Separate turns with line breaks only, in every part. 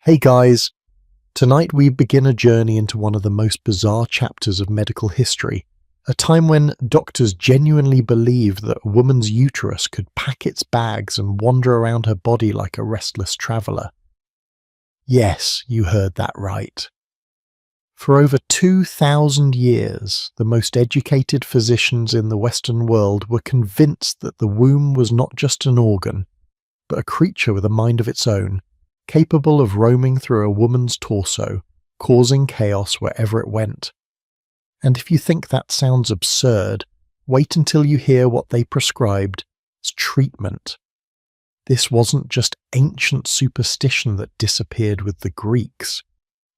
Hey guys, tonight we begin a journey into one of the most bizarre chapters of medical history, a time when doctors genuinely believed that a woman's uterus could pack its bags and wander around her body like a restless traveller. Yes, you heard that right. For over 2,000 years, the most educated physicians in the Western world were convinced that the womb was not just an organ, but a creature with a mind of its own, capable of roaming through a woman's torso, causing chaos wherever it went. And if you think that sounds absurd, wait until you hear what they prescribed as treatment. This wasn't just ancient superstition that disappeared with the Greeks.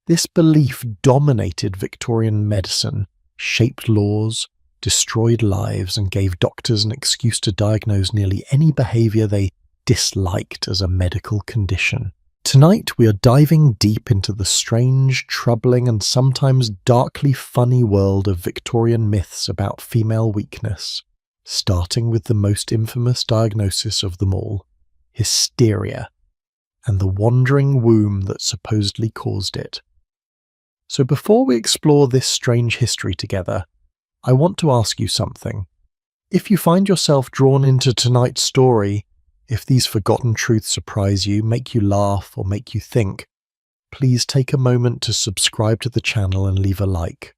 This belief dominated Victorian medicine, shaped laws, destroyed lives, and gave doctors an excuse to diagnose nearly any behaviour they disliked as a medical condition. Tonight we are diving deep into the strange, troubling, and sometimes darkly funny world of Victorian myths about female weakness, starting with the most infamous diagnosis of them all, hysteria, and the wandering womb that supposedly caused it. So before we explore this strange history together, I want to ask you something. If you find yourself drawn into tonight's story, if these forgotten truths surprise you, make you laugh, or make you think, please take a moment to subscribe to the channel and leave a like.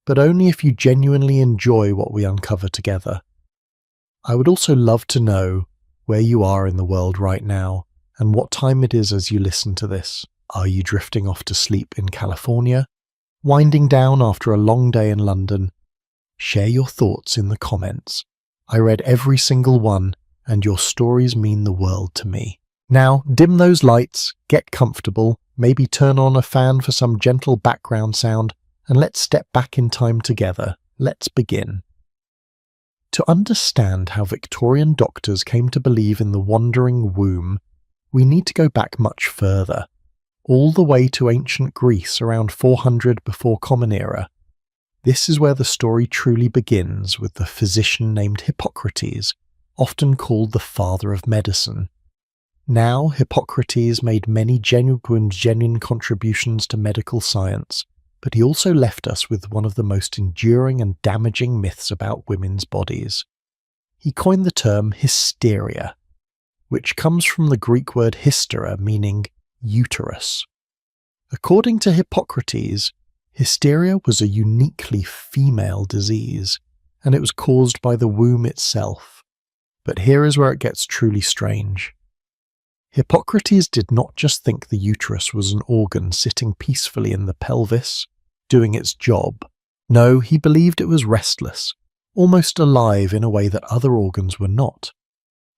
But only if you genuinely enjoy what we uncover together. I would also love to know where you are in the world right now and what time it is as you listen to this. Are you drifting off to sleep in California? Winding down after a long day in London? Share your thoughts in the comments. I read every single one, and your stories mean the world to me. Now, dim those lights, get comfortable, maybe turn on a fan for some gentle background sound, and let's step back in time together. Let's begin. To understand how Victorian doctors came to believe in the wandering womb, we need to go back much further, all the way to ancient Greece around 400 before Common Era. This is where the story truly begins with the physician named Hippocrates, often called the father of medicine. Now, Hippocrates made many genuine contributions to medical science, but he also left us with one of the most enduring and damaging myths about women's bodies. He coined the term hysteria, which comes from the Greek word hystera, meaning uterus. According to Hippocrates, hysteria was a uniquely female disease, and it was caused by the womb itself. But here is where it gets truly strange. Hippocrates did not just think the uterus was an organ sitting peacefully in the pelvis, doing its job. No, he believed it was restless, almost alive in a way that other organs were not.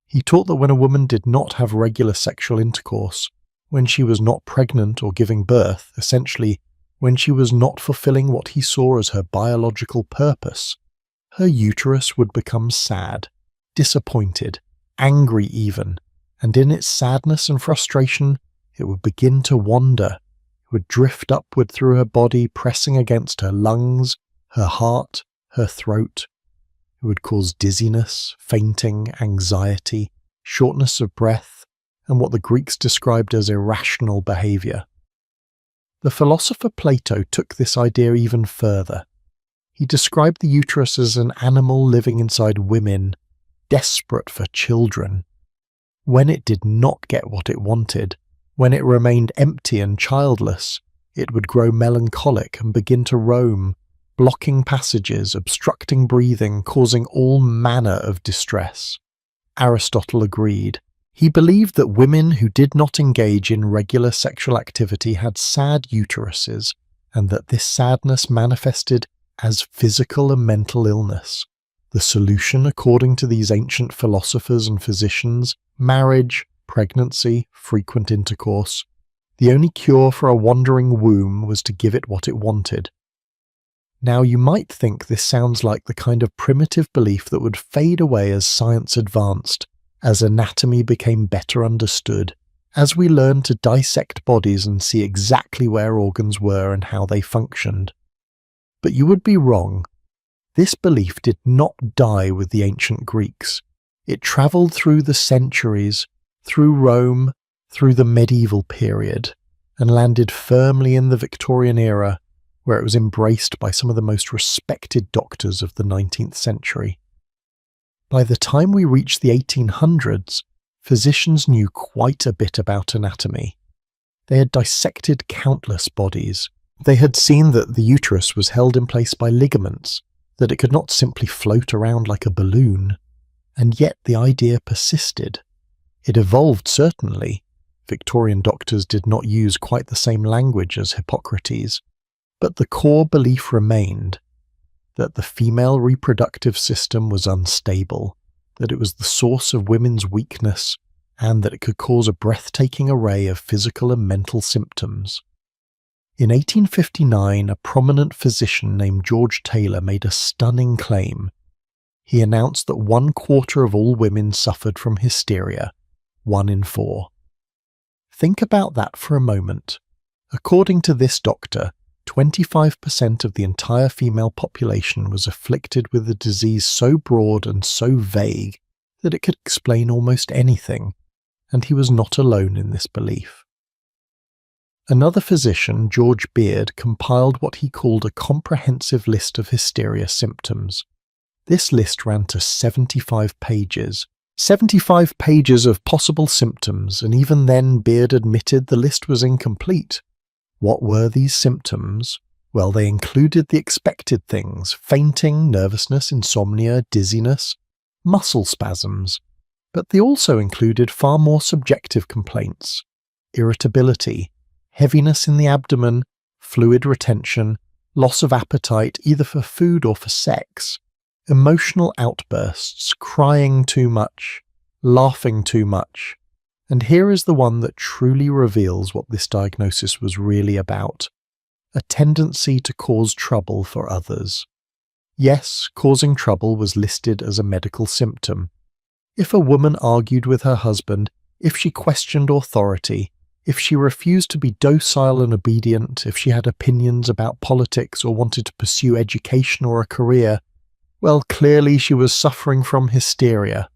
He taught that when a woman did not have regular sexual intercourse, when she was not pregnant or giving birth, essentially, when she was not fulfilling what he saw as her biological purpose, her uterus would become sad, disappointed, angry even, and in its sadness and frustration, it would begin to wander. It would drift upward through her body, pressing against her lungs, her heart, her throat. It would cause dizziness, fainting, anxiety, shortness of breath, and what the Greeks described as irrational behavior. The philosopher Plato took this idea even further. He described the uterus as an animal living inside women, desperate for children. When it did not get what it wanted, when it remained empty and childless, it would grow melancholic and begin to roam, blocking passages, obstructing breathing, causing all manner of distress. Aristotle agreed. He believed that women who did not engage in regular sexual activity had sad uteruses, and that this sadness manifested as physical and mental illness. The solution, according to these ancient philosophers and physicians, marriage, pregnancy, frequent intercourse. The only cure for a wandering womb was to give it what it wanted. Now you might think this sounds like the kind of primitive belief that would fade away as science advanced, as anatomy became better understood, as we learned to dissect bodies and see exactly where organs were and how they functioned. But you would be wrong. This belief did not die with the ancient Greeks. It travelled through the centuries, through Rome, through the medieval period. and landed firmly in the Victorian era, where it was embraced by some of the most respected doctors of the 19th century. By the time we reached the 1800s, physicians knew quite a bit about anatomy. They had dissected countless bodies. They had seen that the uterus was held in place by ligaments, that it could not simply float around like a balloon. And yet the idea persisted. It evolved, certainly. Victorian doctors did not use quite the same language as Hippocrates, but the core belief remained that the female reproductive system was unstable, that it was the source of women's weakness, and that it could cause a breathtaking array of physical and mental symptoms. In 1859, a prominent physician named George Taylor made a stunning claim. He announced that 1/4 of all women suffered from hysteria, 1 in 4. Think about that for a moment. According to this doctor, 25% of the entire female population was afflicted with a disease so broad and so vague that it could explain almost anything, and he was not alone in this belief. Another physician, George Beard, compiled what he called a comprehensive list of hysteria symptoms. This list ran to 75 pages. 75 pages of possible symptoms, and even then Beard admitted the list was incomplete. What were these symptoms? Well, they included the expected things: fainting, nervousness, insomnia, dizziness, muscle spasms. But they also included far more subjective complaints: irritability, heaviness in the abdomen, fluid retention, loss of appetite either for food or for sex, emotional outbursts, crying too much, laughing too much. And here is the one that truly reveals what this diagnosis was really about: a tendency to cause trouble for others. Yes, causing trouble was listed as a medical symptom. If a woman argued with her husband, if she questioned authority, if she refused to be docile and obedient, if she had opinions about politics or wanted to pursue education or a career, well, clearly she was suffering from hysteria.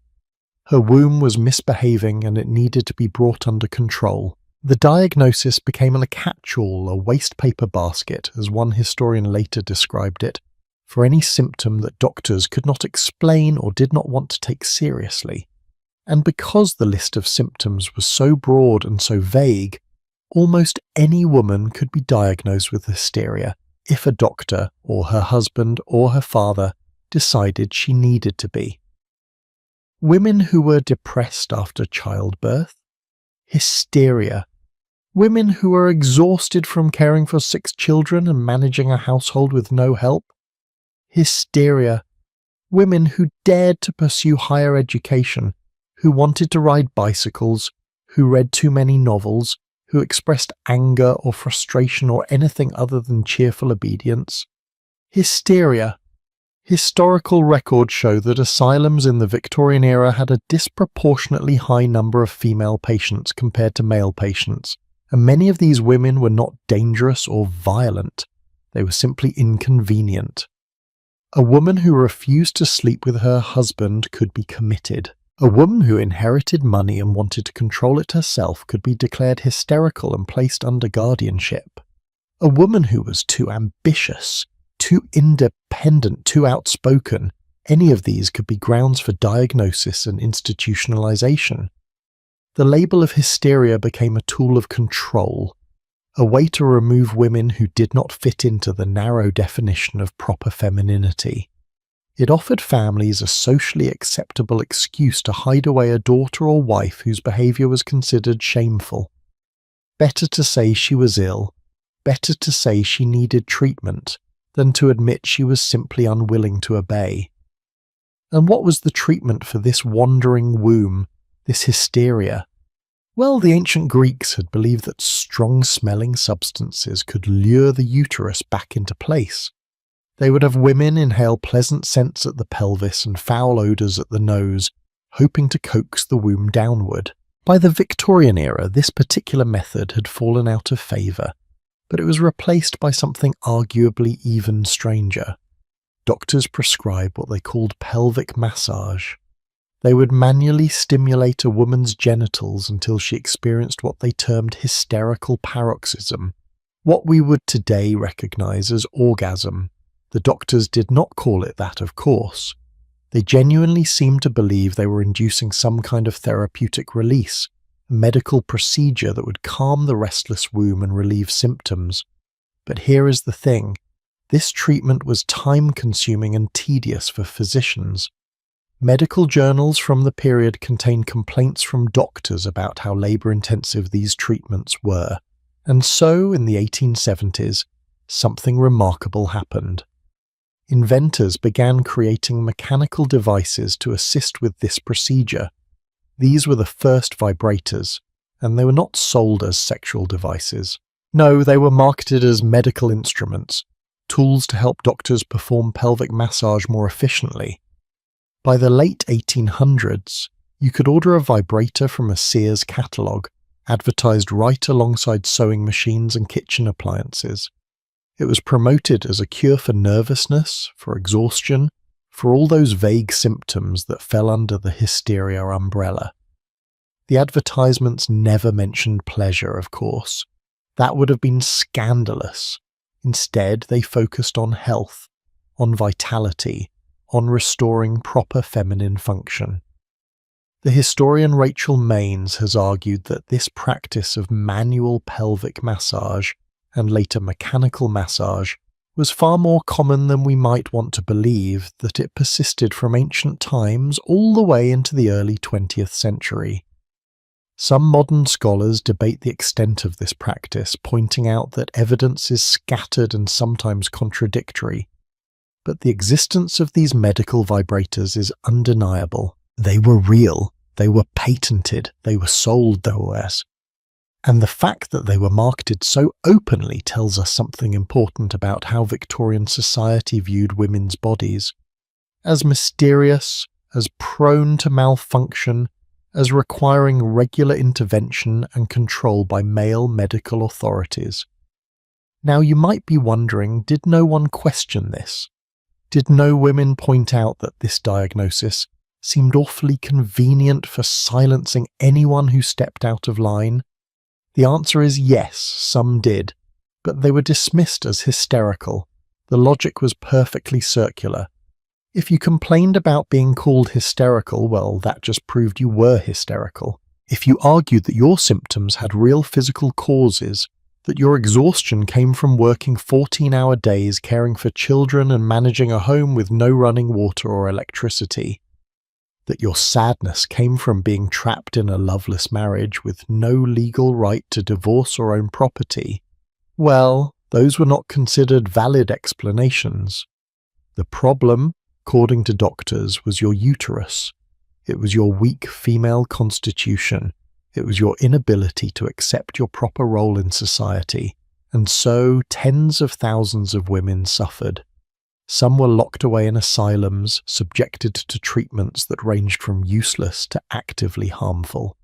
Her womb was misbehaving and it needed to be brought under control. The diagnosis became a catch-all, a waste paper basket, as one historian later described it, for any symptom that doctors could not explain or did not want to take seriously. And because the list of symptoms was so broad and so vague, almost any woman could be diagnosed with hysteria if a doctor, or her husband, or her father decided she needed to be. Women who were depressed after childbirth, hysteria. Women who were exhausted from caring for 6 children and managing a household with no help, hysteria. Women who dared to pursue higher education, who wanted to ride bicycles, who read too many novels, who expressed anger or frustration or anything other than cheerful obedience, hysteria. Historical records show that asylums in the Victorian era had a disproportionately high number of female patients compared to male patients, and many of these women were not dangerous or violent. They were simply inconvenient. A woman who refused to sleep with her husband could be committed. A woman who inherited money and wanted to control it herself could be declared hysterical and placed under guardianship. A woman who was too ambitious, too independent, too outspoken, any of these could be grounds for diagnosis and institutionalization. The label of hysteria became a tool of control, a way to remove women who did not fit into the narrow definition of proper femininity. It offered families a socially acceptable excuse to hide away a daughter or wife whose behavior was considered shameful. Better to say she was ill, better to say she needed treatment, than to admit she was simply unwilling to obey. And what was the treatment for this wandering womb, this hysteria? Well, the ancient Greeks had believed that strong-smelling substances could lure the uterus back into place. They would have women inhale pleasant scents at the pelvis and foul odours at the nose, hoping to coax the womb downward. By the Victorian era, this particular method had fallen out of favour, but it was replaced by something arguably even stranger. Doctors prescribed what they called pelvic massage. They would manually stimulate a woman's genitals until she experienced what they termed hysterical paroxysm, what we would today recognize as orgasm. The doctors did not call it that, of course. They genuinely seemed to believe they were inducing some kind of therapeutic release, a medical procedure that would calm the restless womb and relieve symptoms. But here is the thing. This treatment was time-consuming and tedious for physicians. Medical journals from the period contain complaints from doctors about how labor-intensive these treatments were. And so, in the 1870s, something remarkable happened. Inventors began creating mechanical devices to assist with this procedure. These were the first vibrators, and they were not sold as sexual devices. No, they were marketed as medical instruments, tools to help doctors perform pelvic massage more efficiently. By the late 1800s, you could order a vibrator from a Sears catalogue, advertised right alongside sewing machines and kitchen appliances. It was promoted as a cure for nervousness, for exhaustion, for all those vague symptoms that fell under the hysteria umbrella. The advertisements never mentioned pleasure, of course. That would have been scandalous. Instead, they focused on health, on vitality, on restoring proper feminine function. The historian Rachel Maines has argued that this practice of manual pelvic massage and later mechanical massage was far more common than we might want to believe, that it persisted from ancient times all the way into the early 20th century. Some modern scholars debate the extent of this practice, pointing out that evidence is scattered and sometimes contradictory. But the existence of these medical vibrators is undeniable. They were real, they were patented, they were sold, no less. And the fact that they were marketed so openly tells us something important about how Victorian society viewed women's bodies. As mysterious, as prone to malfunction, as requiring regular intervention and control by male medical authorities. Now you might be wondering, did no one question this? Did no women point out that this diagnosis seemed awfully convenient for silencing anyone who stepped out of line? The answer is yes, some did, but they were dismissed as hysterical. The logic was perfectly circular. If you complained about being called hysterical, well, that just proved you were hysterical. If you argued that your symptoms had real physical causes, that your exhaustion came from working 14-hour days caring for children and managing a home with no running water or electricity, that your sadness came from being trapped in a loveless marriage with no legal right to divorce or own property, well, those were not considered valid explanations. The problem, according to doctors, was your uterus. It was your weak female constitution. It was your inability to accept your proper role in society. And so tens of thousands of women suffered. Some were locked away in asylums, subjected to treatments that ranged from useless to actively harmful.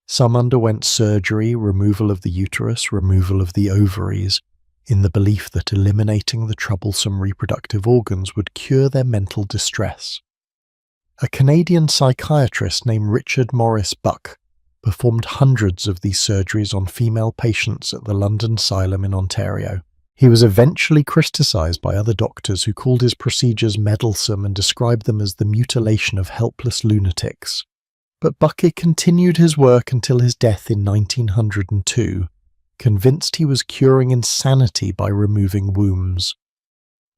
Some underwent surgery, removal of the uterus, removal of the ovaries, in the belief that eliminating the troublesome reproductive organs would cure their mental distress. A Canadian psychiatrist named Richard Morris Buck performed hundreds of these surgeries on female patients at the London Asylum in Ontario. He was eventually criticised by other doctors who called his procedures meddlesome and described them as the mutilation of helpless lunatics. But Bucky continued his work until his death in 1902, convinced he was curing insanity by removing wombs.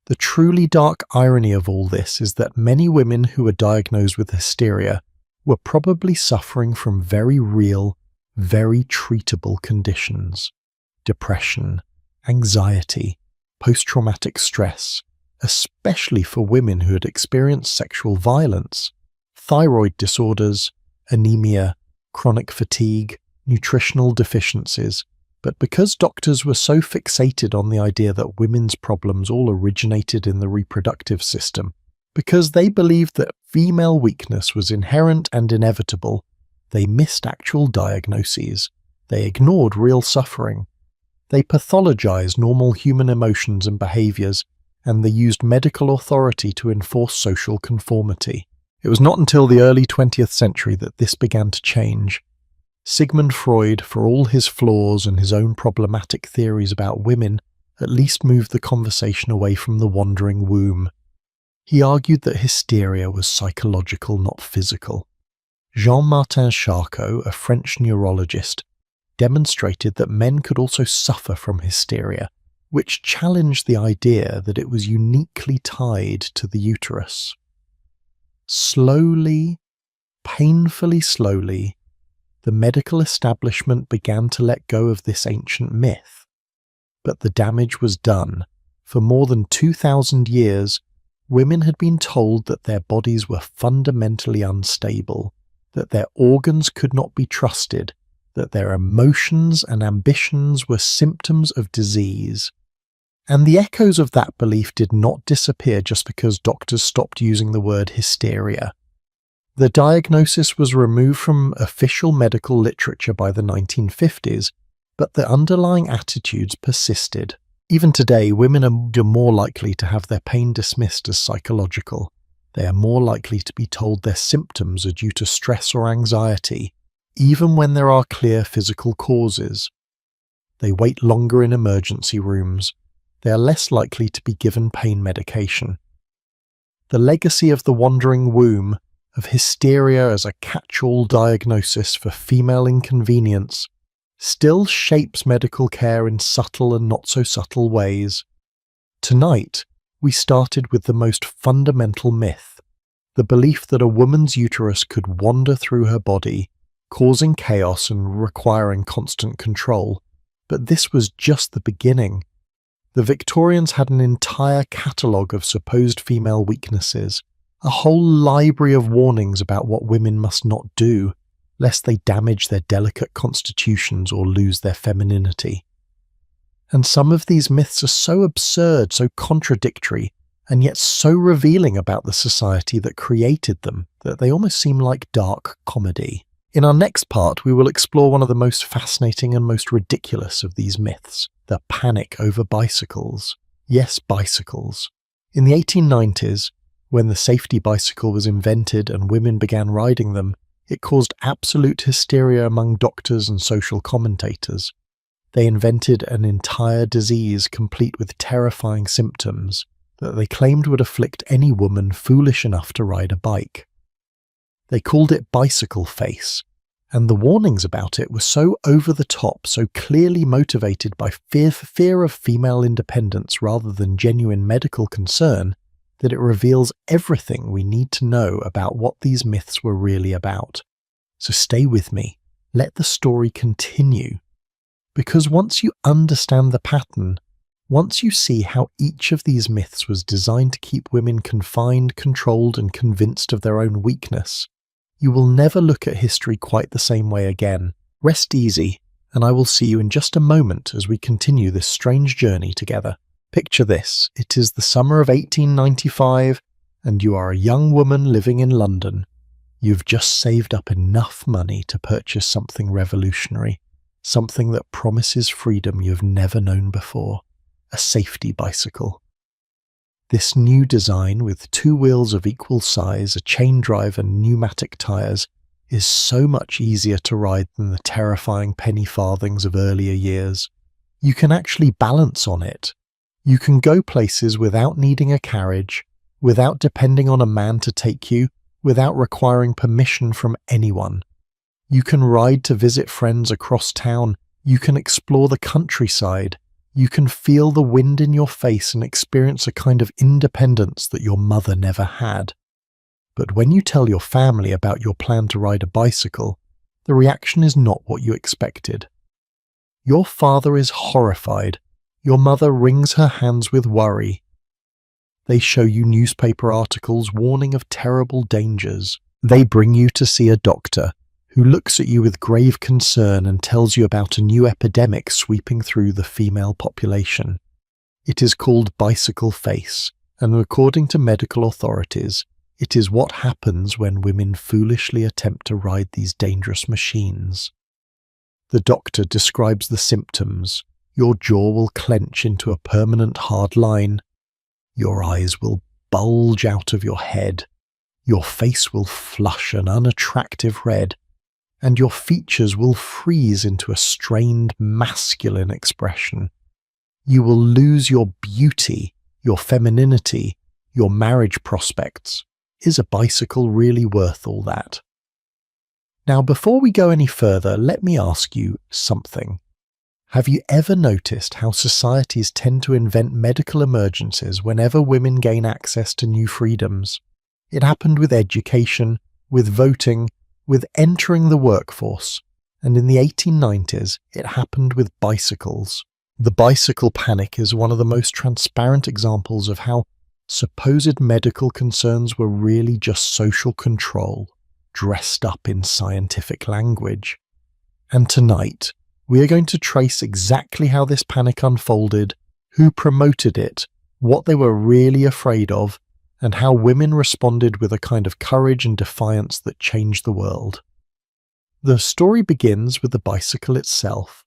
The truly dark irony of all this is that many women who were diagnosed with hysteria were probably suffering from very real, very treatable conditions: depression, anxiety, post-traumatic stress, especially for women who had experienced sexual violence, thyroid disorders, anemia, chronic fatigue, nutritional deficiencies. But because doctors were so fixated on the idea that women's problems all originated in the reproductive system, because they believed that female weakness was inherent and inevitable, they missed actual diagnoses. They ignored real suffering. They pathologized normal human emotions and behaviors, and they used medical authority to enforce social conformity. It was not until the early 20th century that this began to change. Sigmund Freud, for all his flaws and his own problematic theories about women, at least moved the conversation away from the wandering womb. He argued that hysteria was psychological, not physical. Jean-Martin Charcot, a French neurologist, demonstrated that men could also suffer from hysteria, which challenged the idea that it was uniquely tied to the uterus. Slowly, painfully slowly, the medical establishment began to let go of this ancient myth. But the damage was done. For more than 2,000 years, women had been told that their bodies were fundamentally unstable, that their organs could not be trusted, that their emotions and ambitions were symptoms of disease. And the echoes of that belief did not disappear just because doctors stopped using the word hysteria. The diagnosis was removed from official medical literature by the 1950s, but the underlying attitudes persisted. Even today, women are more likely to have their pain dismissed as psychological. They are more likely to be told their symptoms are due to stress or anxiety, even when there are clear physical causes. They wait longer in emergency rooms. They are less likely to be given pain medication. The legacy of the wandering womb, of hysteria as a catch-all diagnosis for female inconvenience, still shapes medical care in subtle and not-so-subtle ways. Tonight, we started with the most fundamental myth, the belief that a woman's uterus could wander through her body, causing chaos and requiring constant control. But this was just the beginning. The Victorians had an entire catalogue of supposed female weaknesses, a whole library of warnings about what women must not do, lest they damage their delicate constitutions or lose their femininity. And some of these myths are so absurd, so contradictory, and yet so revealing about the society that created them that they almost seem like dark comedy. In our next part, we will explore one of the most fascinating and most ridiculous of these myths, the panic over bicycles. Yes, bicycles. In the 1890s, when the safety bicycle was invented and women began riding them, it caused absolute hysteria among doctors and social commentators. They invented an entire disease complete with terrifying symptoms that they claimed would afflict any woman foolish enough to ride a bike. They called it bicycle face, and the warnings about it were so over the top, so clearly motivated by fear of female independence rather than genuine medical concern, that it reveals everything we need to know about what these myths were really about. So stay with me. Let the story continue. Because once you understand the pattern, once you see how each of these myths was designed to keep women confined, controlled, and convinced of their own weakness, you will never look at history quite the same way again. Rest easy, and I will see you in just a moment as we continue this strange journey together. Picture this. It is the summer of 1895, and you are a young woman living in London. You've just saved up enough money to purchase something revolutionary, something that promises freedom you've never known before, a safety bicycle. This new design, with 2 wheels of equal size, a chain drive and pneumatic tyres, is so much easier to ride than the terrifying penny farthings of earlier years. You can actually balance on it. You can go places without needing a carriage, without depending on a man to take you, without requiring permission from anyone. You can ride to visit friends across town. You can explore the countryside. You can feel the wind in your face and experience a kind of independence that your mother never had. But when you tell your family about your plan to ride a bicycle, the reaction is not what you expected. Your father is horrified. Your mother wrings her hands with worry. They show you newspaper articles warning of terrible dangers. They bring you to see a doctor who looks at you with grave concern and tells you about a new epidemic sweeping through the female population. It is called bicycle face, and according to medical authorities, it is what happens when women foolishly attempt to ride these dangerous machines. The doctor describes the symptoms. Your jaw will clench into a permanent hard line. Your eyes will bulge out of your head. Your face will flush an unattractive red, and your features will freeze into a strained masculine expression. You will lose your beauty, your femininity, your marriage prospects. Is a bicycle really worth all that? Now, before we go any further, let me ask you something. Have you ever noticed how societies tend to invent medical emergencies whenever women gain access to new freedoms? It happened with education, with voting, with entering the workforce, and in the 1890s, it happened with bicycles. The bicycle panic is one of the most transparent examples of how supposed medical concerns were really just social control, dressed up in scientific language. And tonight, we are going to trace exactly how this panic unfolded, who promoted it, what they were really afraid of, and how women responded with a kind of courage and defiance that changed the world. The story begins with the bicycle itself.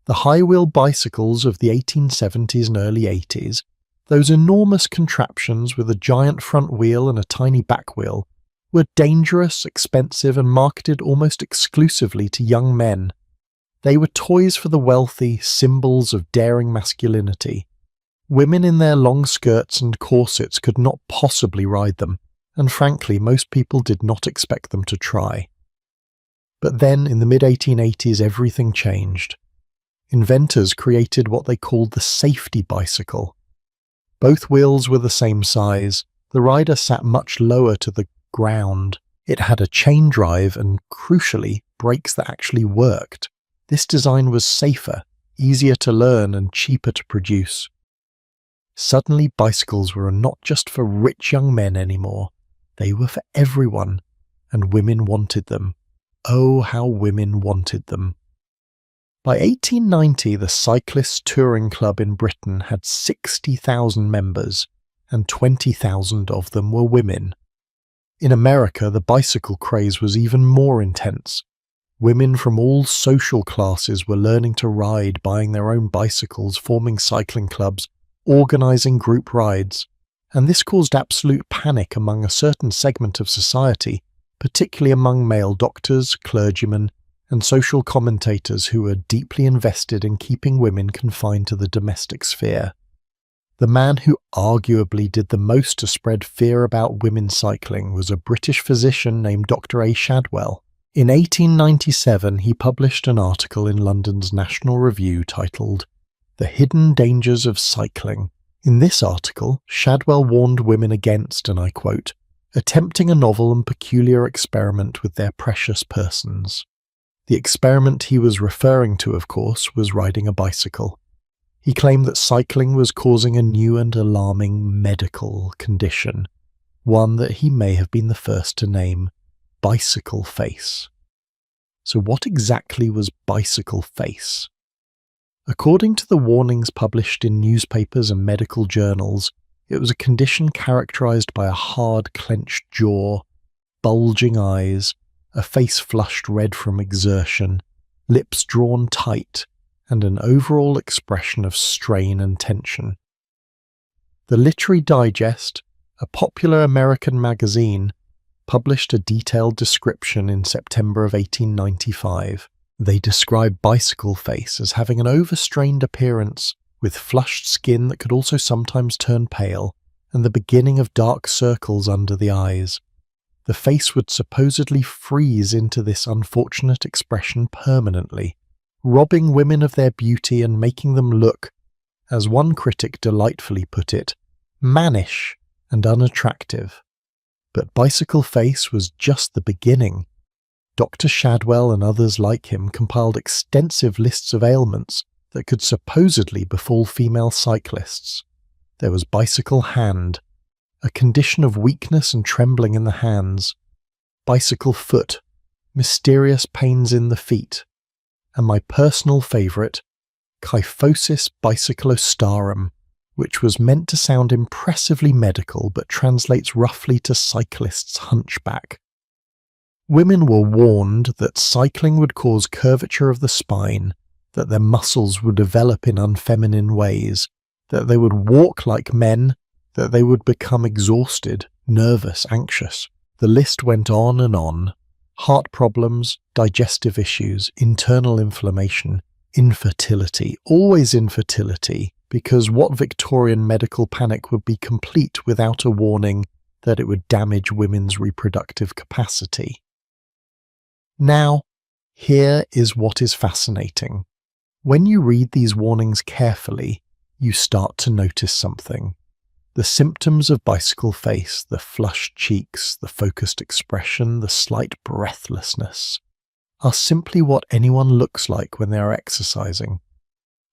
The high-wheel bicycles of the 1870s and early 80s, those enormous contraptions with a giant front wheel and a tiny back wheel, were dangerous, expensive, and marketed almost exclusively to young men. They were toys for the wealthy, symbols of daring masculinity. Women in their long skirts and corsets could not possibly ride them, and frankly, most people did not expect them to try. But then, in the mid-1880s, everything changed. Inventors created what they called the safety bicycle. Both wheels were the same size, the rider sat much lower to the ground, it had a chain drive and, crucially, brakes that actually worked. This design was safer, easier to learn, and cheaper to produce. Suddenly, bicycles were not just for rich young men anymore. They were for everyone, and women wanted them. Oh, how women wanted them. By 1890, the Cyclists Touring Club in Britain had 60,000 members, and 20,000 of them were women. In America, the bicycle craze was even more intense. Women from all social classes were learning to ride, buying their own bicycles, forming cycling clubs, organizing group rides, and this caused absolute panic among a certain segment of society, particularly among male doctors, clergymen, and social commentators who were deeply invested in keeping women confined to the domestic sphere. The man who arguably did the most to spread fear about women cycling was a British physician named Dr. A. Shadwell. In 1897, he published an article in London's National Review titled "The Hidden Dangers of Cycling." In this article, Shadwell warned women against, and I quote, attempting a novel and peculiar experiment with their precious persons. The experiment he was referring to, of course, was riding a bicycle. He claimed that cycling was causing a new and alarming medical condition, one that he may have been the first to name, bicycle face. So what exactly was bicycle face? According to the warnings published in newspapers and medical journals, it was a condition characterized by a hard clenched jaw, bulging eyes, a face flushed red from exertion, lips drawn tight, and an overall expression of strain and tension. The Literary Digest, a popular American magazine, published a detailed description in September of 1895. They described bicycle face as having an overstrained appearance, with flushed skin that could also sometimes turn pale, and the beginning of dark circles under the eyes. The face would supposedly freeze into this unfortunate expression permanently, robbing women of their beauty and making them look, as one critic delightfully put it, mannish and unattractive. But bicycle face was just the beginning. Dr. Shadwell and others like him compiled extensive lists of ailments that could supposedly befall female cyclists. There was bicycle hand, a condition of weakness and trembling in the hands, bicycle foot, mysterious pains in the feet, and my personal favourite, kyphosis bicyclostarum, which was meant to sound impressively medical but translates roughly to cyclist's hunchback. Women were warned that cycling would cause curvature of the spine, that their muscles would develop in unfeminine ways, that they would walk like men, that they would become exhausted, nervous, anxious, The list went on and on. Heart problems, digestive issues, internal inflammation, infertility, always infertility, because what Victorian medical panic would be complete without a warning that it would damage women's reproductive capacity? Now, here is what is fascinating. When you read these warnings carefully, you start to notice something. The symptoms of bicycle face, the flushed cheeks, the focused expression, the slight breathlessness, are simply what anyone looks like when they are exercising.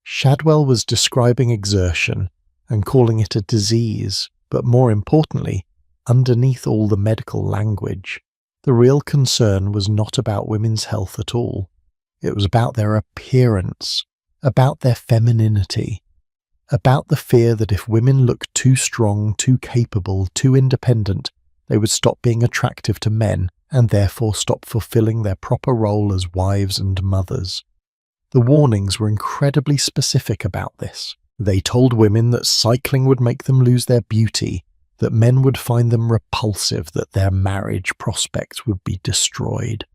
Shadwell was describing exertion and calling it a disease, but more importantly, underneath all the medical language, the real concern was not about women's health at all. It was about their appearance, about their femininity, about the fear that if women looked too strong, too capable, too independent, they would stop being attractive to men and therefore stop fulfilling their proper role as wives and mothers. The warnings were incredibly specific about this. They told women that cycling would make them lose their beauty, that men would find them repulsive, that their marriage prospects would be destroyed.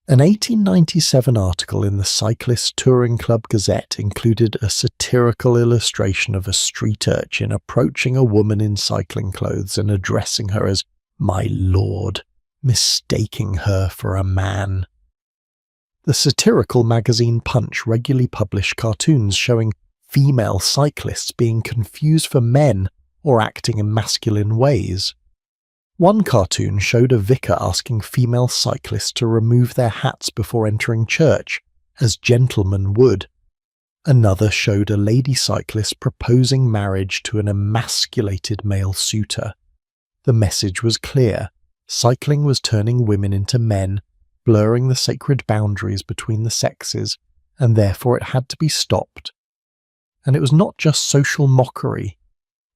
An 1897 article in the Cyclist Touring Club Gazette included a satirical illustration of a street urchin approaching a woman in cycling clothes and addressing her as "my lord," mistaking her for a man. The satirical magazine Punch regularly published cartoons showing female cyclists being confused for men or acting in masculine ways. One cartoon showed a vicar asking female cyclists to remove their hats before entering church, as gentlemen would. Another showed a lady cyclist proposing marriage to an emasculated male suitor. The message was clear. Cycling was turning women into men, blurring the sacred boundaries between the sexes, and therefore it had to be stopped. And it was not just social mockery.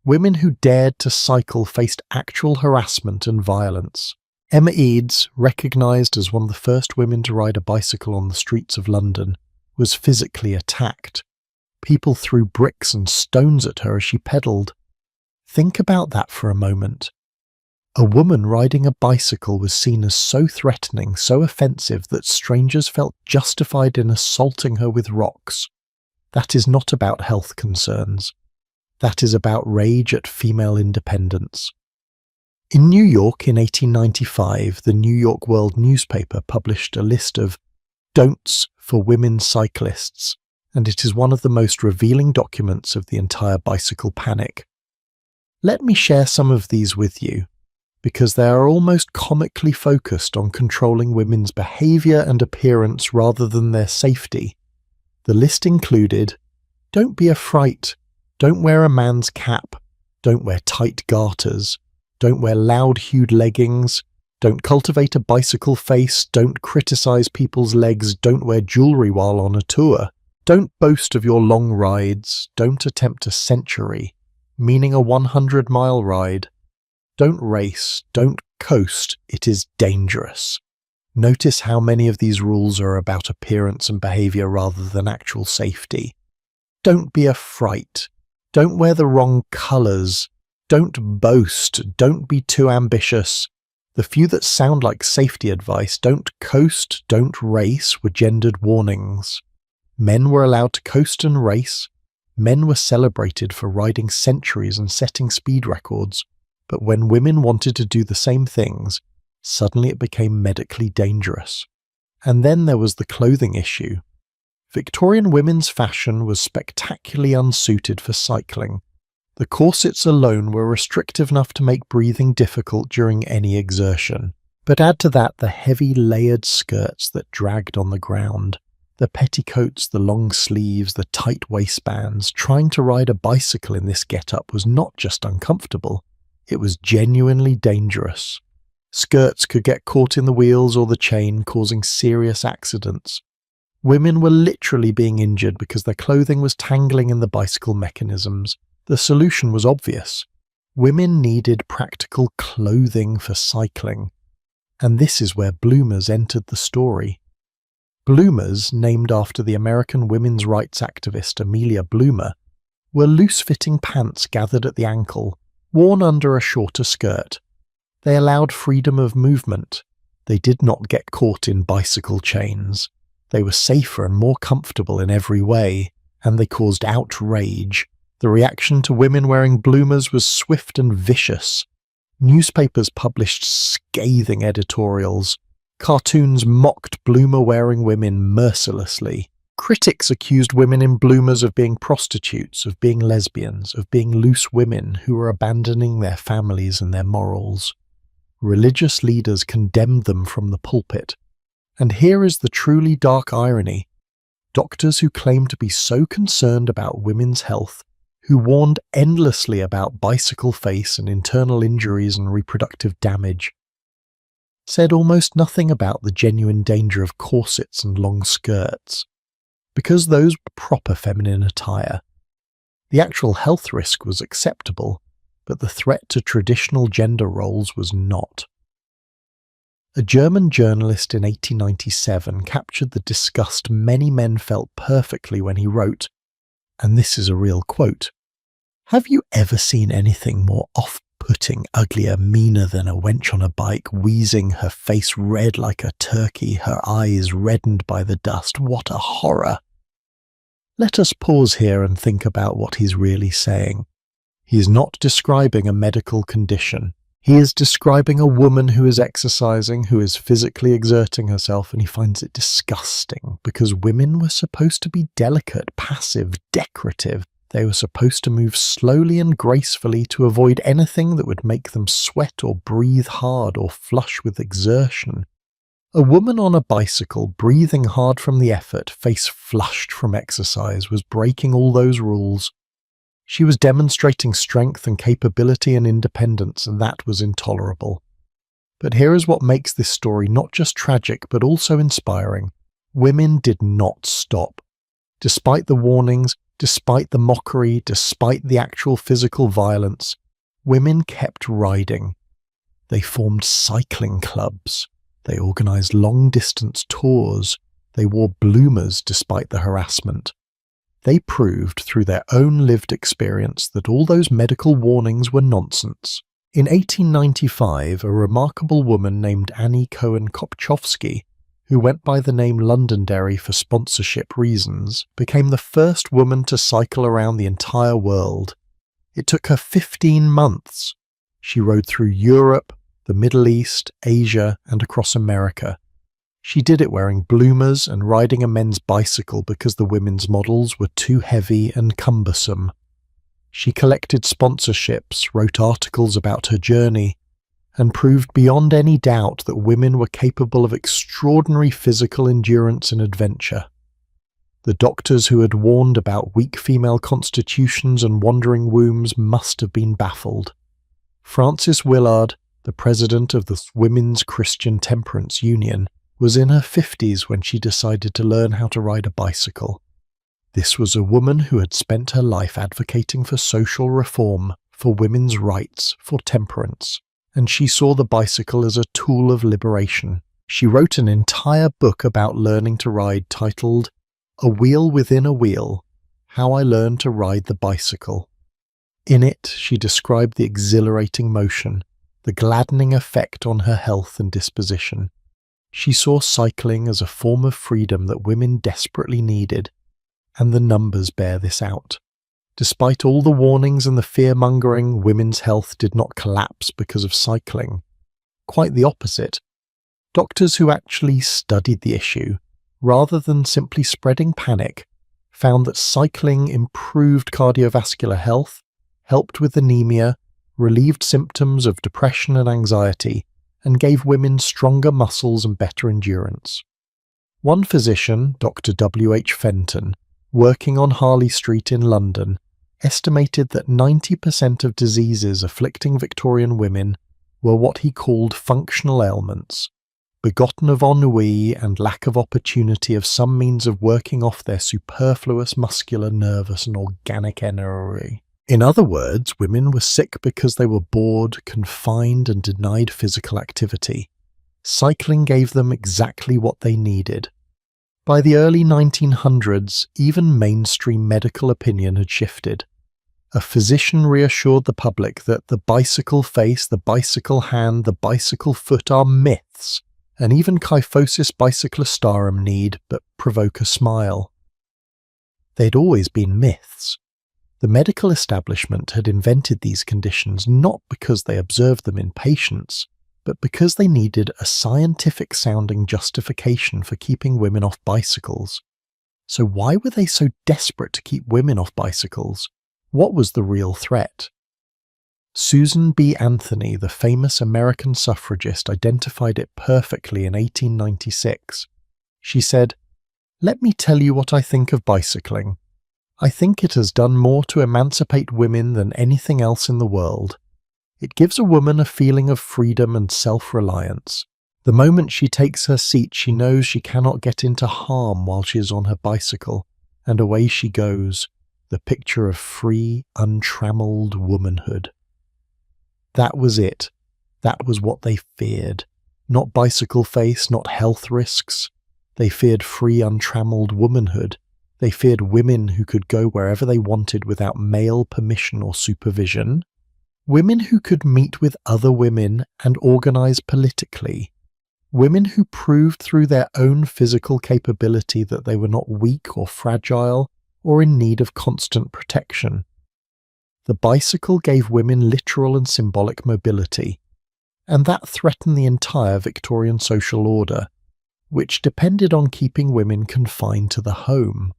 Women who dared to cycle faced actual harassment and violence. Emma Eads, recognised as one of the first women to ride a bicycle on the streets of London, was physically attacked. People threw bricks and stones at her as she pedalled. Think about that for a moment. A woman riding a bicycle was seen as so threatening, so offensive that strangers felt justified in assaulting her with rocks. That is not about health concerns. That is about rage at female independence. In New York in 1895, the New York World newspaper published a list of don'ts for women cyclists, and it is one of the most revealing documents of the entire bicycle panic. Let me share some of these with you, because they are almost comically focused on controlling women's behaviour and appearance rather than their safety. The list included: don't be a fright. Don't wear a man's cap. Don't wear tight garters. Don't wear loud-hued leggings. Don't cultivate a bicycle face. Don't criticise people's legs. Don't wear jewellery while on a tour. Don't boast of your long rides. Don't attempt a century, meaning a 100-mile ride. Don't race. Don't coast. It is dangerous. Notice how many of these rules are about appearance and behaviour rather than actual safety. Don't be a fright. Don't wear the wrong colours. Don't boast. Don't be too ambitious. The few that sound like safety advice, don't coast, don't race, were gendered warnings. Men were allowed to coast and race. Men were celebrated for riding centuries and setting speed records. But when women wanted to do the same things, suddenly it became medically dangerous. And then there was the clothing issue. Victorian women's fashion was spectacularly unsuited for cycling. The corsets alone were restrictive enough to make breathing difficult during any exertion. But add to that the heavy layered skirts that dragged on the ground, the petticoats, the long sleeves, the tight waistbands. Trying to ride a bicycle in this get-up was not just uncomfortable, it was genuinely dangerous. Skirts could get caught in the wheels or the chain, causing serious accidents. Women were literally being injured because their clothing was tangling in the bicycle mechanisms. The solution was obvious. Women needed practical clothing for cycling. And this is where bloomers entered the story. Bloomers, named after the American women's rights activist Amelia Bloomer, were loose-fitting pants gathered at the ankle, worn under a shorter skirt. They allowed freedom of movement. They did not get caught in bicycle chains. They were safer and more comfortable in every way, and they caused outrage. The reaction to women wearing bloomers was swift and vicious. Newspapers published scathing editorials. Cartoons mocked bloomer-wearing women mercilessly. Critics accused women in bloomers of being prostitutes, of being lesbians, of being loose women who were abandoning their families and their morals. Religious leaders condemned them from the pulpit. And here is the truly dark irony. Doctors who claimed to be so concerned about women's health, who warned endlessly about bicycle face and internal injuries and reproductive damage, said almost nothing about the genuine danger of corsets and long skirts, because those were proper feminine attire. The actual health risk was acceptable, but the threat to traditional gender roles was not. A German journalist in 1897 captured the disgust many men felt perfectly when he wrote, and this is a real quote, "Have you ever seen anything more off-putting, uglier, meaner than a wench on a bike, wheezing, her face red like a turkey, her eyes reddened by the dust? What a horror!" Let us pause here and think about what he's really saying. He is not describing a medical condition. He is describing a woman who is exercising, who is physically exerting herself, and he finds it disgusting because women were supposed to be delicate, passive, decorative. They were supposed to move slowly and gracefully to avoid anything that would make them sweat or breathe hard or flush with exertion. A woman on a bicycle, breathing hard from the effort, face flushed from exercise, was breaking all those rules. She was demonstrating strength and capability and independence, and that was intolerable. But here is what makes this story not just tragic, but also inspiring. Women did not stop. Despite the warnings, despite the mockery, despite the actual physical violence, women kept riding. They formed cycling clubs. They organized long-distance tours. They wore bloomers despite the harassment. They proved through their own lived experience that all those medical warnings were nonsense. In 1895, a remarkable woman named Annie Cohen-Kopchowski, who went by the name Londonderry for sponsorship reasons, became the first woman to cycle around the entire world. It took her 15 months. She rode through Europe, the Middle East, Asia, and across America. She did it wearing bloomers and riding a men's bicycle because the women's models were too heavy and cumbersome. She collected sponsorships, wrote articles about her journey, and proved beyond any doubt that women were capable of extraordinary physical endurance and adventure. The doctors who had warned about weak female constitutions and wandering wombs must have been baffled. Frances Willard, the president of the Women's Christian Temperance Union, was in her 50s when she decided to learn how to ride a bicycle. This was a woman who had spent her life advocating for social reform, for women's rights, for temperance, and she saw the bicycle as a tool of liberation. She wrote an entire book about learning to ride titled A Wheel Within a Wheel: How I Learned to Ride the Bicycle. In it, she described the exhilarating motion, the gladdening effect on her health and disposition. She saw cycling as a form of freedom that women desperately needed, and the numbers bear this out. Despite all the warnings and the fear-mongering, women's health did not collapse because of cycling. Quite the opposite. Doctors who actually studied the issue, rather than simply spreading panic, found that cycling improved cardiovascular health, helped with anemia, relieved symptoms of depression and anxiety, and gave women stronger muscles and better endurance. One physician, Dr. W. H. Fenton, working on Harley Street in London, estimated that 90% of diseases afflicting Victorian women were what he called functional ailments, begotten of ennui and lack of opportunity of some means of working off their superfluous muscular, nervous, and organic energy. In other words, women were sick because they were bored, confined, and denied physical activity. Cycling gave them exactly what they needed. By the early 1900s, even mainstream medical opinion had shifted. A physician reassured the public that the bicycle face, the bicycle hand, the bicycle foot are myths, and even kyphosis bicyclostarum need but provoke a smile. They'd always been myths. The medical establishment had invented these conditions not because they observed them in patients, but because they needed a scientific-sounding justification for keeping women off bicycles. So why were they so desperate to keep women off bicycles? What was the real threat? Susan B. Anthony, the famous American suffragist, identified it perfectly in 1896. She said, "Let me tell you what I think of bicycling. I think it has done more to emancipate women than anything else in the world. It gives a woman a feeling of freedom and self-reliance. The moment she takes her seat, she knows she cannot get into harm while she is on her bicycle, and away she goes, the picture of free, untrammeled womanhood." That was it. That was what they feared. Not bicycle face, not health risks. They feared free, untrammeled womanhood. They feared women who could go wherever they wanted without male permission or supervision. Women who could meet with other women and organize politically. Women who proved through their own physical capability that they were not weak or fragile or in need of constant protection. The bicycle gave women literal and symbolic mobility, and that threatened the entire Victorian social order, which depended on keeping women confined to the home.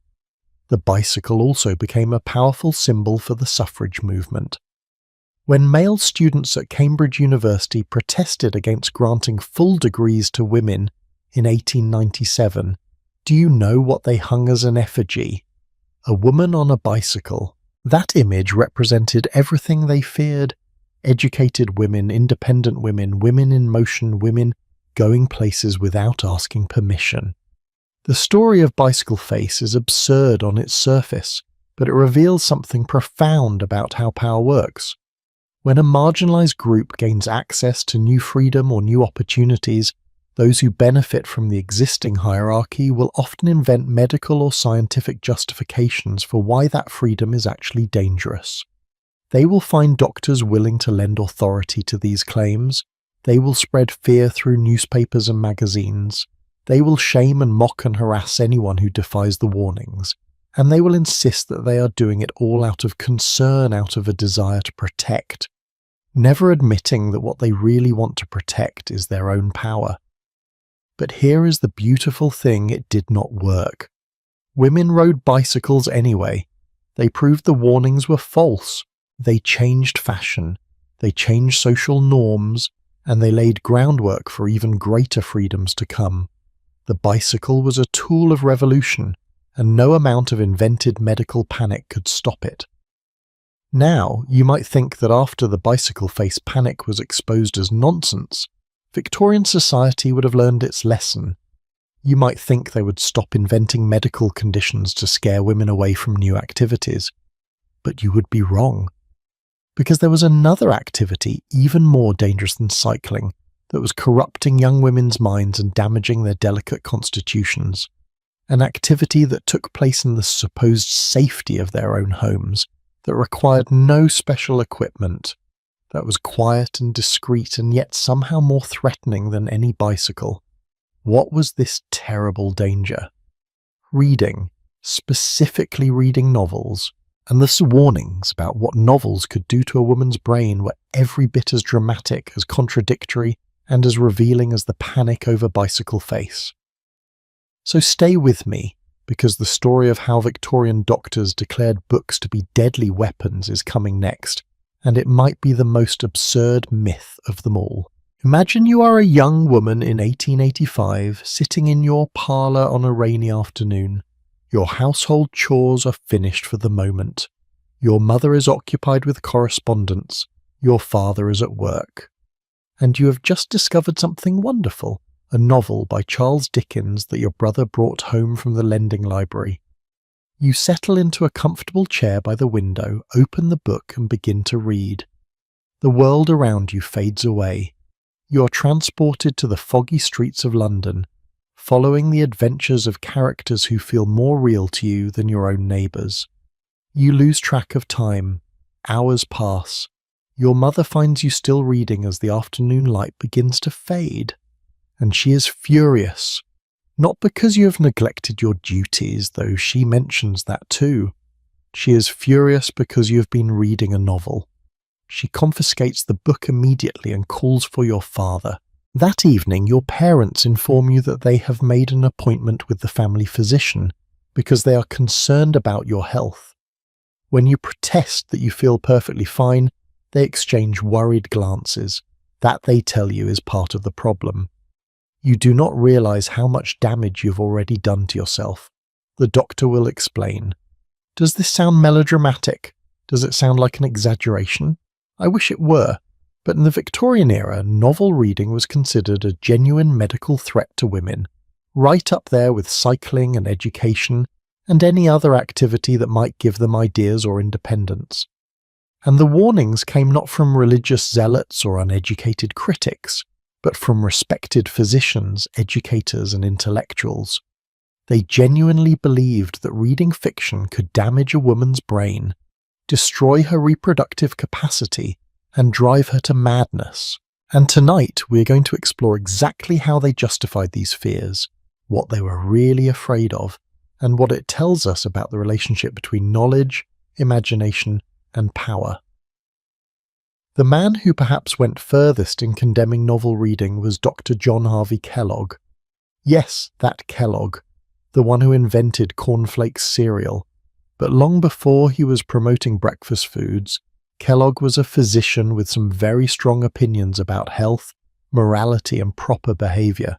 The bicycle also became a powerful symbol for the suffrage movement. When male students at Cambridge University protested against granting full degrees to women in 1897, do you know what they hung as an effigy? A woman on a bicycle. That image represented everything they feared: educated women, independent women, women in motion, women going places without asking permission. The story of Bicycle Face is absurd on its surface, but it reveals something profound about how power works. When a marginalized group gains access to new freedom or new opportunities, those who benefit from the existing hierarchy will often invent medical or scientific justifications for why that freedom is actually dangerous. They will find doctors willing to lend authority to these claims. They will spread fear through newspapers and magazines. They will shame and mock and harass anyone who defies the warnings. And they will insist that they are doing it all out of concern, out of a desire to protect, never admitting that what they really want to protect is their own power. But here is the beautiful thing: it did not work. Women rode bicycles anyway. They proved the warnings were false. They changed fashion. They changed social norms, and they laid groundwork for even greater freedoms to come. The bicycle was a tool of revolution, and no amount of invented medical panic could stop it. Now, you might think that after the bicycle face panic was exposed as nonsense, Victorian society would have learned its lesson. You might think they would stop inventing medical conditions to scare women away from new activities. But you would be wrong. Because there was another activity even more dangerous than cycling that was corrupting young women's minds and damaging their delicate constitutions. An activity that took place in the supposed safety of their own homes, that required no special equipment, that was quiet and discreet and yet somehow more threatening than any bicycle. What was this terrible danger? Reading, specifically reading novels, and the warnings about what novels could do to a woman's brain were every bit as dramatic, as contradictory, and as revealing as the panic over Bicycle Face. So stay with me, because the story of how Victorian doctors declared books to be deadly weapons is coming next, and it might be the most absurd myth of them all. Imagine you are a young woman in 1885, sitting in your parlour on a rainy afternoon. Your household chores are finished for the moment. Your mother is occupied with correspondence. Your father is at work. And you have just discovered something wonderful, a novel by Charles Dickens that your brother brought home from the lending library. You settle into a comfortable chair by the window, open the book and begin to read. The world around you fades away. You are transported to the foggy streets of London, following the adventures of characters who feel more real to you than your own neighbours. You lose track of time. Hours pass. Your mother finds you still reading as the afternoon light begins to fade, and she is furious. Not because you have neglected your duties, though she mentions that too. She is furious because you have been reading a novel. She confiscates the book immediately and calls for your father. That evening, your parents inform you that they have made an appointment with the family physician because they are concerned about your health. When you protest that you feel perfectly fine, they exchange worried glances. That, they tell you, is part of the problem. You do not realize how much damage you've already done to yourself. The doctor will explain. Does this sound melodramatic? Does it sound like an exaggeration? I wish it were, but in the Victorian era, novel reading was considered a genuine medical threat to women, right up there with cycling and education and any other activity that might give them ideas or independence. And the warnings came not from religious zealots or uneducated critics, but from respected physicians, educators, and intellectuals. They genuinely believed that reading fiction could damage a woman's brain, destroy her reproductive capacity, and drive her to madness. And tonight we are going to explore exactly how they justified these fears, what they were really afraid of, and what it tells us about the relationship between knowledge, imagination, and power. The man who perhaps went furthest in condemning novel reading was Dr. John Harvey Kellogg. Yes, that Kellogg, the one who invented cornflakes cereal. But long before he was promoting breakfast foods, Kellogg was a physician with some very strong opinions about health, morality, and proper behavior.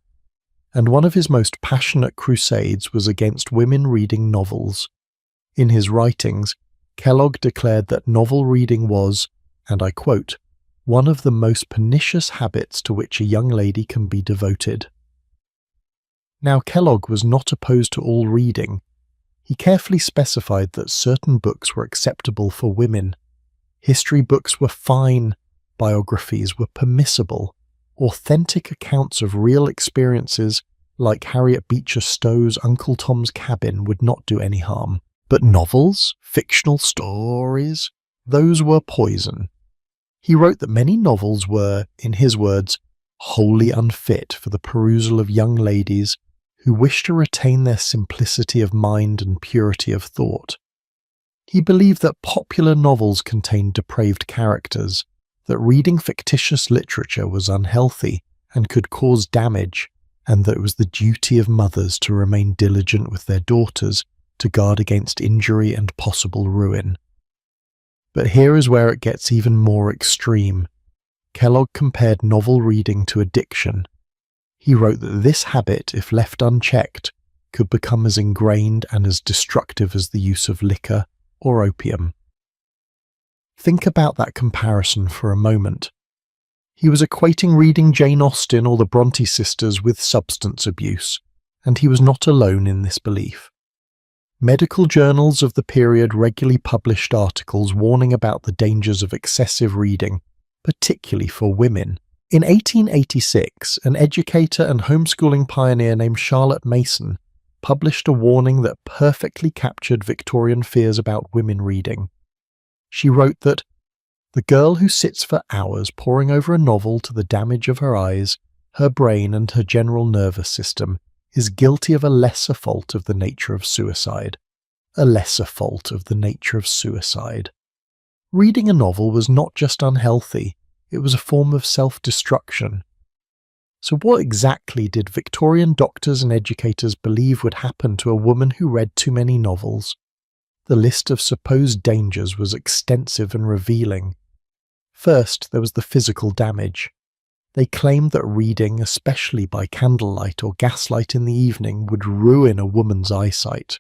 And one of his most passionate crusades was against women reading novels. In his writings, Kellogg declared that novel reading was, and I quote, one of the most pernicious habits to which a young lady can be devoted. Now, Kellogg was not opposed to all reading. He carefully specified that certain books were acceptable for women. History books were fine, biographies were permissible, authentic accounts of real experiences like Harriet Beecher Stowe's Uncle Tom's Cabin would not do any harm. But novels, fictional stories, those were poison. He wrote that many novels were, in his words, wholly unfit for the perusal of young ladies who wish to retain their simplicity of mind and purity of thought. He believed that popular novels contained depraved characters, that reading fictitious literature was unhealthy and could cause damage, and that it was the duty of mothers to remain diligent with their daughters to guard against injury and possible ruin. But here is where it gets even more extreme. Kellogg compared novel reading to addiction. He wrote that this habit, if left unchecked, could become as ingrained and as destructive as the use of liquor or opium. Think about that comparison for a moment. He was equating reading Jane Austen or the Bronte sisters with substance abuse, and he was not alone in this belief. Medical journals of the period regularly published articles warning about the dangers of excessive reading, particularly for women. In 1886, an educator and homeschooling pioneer named Charlotte Mason published a warning that perfectly captured Victorian fears about women reading. She wrote that, "The girl who sits for hours poring over a novel to the damage of her eyes, her brain and her general nervous system is guilty of a lesser fault of the nature of suicide." A lesser fault of the nature of suicide. Reading a novel was not just unhealthy, it was a form of self-destruction. So what exactly did Victorian doctors and educators believe would happen to a woman who read too many novels? The list of supposed dangers was extensive and revealing. First, there was the physical damage. They claimed that reading, especially by candlelight or gaslight in the evening, would ruin a woman's eyesight.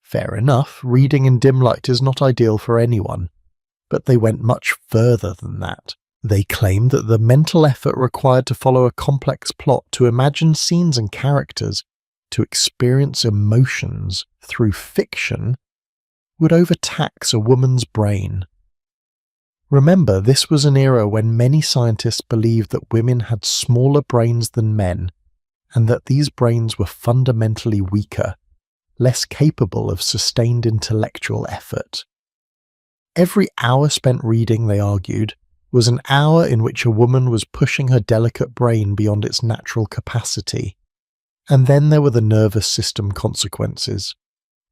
Fair enough, reading in dim light is not ideal for anyone, but they went much further than that. They claimed that the mental effort required to follow a complex plot, to imagine scenes and characters, to experience emotions through fiction, would overtax a woman's brain. Remember, this was an era when many scientists believed that women had smaller brains than men, and that these brains were fundamentally weaker, less capable of sustained intellectual effort. Every hour spent reading, they argued, was an hour in which a woman was pushing her delicate brain beyond its natural capacity. And then there were the nervous system consequences.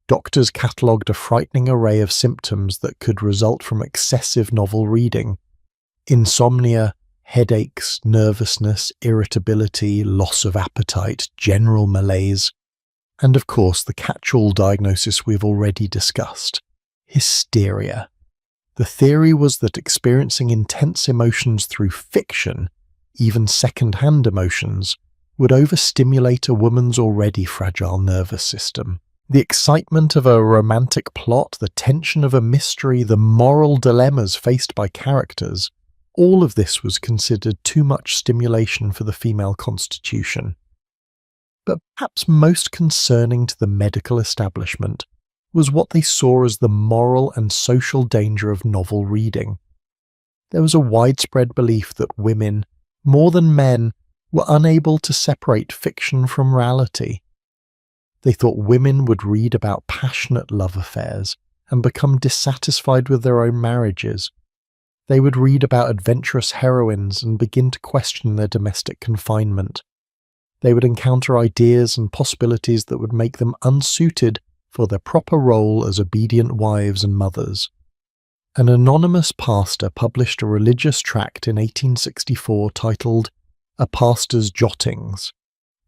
Doctors catalogued a frightening array of symptoms that could result from excessive novel reading: insomnia, headaches, nervousness, irritability, loss of appetite, general malaise, and of course the catch-all diagnosis we've already discussed: hysteria. The theory was that experiencing intense emotions through fiction, even second-hand emotions, would overstimulate a woman's already fragile nervous system. The excitement of a romantic plot, the tension of a mystery, the moral dilemmas faced by characters, all of this was considered too much stimulation for the female constitution. But perhaps most concerning to the medical establishment was what they saw as the moral and social danger of novel reading. There was a widespread belief that women, more than men, were unable to separate fiction from reality. They thought women would read about passionate love affairs and become dissatisfied with their own marriages. They would read about adventurous heroines and begin to question their domestic confinement. They would encounter ideas and possibilities that would make them unsuited for their proper role as obedient wives and mothers. An anonymous pastor published a religious tract in 1864 titled A Pastor's Jottings,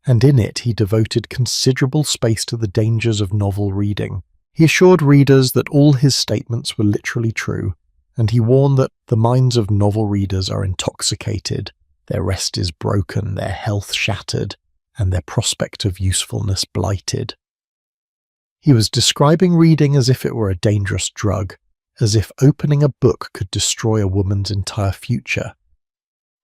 and in it he devoted considerable space to the dangers of novel reading. He assured readers that all his statements were literally true, and he warned that the minds of novel readers are intoxicated, their rest is broken, their health shattered, and their prospect of usefulness blighted. He was describing reading as if it were a dangerous drug, as if opening a book could destroy a woman's entire future.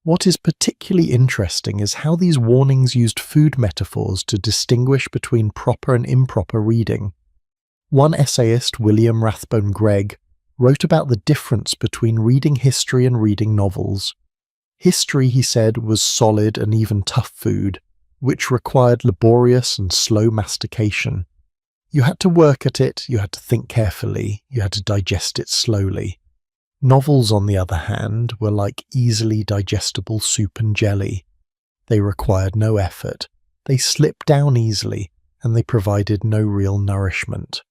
What is particularly interesting is how these warnings used food metaphors to distinguish between proper and improper reading. One essayist, William Rathbone Gregg, wrote about the difference between reading history and reading novels. History, he said, was solid and even tough food, which required laborious and slow mastication. You had to work at it, you had to think carefully, you had to digest it slowly. Novels, on the other hand, were like easily digestible soup and jelly. They required no effort, they slipped down easily, and they provided no real nourishment.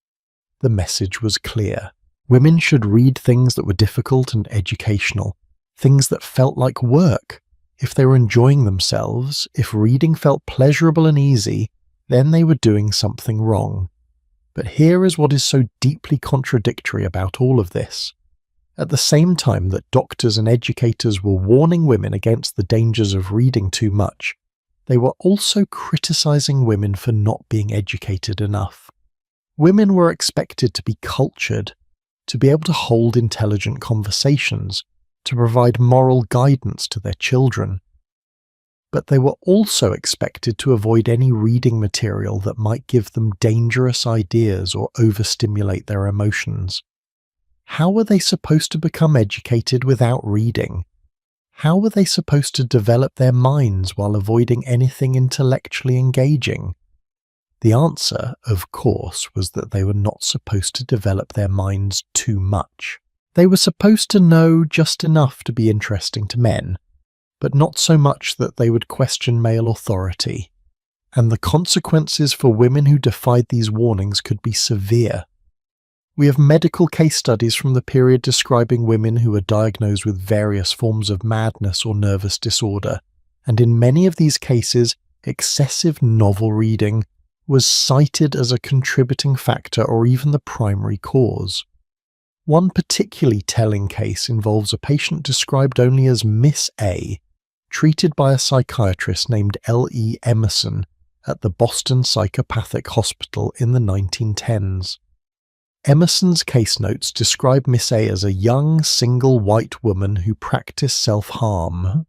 The message was clear. Women should read things that were difficult and educational, things that felt like work. If they were enjoying themselves, if reading felt pleasurable and easy, then they were doing something wrong. But here is what is so deeply contradictory about all of this. At the same time that doctors and educators were warning women against the dangers of reading too much, they were also criticizing women for not being educated enough. Women were expected to be cultured, to be able to hold intelligent conversations, to provide moral guidance to their children. But they were also expected to avoid any reading material that might give them dangerous ideas or overstimulate their emotions. How were they supposed to become educated without reading? How were they supposed to develop their minds while avoiding anything intellectually engaging? The answer, of course, was that they were not supposed to develop their minds too much. They were supposed to know just enough to be interesting to men, but not so much that they would question male authority. And the consequences for women who defied these warnings could be severe. We have medical case studies from the period describing women who were diagnosed with various forms of madness or nervous disorder, and in many of these cases, excessive novel reading was cited as a contributing factor or even the primary cause. One particularly telling case involves a patient described only as Miss A, treated by a psychiatrist named L.E. Emerson at the Boston Psychopathic Hospital in the 1910s. Emerson's case notes describe Miss A as a young, single white woman who practiced self-harm.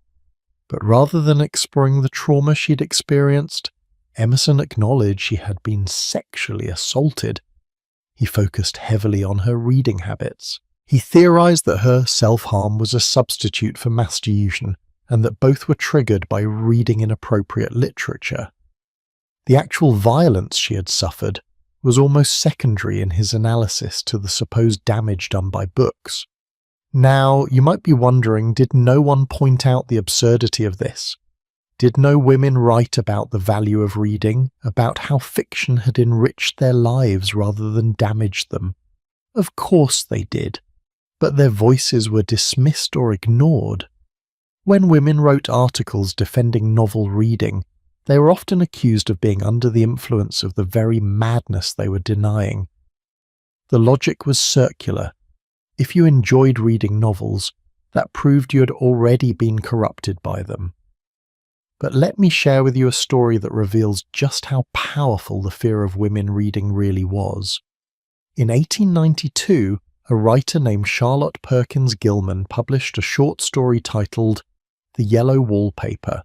But rather than exploring the trauma she'd experienced, Emerson acknowledged she had been sexually assaulted. He focused heavily on her reading habits. He theorized that her self-harm was a substitute for masturbation, and that both were triggered by reading inappropriate literature. The actual violence she had suffered was almost secondary in his analysis to the supposed damage done by books. Now, you might be wondering, did no one point out the absurdity of this? Did no women write about the value of reading, about how fiction had enriched their lives rather than damaged them? Of course they did, but their voices were dismissed or ignored. When women wrote articles defending novel reading, they were often accused of being under the influence of the very madness they were denying. The logic was circular. If you enjoyed reading novels, that proved you had already been corrupted by them. But let me share with you a story that reveals just how powerful the fear of women reading really was. In 1892, a writer named Charlotte Perkins Gilman published a short story titled The Yellow Wallpaper.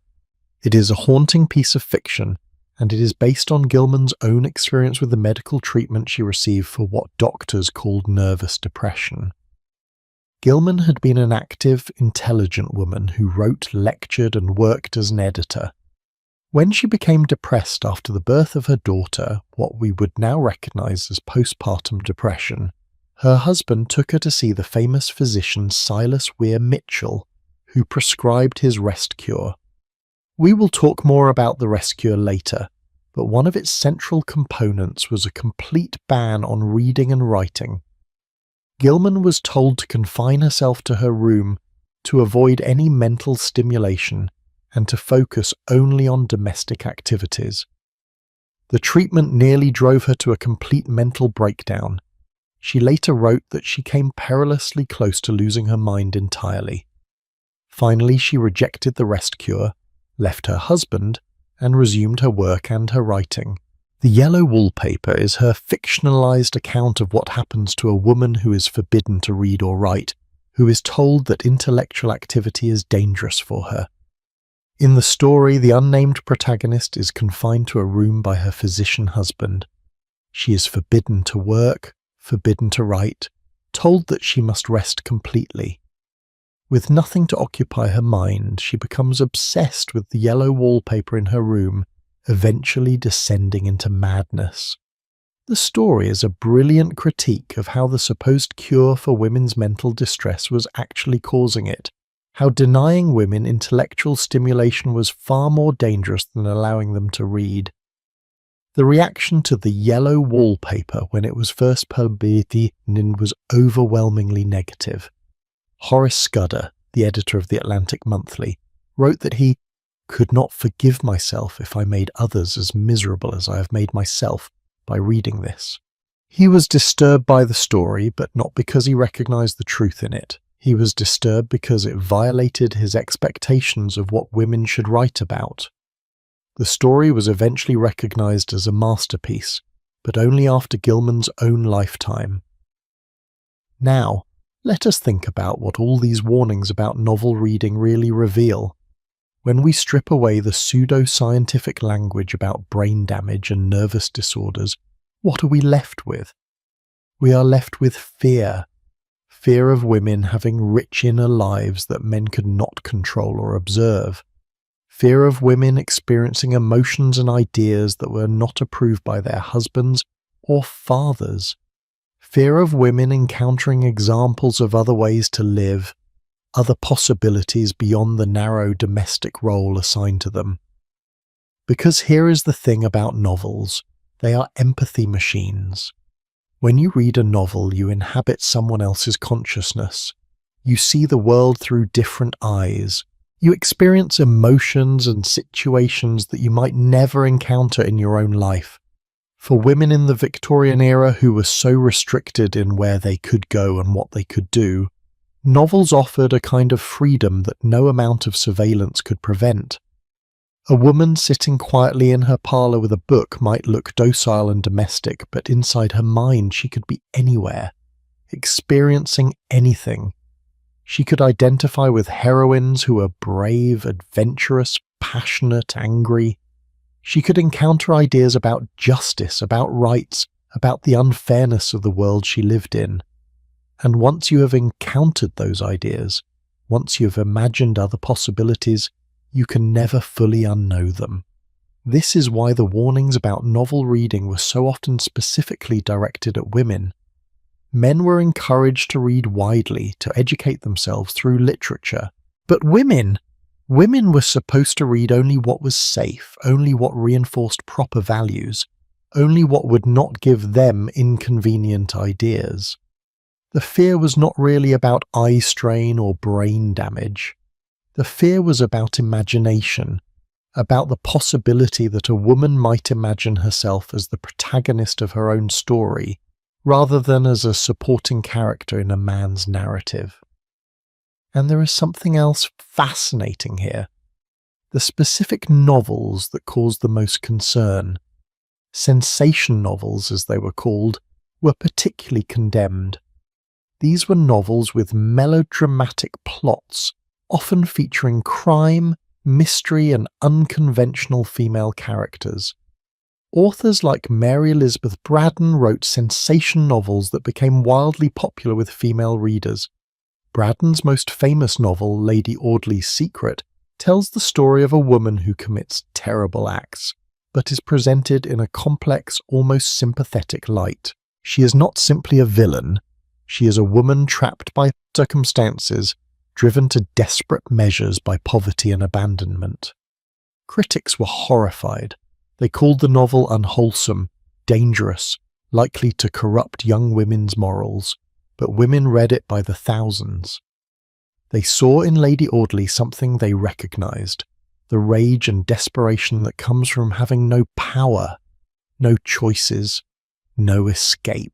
It is a haunting piece of fiction, and it is based on Gilman's own experience with the medical treatment she received for what doctors called nervous depression. Gilman had been an active, intelligent woman who wrote, lectured, and worked as an editor. When she became depressed after the birth of her daughter, what we would now recognize as postpartum depression, her husband took her to see the famous physician Silas Weir Mitchell, who prescribed his rest cure. We will talk more about the rest cure later, but one of its central components was a complete ban on reading and writing. Gilman was told to confine herself to her room, to avoid any mental stimulation, and to focus only on domestic activities. The treatment nearly drove her to a complete mental breakdown. She later wrote that she came perilously close to losing her mind entirely. Finally, she rejected the rest cure, left her husband, and resumed her work and her writing. The Yellow Wallpaper is her fictionalized account of what happens to a woman who is forbidden to read or write, who is told that intellectual activity is dangerous for her. In the story, the unnamed protagonist is confined to a room by her physician husband. She is forbidden to work, forbidden to write, told that she must rest completely. With nothing to occupy her mind, she becomes obsessed with the yellow wallpaper in her room, eventually descending into madness. The story is a brilliant critique of how the supposed cure for women's mental distress was actually causing it, how denying women intellectual stimulation was far more dangerous than allowing them to read. The reaction to the yellow wallpaper when it was first published was overwhelmingly negative. Horace Scudder, the editor of the Atlantic Monthly, wrote that he could not forgive myself if I made others as miserable as I have made myself by reading this. He was disturbed by the story, but not because he recognized the truth in it. He was disturbed because it violated his expectations of what women should write about. The story was eventually recognized as a masterpiece, but only after Gilman's own lifetime. Now, let us think about what all these warnings about novel reading really reveal. When we strip away the pseudo-scientific language about brain damage and nervous disorders, what are we left with? We are left with fear. Fear of women having rich inner lives that men could not control or observe. Fear of women experiencing emotions and ideas that were not approved by their husbands or fathers. Fear of women encountering examples of other ways to live, other possibilities beyond the narrow domestic role assigned to them. Because here is the thing about novels, they are empathy machines. When you read a novel, you inhabit someone else's consciousness. You see the world through different eyes. You experience emotions and situations that you might never encounter in your own life. For women in the Victorian era who were so restricted in where they could go and what they could do, novels offered a kind of freedom that no amount of surveillance could prevent. A woman sitting quietly in her parlour with a book might look docile and domestic, but inside her mind she could be anywhere, experiencing anything. She could identify with heroines who were brave, adventurous, passionate, angry. She could encounter ideas about justice, about rights, about the unfairness of the world she lived in. And once you have encountered those ideas, once you have imagined other possibilities, you can never fully unknow them. This is why the warnings about novel reading were so often specifically directed at women. Men were encouraged to read widely, to educate themselves through literature. But women were supposed to read only what was safe, only what reinforced proper values, only what would not give them inconvenient ideas. The fear was not really about eye strain or brain damage. The fear was about imagination, about the possibility that a woman might imagine herself as the protagonist of her own story, rather than as a supporting character in a man's narrative. And there is something else fascinating here. The specific novels that caused the most concern, sensation novels as they were called, were particularly condemned. These were novels with melodramatic plots, often featuring crime, mystery, and unconventional female characters. Authors like Mary Elizabeth Braddon wrote sensation novels that became wildly popular with female readers. Braddon's most famous novel, Lady Audley's Secret, tells the story of a woman who commits terrible acts, but is presented in a complex, almost sympathetic light. She is not simply a villain. She is a woman trapped by circumstances, driven to desperate measures by poverty and abandonment. Critics were horrified. They called the novel unwholesome, dangerous, likely to corrupt young women's morals, but women read it by the thousands. They saw in Lady Audley something they recognized, the rage and desperation that comes from having no power, no choices, no escape.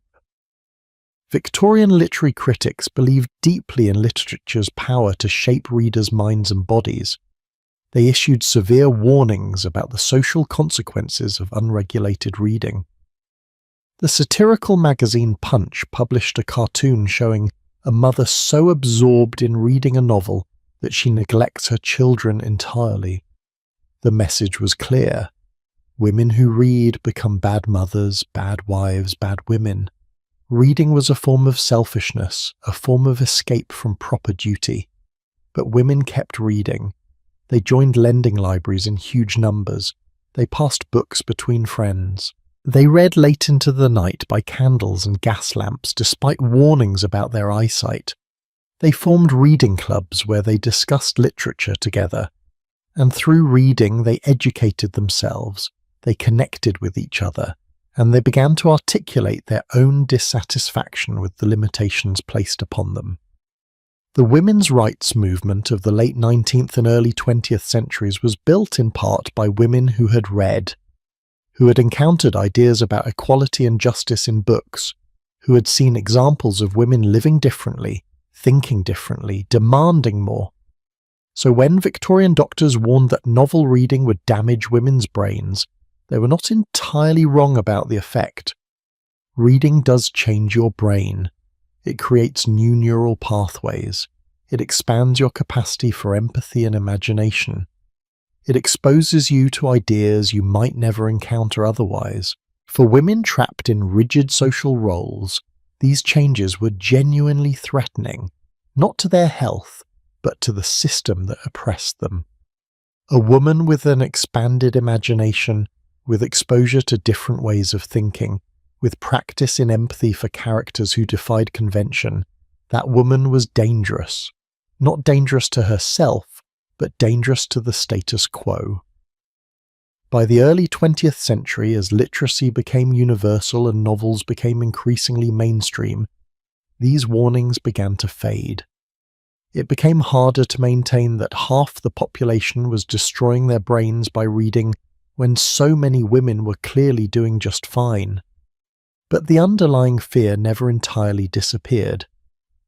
Victorian literary critics believed deeply in literature's power to shape readers' minds and bodies. They issued severe warnings about the social consequences of unregulated reading. The satirical magazine Punch published a cartoon showing a mother so absorbed in reading a novel that she neglects her children entirely. The message was clear. Women who read become bad mothers, bad wives, bad women. Reading was a form of selfishness, a form of escape from proper duty. But women kept reading. They joined lending libraries in huge numbers. They passed books between friends. They read late into the night by candles and gas lamps despite warnings about their eyesight. They formed reading clubs where they discussed literature together. And through reading they educated themselves, they connected with each other, and they began to articulate their own dissatisfaction with the limitations placed upon them. The women's rights movement of the late 19th and early 20th centuries was built in part by women who had read, who had encountered ideas about equality and justice in books, who had seen examples of women living differently, thinking differently, demanding more. So when Victorian doctors warned that novel reading would damage women's brains, they were not entirely wrong about the effect. Reading does change your brain. It creates new neural pathways. It expands your capacity for empathy and imagination. It exposes you to ideas you might never encounter otherwise. For women trapped in rigid social roles, these changes were genuinely threatening, not to their health, but to the system that oppressed them. A woman with an expanded imagination, with exposure to different ways of thinking, with practice in empathy for characters who defied convention, that woman was dangerous. Not dangerous to herself, but dangerous to the status quo. By the early 20th century, as literacy became universal and novels became increasingly mainstream, these warnings began to fade. It became harder to maintain that half the population was destroying their brains by reading when so many women were clearly doing just fine. But the underlying fear never entirely disappeared.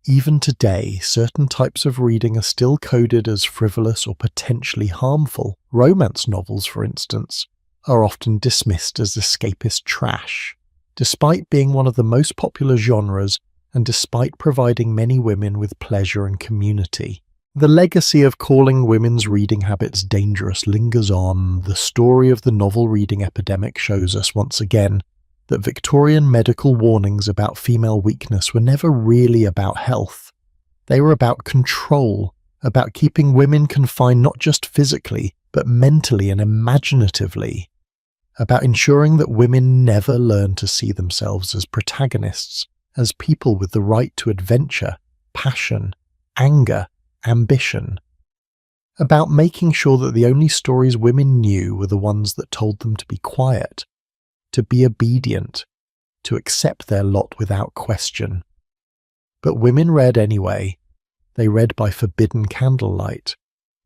Even today, certain types of reading are still coded as frivolous or potentially harmful. Romance novels, for instance, are often dismissed as escapist trash, despite being one of the most popular genres and despite providing many women with pleasure and community. The legacy of calling women's reading habits dangerous lingers on. The story of the novel reading epidemic shows us once again that Victorian medical warnings about female weakness were never really about health. They were about control, about keeping women confined not just physically, but mentally and imaginatively. about ensuring that women never learn to see themselves as protagonists, as people with the right to adventure, passion, anger, ambition. About making sure that the only stories women knew were the ones that told them to be quiet, to be obedient, to accept their lot without question. But women read anyway. They read by forbidden candlelight.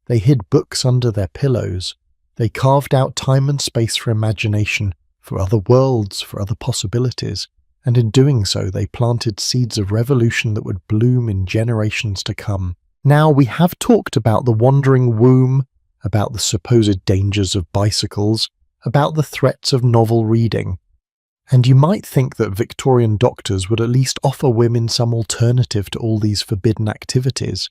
They hid books under their pillows. They carved out time and space for imagination, for other worlds, for other possibilities, and in doing so they planted seeds of revolution that would bloom in generations to come. Now, we have talked about the wandering womb, about the supposed dangers of bicycles, about the threats of novel reading, and you might think that Victorian doctors would at least offer women some alternative to all these forbidden activities.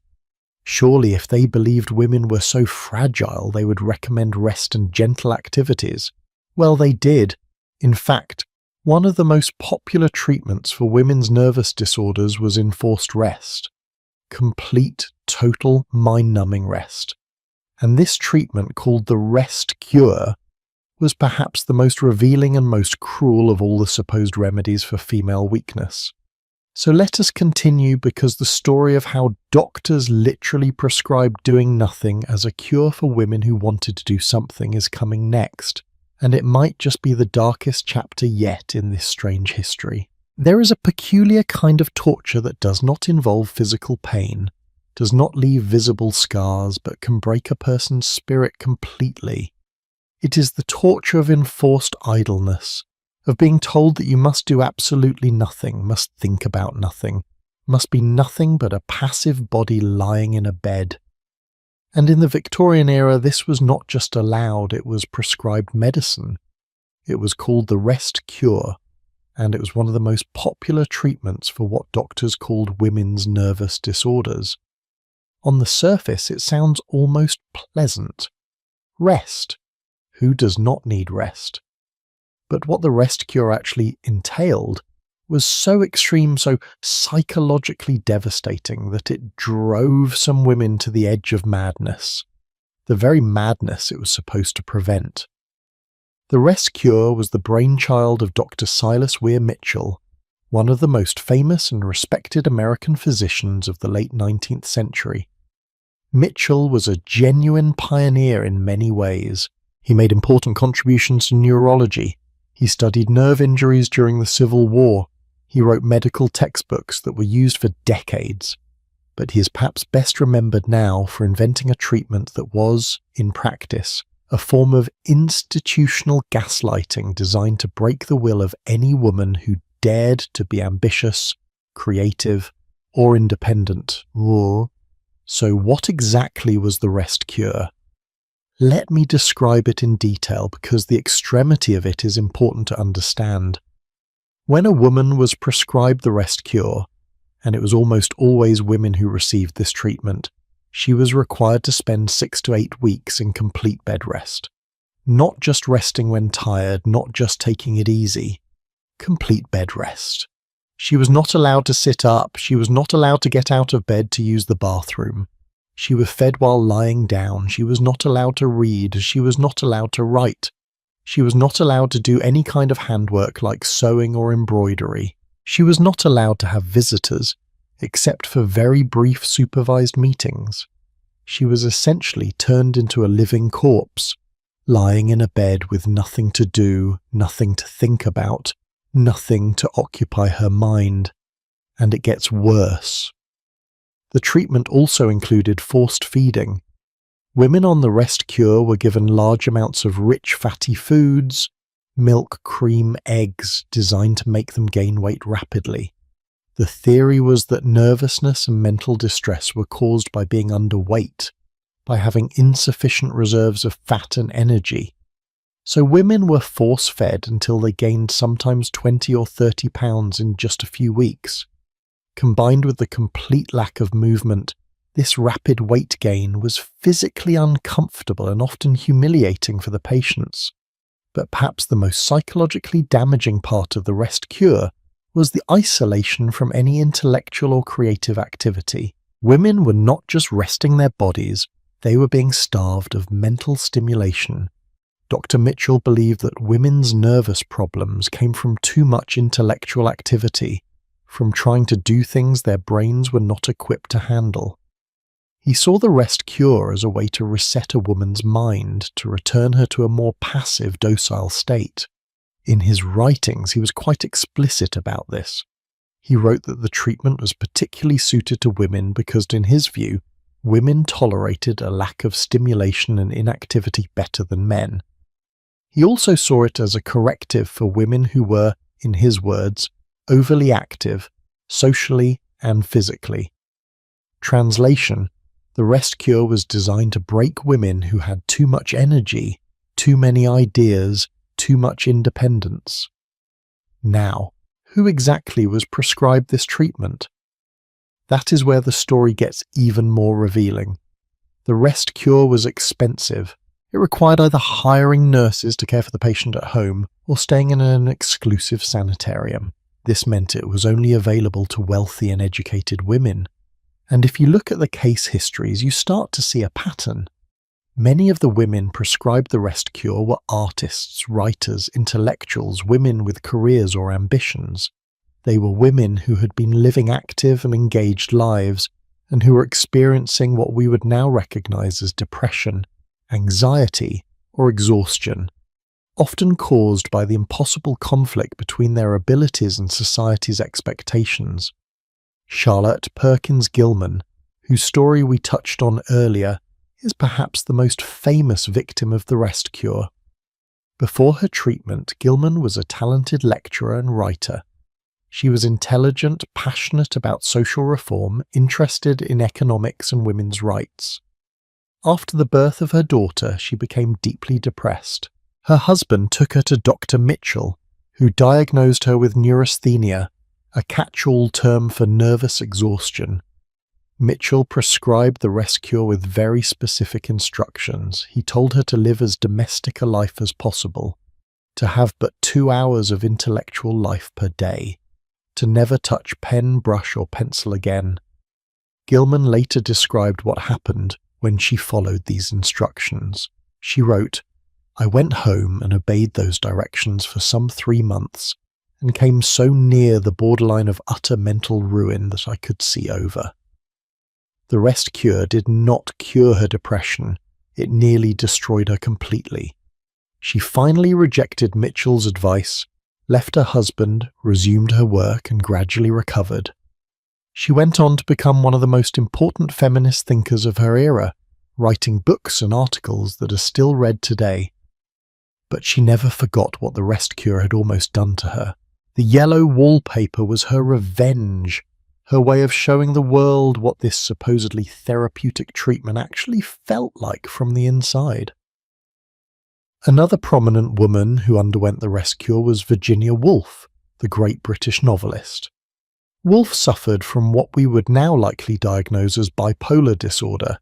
Surely if they believed women were so fragile, they would recommend rest and gentle activities. Well, they did. In fact, one of the most popular treatments for women's nervous disorders was enforced rest. Complete, total, mind-numbing rest. And this treatment, called the rest cure, was perhaps the most revealing and most cruel of all the supposed remedies for female weakness. So let us continue, because the story of how doctors literally prescribed doing nothing as a cure for women who wanted to do something is coming next, and it might just be the darkest chapter yet in this strange history. There is a peculiar kind of torture that does not involve physical pain, does not leave visible scars, but can break a person's spirit completely. It is the torture of enforced idleness, of being told that you must do absolutely nothing, must think about nothing, must be nothing but a passive body lying in a bed. And in the Victorian era, this was not just allowed, it was prescribed medicine. It was called the rest cure, and it was one of the most popular treatments for what doctors called women's nervous disorders. On the surface, it sounds almost pleasant. Rest. Who does not need rest? But what the rest cure actually entailed was so extreme, so psychologically devastating, that it drove some women to the edge of madness, the very madness it was supposed to prevent. The rest cure was the brainchild of Dr. Silas Weir Mitchell, one of the most famous and respected American physicians of the late 19th century. Mitchell was a genuine pioneer in many ways. He made important contributions to neurology. He studied nerve injuries during the Civil War. He wrote medical textbooks that were used for decades. But he is perhaps best remembered now for inventing a treatment that was, in practice, a form of institutional gaslighting designed to break the will of any woman who dared to be ambitious, creative, or independent. So what exactly was the rest cure? Let me describe it in detail, because the extremity of it is important to understand. When a woman was prescribed the rest cure, and it was almost always women who received this treatment, she was required to spend 6 to 8 weeks in complete bed rest. Not just resting when tired, not just taking it easy. Complete bed rest. She was not allowed to sit up, she was not allowed to get out of bed to use the bathroom. She was fed while lying down, she was not allowed to read, she was not allowed to write. She was not allowed to do any kind of handwork like sewing or embroidery. She was not allowed to have visitors, except for very brief supervised meetings. She was essentially turned into a living corpse, lying in a bed with nothing to do, nothing to think about, nothing to occupy her mind. And it gets worse. The treatment also included forced feeding. Women on the rest cure were given large amounts of rich fatty foods, milk, cream, eggs, designed to make them gain weight rapidly. The theory was that nervousness and mental distress were caused by being underweight, by having insufficient reserves of fat and energy. So women were force-fed until they gained sometimes 20 or 30 pounds in just a few weeks. Combined with the complete lack of movement, this rapid weight gain was physically uncomfortable and often humiliating for the patients. But perhaps the most psychologically damaging part of the rest cure was the isolation from any intellectual or creative activity. Women were not just resting their bodies, they were being starved of mental stimulation. Dr. Mitchell believed that women's nervous problems came from too much intellectual activity, from trying to do things their brains were not equipped to handle. He saw the rest cure as a way to reset a woman's mind, to return her to a more passive, docile state. In his writings, he was quite explicit about this. He wrote that the treatment was particularly suited to women because, in his view, women tolerated a lack of stimulation and inactivity better than men. He also saw it as a corrective for women who were, in his words, overly active, socially and physically. Translation: the rest cure was designed to break women who had too much energy, too many ideas, too much independence. Now, who exactly was prescribed this treatment? That is where the story gets even more revealing. The rest cure was expensive. It required either hiring nurses to care for the patient at home or staying in an exclusive sanitarium. This meant it was only available to wealthy and educated women. And if you look at the case histories, you start to see a pattern. Many of the women prescribed the rest cure were artists, writers, intellectuals, women with careers or ambitions. They were women who had been living active and engaged lives, and who were experiencing what we would now recognize as depression, anxiety, or exhaustion, often caused by the impossible conflict between their abilities and society's expectations. Charlotte Perkins Gilman, whose story we touched on earlier, is perhaps the most famous victim of the rest cure. Before her treatment, Gilman was a talented lecturer and writer. She was intelligent, passionate about social reform, interested in economics and women's rights. After the birth of her daughter, she became deeply depressed. Her husband took her to Dr. Mitchell, who diagnosed her with neurasthenia, a catch-all term for nervous exhaustion. Mitchell prescribed the rest cure with very specific instructions. He told her to live as domestic a life as possible, to have but 2 hours of intellectual life per day, to never touch pen, brush, or pencil again. Gilman later described what happened when she followed these instructions. She wrote, "I went home and obeyed those directions for some 3 months, and came so near the borderline of utter mental ruin that I could see over." The rest cure did not cure her depression, it nearly destroyed her completely. She finally rejected Mitchell's advice, left her husband, resumed her work, and gradually recovered. She went on to become one of the most important feminist thinkers of her era, writing books and articles that are still read today. But she never forgot what the rest cure had almost done to her. The yellow wallpaper was her revenge, her way of showing the world what this supposedly therapeutic treatment actually felt like from the inside. Another prominent woman who underwent the rest cure was Virginia Woolf, the great British novelist. Woolf suffered from what we would now likely diagnose as bipolar disorder,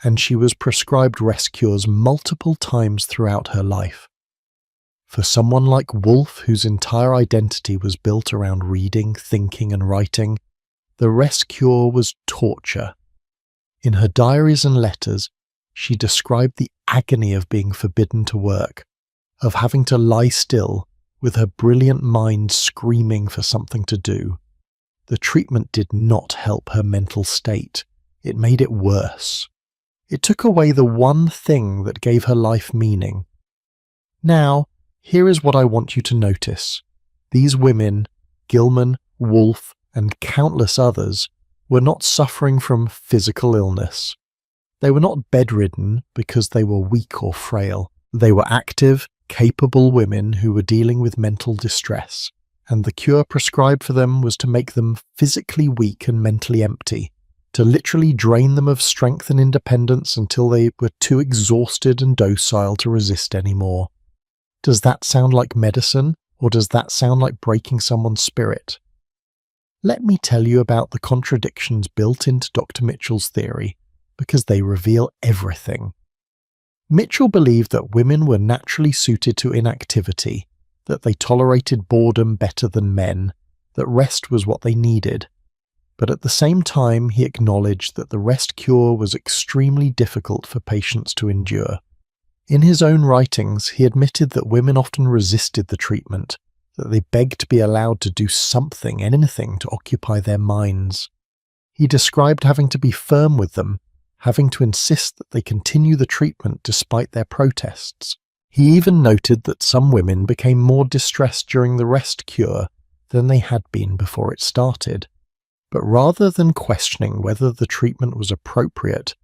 and she was prescribed rest cures multiple times throughout her life. For someone like Woolf, whose entire identity was built around reading, thinking, and writing, the rest cure was torture. In her diaries and letters, she described the agony of being forbidden to work, of having to lie still, with her brilliant mind screaming for something to do. The treatment did not help her mental state. It made it worse. It took away the one thing that gave her life meaning. Now, here is what I want you to notice. These women, Gilman, Woolf, and countless others, were not suffering from physical illness. They were not bedridden because they were weak or frail. They were active, capable women who were dealing with mental distress, and the cure prescribed for them was to make them physically weak and mentally empty, to literally drain them of strength and independence until they were too exhausted and docile to resist anymore. Does that sound like medicine, or does that sound like breaking someone's spirit? Let me tell you about the contradictions built into Dr. Mitchell's theory, because they reveal everything. Mitchell believed that women were naturally suited to inactivity, that they tolerated boredom better than men, that rest was what they needed. But at the same time, he acknowledged that the rest cure was extremely difficult for patients to endure. In his own writings, he admitted that women often resisted the treatment, that they begged to be allowed to do something, anything, to occupy their minds. He described having to be firm with them, having to insist that they continue the treatment despite their protests. He even noted that some women became more distressed during the rest cure than they had been before it started. But rather than questioning whether the treatment was appropriate,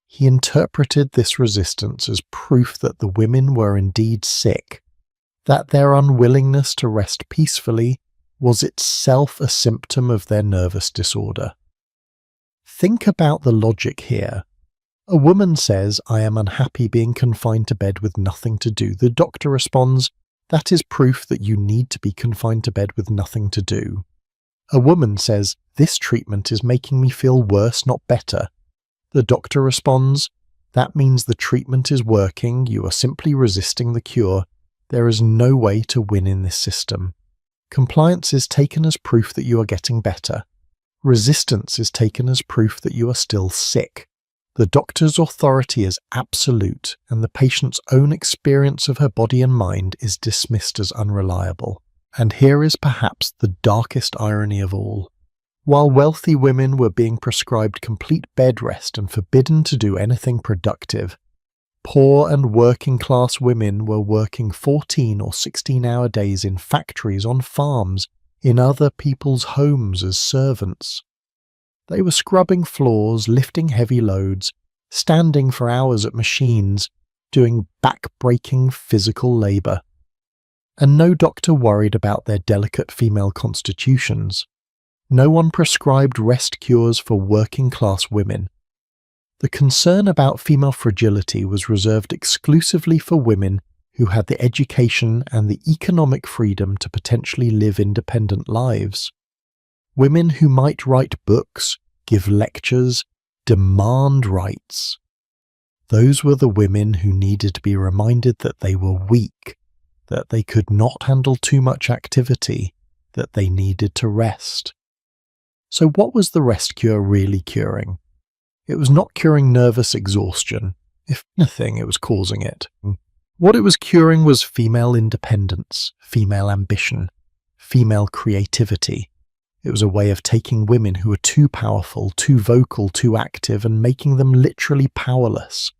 he interpreted this resistance as proof that the women were indeed sick, that their unwillingness to rest peacefully was itself a symptom of their nervous disorder. Think about the logic here. A woman says, "I am unhappy being confined to bed with nothing to do." The doctor responds, "That is proof that you need to be confined to bed with nothing to do." A woman says, "This treatment is making me feel worse, not better." The doctor responds, "That means the treatment is working, you are simply resisting the cure. There is no way to win in this system. Compliance is taken as proof that you are getting better. Resistance is taken as proof that you are still sick. The doctor's authority is absolute, and the patient's own experience of her body and mind is dismissed as unreliable." And here is perhaps the darkest irony of all. While wealthy women were being prescribed complete bed rest and forbidden to do anything productive, poor and working-class women were working 14 or 16-hour days in factories, on farms, in other people's homes as servants. They were scrubbing floors, lifting heavy loads, standing for hours at machines, doing back-breaking physical labour. And no doctor worried about their delicate female constitutions. No one prescribed rest cures for working-class women. The concern about female fragility was reserved exclusively for women who had the education and the economic freedom to potentially live independent lives. Women who might write books, give lectures, demand rights. Those were the women who needed to be reminded that they were weak, that they could not handle too much activity, that they needed to rest. So what was the rest cure really curing? It was not curing nervous exhaustion. If anything, it was causing it. What it was curing was female independence, female ambition, female creativity. It was a way of taking women who were too powerful, too vocal, too active, and making them literally powerless,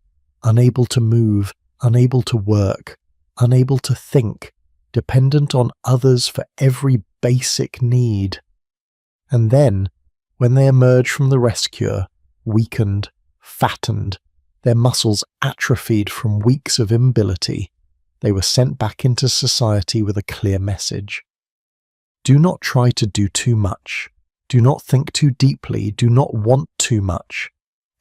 unable to move, unable to work, unable to think, dependent on others for every basic need. And then, when they emerged from the rest cure, weakened, fattened, their muscles atrophied from weeks of immobility, they were sent back into society with a clear message. Do not try to do too much. Do not think too deeply. Do not want too much.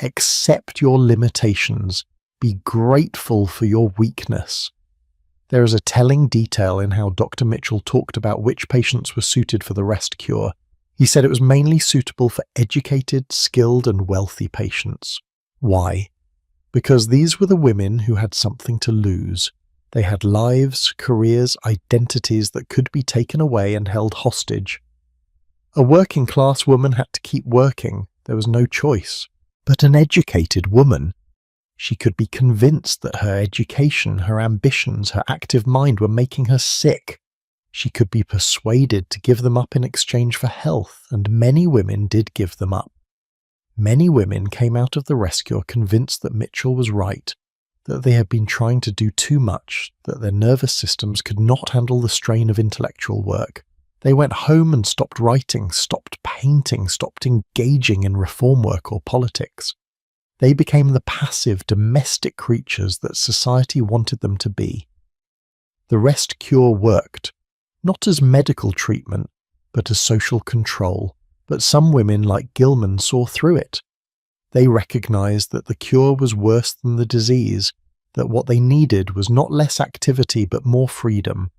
Accept your limitations. Be grateful for your weakness. There is a telling detail in how Dr. Mitchell talked about which patients were suited for the rest cure. He said it was mainly suitable for educated, skilled, and wealthy patients. Why? Because these were the women who had something to lose. They had lives, careers, identities that could be taken away and held hostage. A working-class woman had to keep working. There was no choice. But an educated woman, she could be convinced that her education, her ambitions, her active mind were making her sick. She could be persuaded to give them up in exchange for health, and many women did give them up. Many women came out of the rest cure convinced that Mitchell was right, that they had been trying to do too much, that their nervous systems could not handle the strain of intellectual work. They went home and stopped writing, stopped painting, stopped engaging in reform work or politics. They became the passive, domestic creatures that society wanted them to be. The rest cure worked, not as medical treatment, but as social control. But some women like Gilman saw through it. They recognized that the cure was worse than the disease, that what they needed was not less activity but more freedom,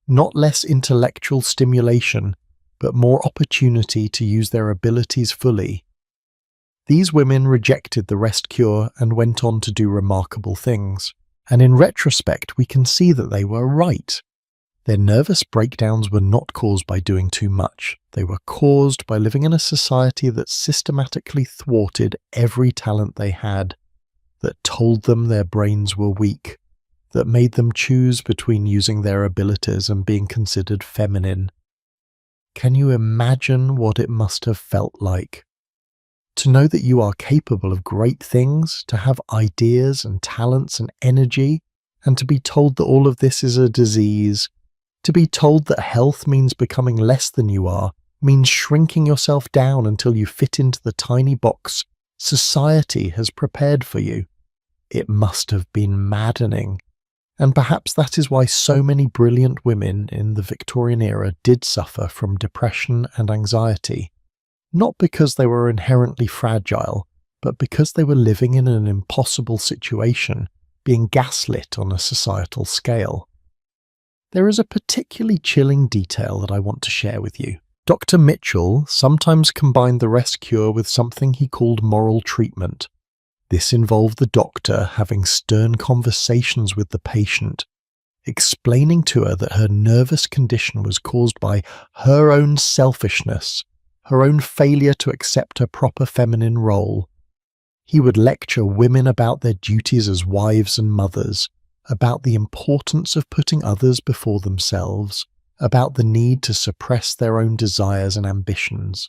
not less intellectual stimulation, but more opportunity to use their abilities fully. These women rejected the rest cure and went on to do remarkable things. And in retrospect, we can see that they were right. Their nervous breakdowns were not caused by doing too much. They were caused by living in a society that systematically thwarted every talent they had, that told them their brains were weak, that made them choose between using their abilities and being considered feminine. Can you imagine what it must have felt like? To know that you are capable of great things, to have ideas and talents and energy, and to be told that all of this is a disease, to be told that health means becoming less than you are, means shrinking yourself down until you fit into the tiny box society has prepared for you. It must have been maddening. And perhaps that is why so many brilliant women in the Victorian era did suffer from depression and anxiety. Not because they were inherently fragile, but because they were living in an impossible situation, being gaslit on a societal scale. There is a particularly chilling detail that I want to share with you. Dr. Mitchell sometimes combined the rest cure with something he called moral treatment. This involved the doctor having stern conversations with the patient, explaining to her that her nervous condition was caused by her own selfishness, her own failure to accept her proper feminine role. He would lecture women about their duties as wives and mothers, about the importance of putting others before themselves, about the need to suppress their own desires and ambitions.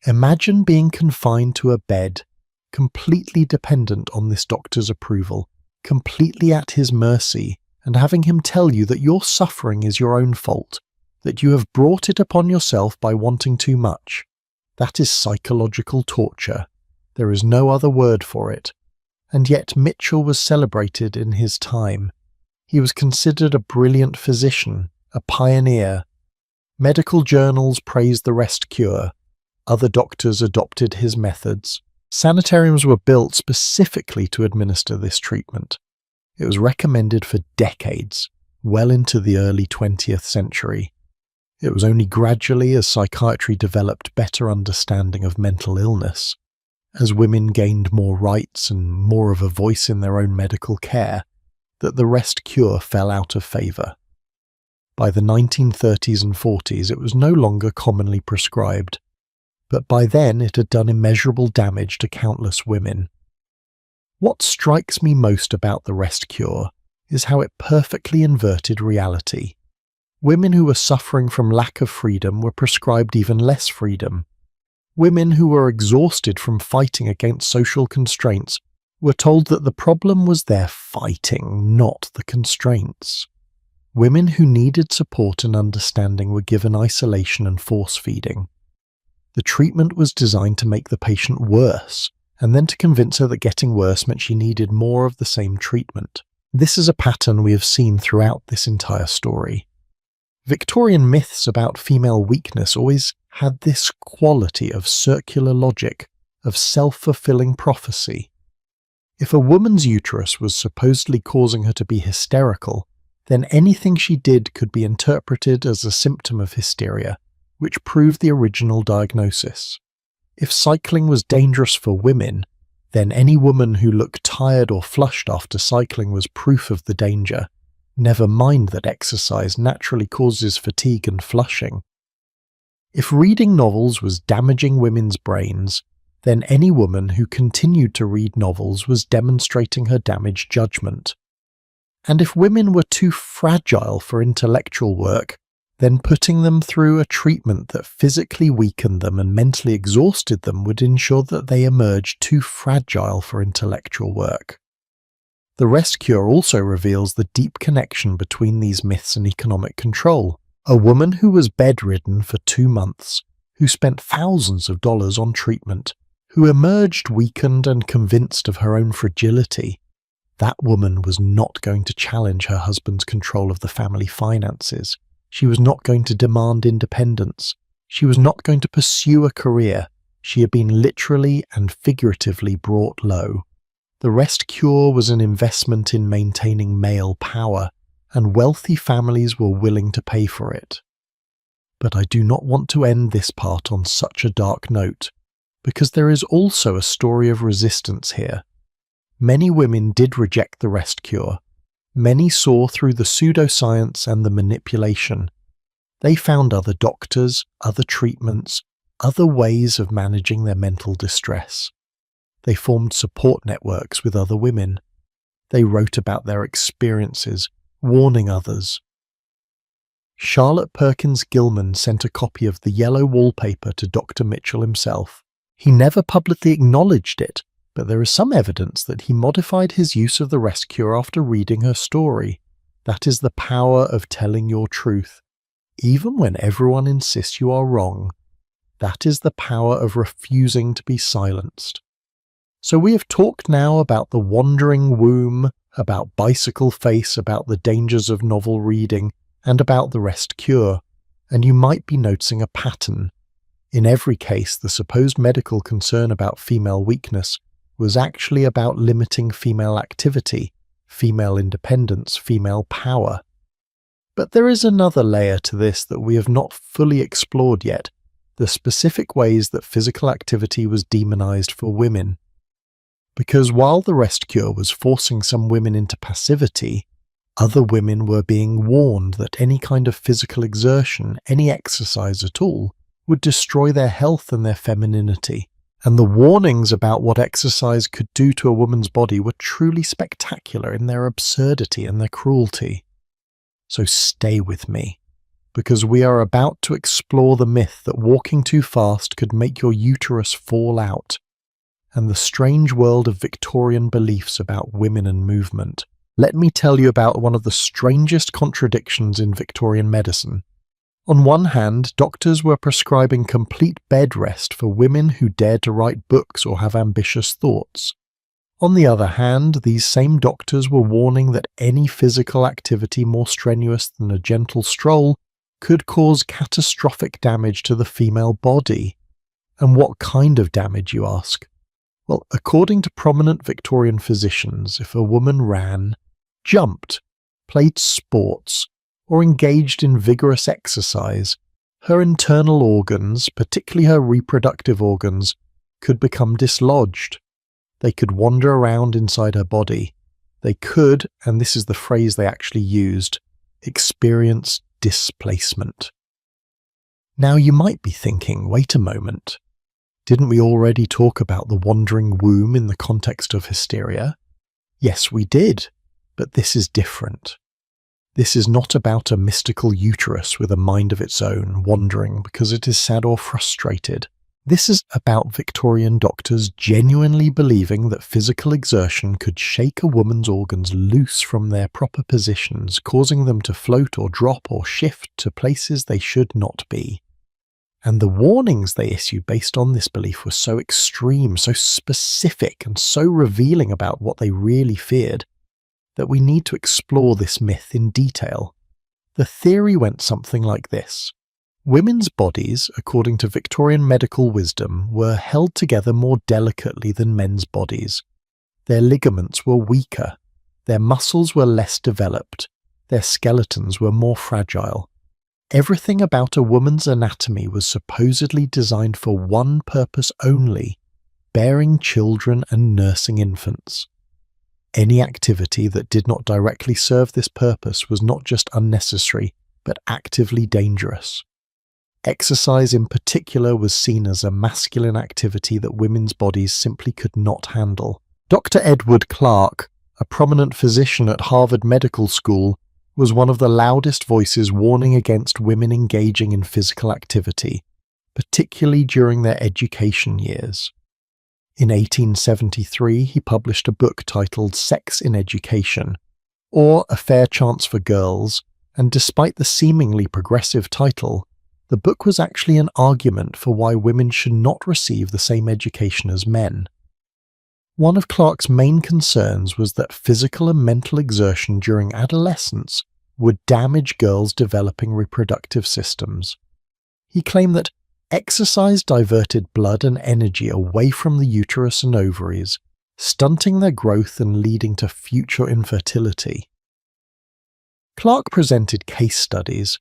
Imagine being confined to a bed, completely dependent on this doctor's approval, completely at his mercy, and having him tell you that your suffering is your own fault, that you have brought it upon yourself by wanting too much. That is psychological torture. There is no other word for it. And yet Mitchell was celebrated in his time. He was considered a brilliant physician, a pioneer. Medical journals praised the rest cure. Other doctors adopted his methods. Sanitariums were built specifically to administer this treatment. It was recommended for decades, well into the early 20th century. It was only gradually, as psychiatry developed better understanding of mental illness, as women gained more rights and more of a voice in their own medical care, that the rest cure fell out of favour. By the 1930s and 40s it was no longer commonly prescribed, but by then it had done immeasurable damage to countless women. What strikes me most about the rest cure is how it perfectly inverted reality. Women who were suffering from lack of freedom were prescribed even less freedom. Women who were exhausted from fighting against social constraints were told that the problem was their fighting, not the constraints. Women who needed support and understanding were given isolation and force-feeding. The treatment was designed to make the patient worse, and then to convince her that getting worse meant she needed more of the same treatment. This is a pattern we have seen throughout this entire story. Victorian myths about female weakness always had this quality of circular logic, of self-fulfilling prophecy. If a woman's uterus was supposedly causing her to be hysterical, then anything she did could be interpreted as a symptom of hysteria, which proved the original diagnosis. If cycling was dangerous for women, then any woman who looked tired or flushed after cycling was proof of the danger. Never mind that exercise naturally causes fatigue and flushing. If reading novels was damaging women's brains, then any woman who continued to read novels was demonstrating her damaged judgment. And if women were too fragile for intellectual work, then putting them through a treatment that physically weakened them and mentally exhausted them would ensure that they emerged too fragile for intellectual work. The rest cure also reveals the deep connection between these myths and economic control. A woman who was bedridden for 2 months, who spent thousands of dollars on treatment, who emerged weakened and convinced of her own fragility, that woman was not going to challenge her husband's control of the family finances. She was not going to demand independence. She was not going to pursue a career. She had been literally and figuratively brought low. The rest cure was an investment in maintaining male power, and wealthy families were willing to pay for it. But I do not want to end this part on such a dark note, because there is also a story of resistance here. Many women did reject the rest cure. Many saw through the pseudoscience and the manipulation. They found other doctors, other treatments, other ways of managing their mental distress. They formed support networks with other women. They wrote about their experiences, warning others. Charlotte Perkins Gilman sent a copy of the yellow wallpaper to Dr. Mitchell himself. He never publicly acknowledged it, but there is some evidence that he modified his use of the rest cure after reading her story. That is the power of telling your truth, even when everyone insists you are wrong. That is the power of refusing to be silenced. So we have talked now about the wandering womb, about bicycle face, about the dangers of novel reading, and about the rest cure, and you might be noticing a pattern. In every case, the supposed medical concern about female weakness was actually about limiting female activity, female independence, female power. But there is another layer to this that we have not fully explored yet, the specific ways that physical activity was demonized for women. Because while the rest cure was forcing some women into passivity, other women were being warned that any kind of physical exertion, any exercise at all, would destroy their health and their femininity. And the warnings about what exercise could do to a woman's body were truly spectacular in their absurdity and their cruelty. So stay with me, because we are about to explore the myth that walking too fast could make your uterus fall out, and the strange world of Victorian beliefs about women and movement. Let me tell you about one of the strangest contradictions in Victorian medicine. On one hand, doctors were prescribing complete bed rest for women who dared to write books or have ambitious thoughts. On the other hand, these same doctors were warning that any physical activity more strenuous than a gentle stroll could cause catastrophic damage to the female body. And what kind of damage, you ask? Well, according to prominent Victorian physicians, if a woman ran, jumped, played sports, or engaged in vigorous exercise, her internal organs, particularly her reproductive organs, could become dislodged. They could wander around inside her body. They could, and this is the phrase they actually used, experience displacement. Now you might be thinking, wait a moment. Didn't we already talk about the wandering womb in the context of hysteria? Yes, we did, but this is different. This is not about a mystical uterus with a mind of its own, wandering because it is sad or frustrated. This is about Victorian doctors genuinely believing that physical exertion could shake a woman's organs loose from their proper positions, causing them to float or drop or shift to places they should not be. And the warnings they issued based on this belief were so extreme, so specific, and so revealing about what they really feared, that we need to explore this myth in detail. The theory went something like this. Women's bodies, according to Victorian medical wisdom, were held together more delicately than men's bodies. Their ligaments were weaker, their muscles were less developed, their skeletons were more fragile. Everything about a woman's anatomy was supposedly designed for one purpose only, bearing children and nursing infants. Any activity that did not directly serve this purpose was not just unnecessary, but actively dangerous. Exercise in particular was seen as a masculine activity that women's bodies simply could not handle. Dr. Edward Clark, a prominent physician at Harvard Medical School, was one of the loudest voices warning against women engaging in physical activity, particularly during their education years. In 1873, he published a book titled Sex in Education, or A Fair Chance for Girls, and despite the seemingly progressive title, the book was actually an argument for why women should not receive the same education as men. One of Clark's main concerns was that physical and mental exertion during adolescence would damage girls' developing reproductive systems. He claimed that exercise diverted blood and energy away from the uterus and ovaries, stunting their growth and leading to future infertility. Clark presented case studies,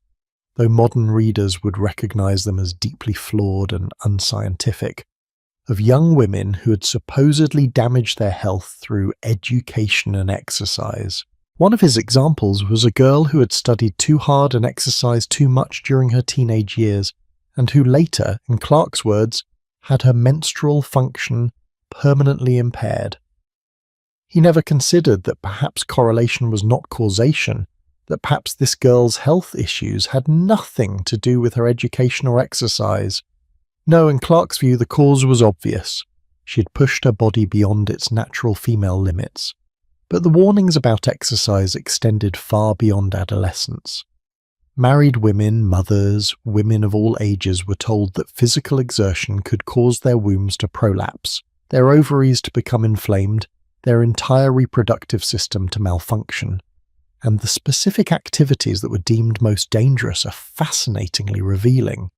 though modern readers would recognize them as deeply flawed and unscientific, of young women who had supposedly damaged their health through education and exercise. One of his examples was a girl who had studied too hard and exercised too much during her teenage years, and who later, in Clark's words, had her menstrual function permanently impaired. He never considered that perhaps correlation was not causation, that perhaps this girl's health issues had nothing to do with her education or exercise. No, in Clark's view, the cause was obvious. She had pushed her body beyond its natural female limits. But the warnings about exercise extended far beyond adolescence. Married women, mothers, women of all ages were told that physical exertion could cause their wombs to prolapse, their ovaries to become inflamed, their entire reproductive system to malfunction. And the specific activities that were deemed most dangerous are fascinatingly revealing.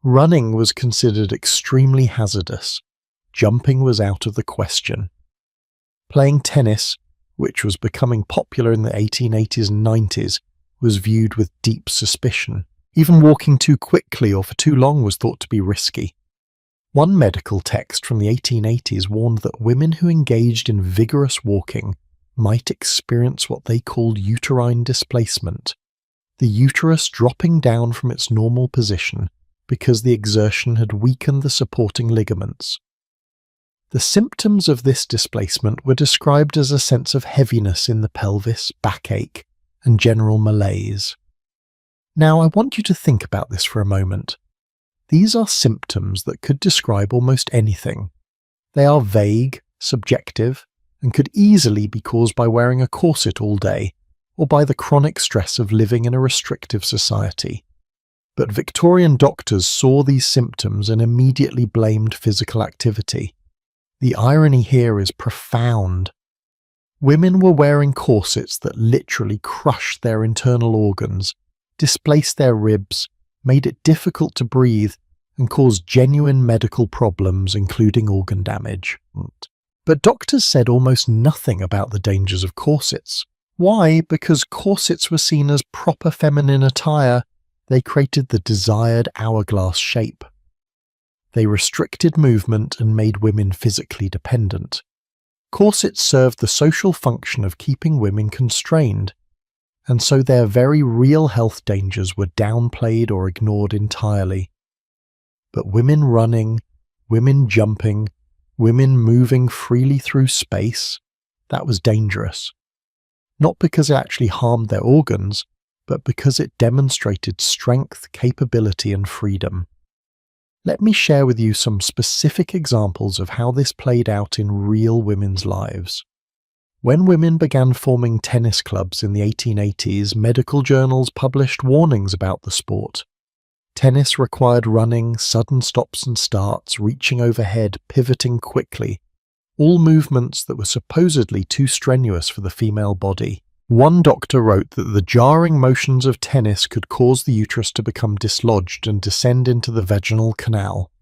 Running was considered extremely hazardous. Jumping was out of the question. Playing tennis, which was becoming popular in the 1880s and 90s, was viewed with deep suspicion. Even walking too quickly or for too long was thought to be risky. One medical text from the 1880s warned that women who engaged in vigorous walking might experience what they called uterine displacement, the uterus dropping down from its normal position because the exertion had weakened the supporting ligaments. The symptoms of this displacement were described as a sense of heaviness in the pelvis, backache, and general malaise. Now, I want you to think about this for a moment. These are symptoms that could describe almost anything. They are vague, subjective, and could easily be caused by wearing a corset all day, or by the chronic stress of living in a restrictive society. But Victorian doctors saw these symptoms and immediately blamed physical activity. The irony here is profound. Women were wearing corsets that literally crushed their internal organs, displaced their ribs, made it difficult to breathe, and caused genuine medical problems, including organ damage. But doctors said almost nothing about the dangers of corsets. Why? Because corsets were seen as proper feminine attire. They created the desired hourglass shape. They restricted movement and made women physically dependent. Corsets served the social function of keeping women constrained, and so their very real health dangers were downplayed or ignored entirely. But women running, women jumping, women moving freely through space, that was dangerous. Not because it actually harmed their organs, but because it demonstrated strength, capability, and freedom. Let me share with you some specific examples of how this played out in real women's lives. When women began forming tennis clubs in the 1880s, medical journals published warnings about the sport. Tennis required running, sudden stops and starts, reaching overhead, pivoting quickly, all movements that were supposedly too strenuous for the female body. One doctor wrote that the jarring motions of tennis could cause the uterus to become dislodged and descend into the vaginal canal.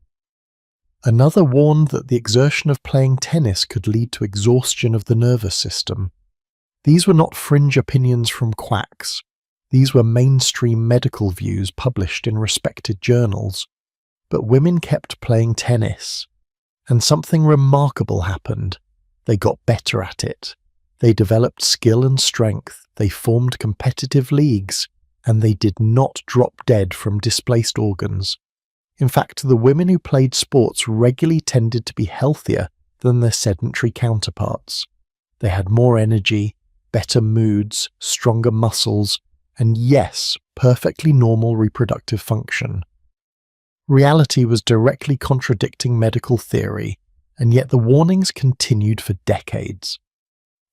Another warned that the exertion of playing tennis could lead to exhaustion of the nervous system. These were not fringe opinions from quacks. These were mainstream medical views published in respected journals. But women kept playing tennis, and something remarkable happened. They got better at it. They developed skill and strength, they formed competitive leagues, and they did not drop dead from displaced organs. In fact, the women who played sports regularly tended to be healthier than their sedentary counterparts. They had more energy, better moods, stronger muscles, and yes, perfectly normal reproductive function. Reality was directly contradicting medical theory, and yet the warnings continued for decades.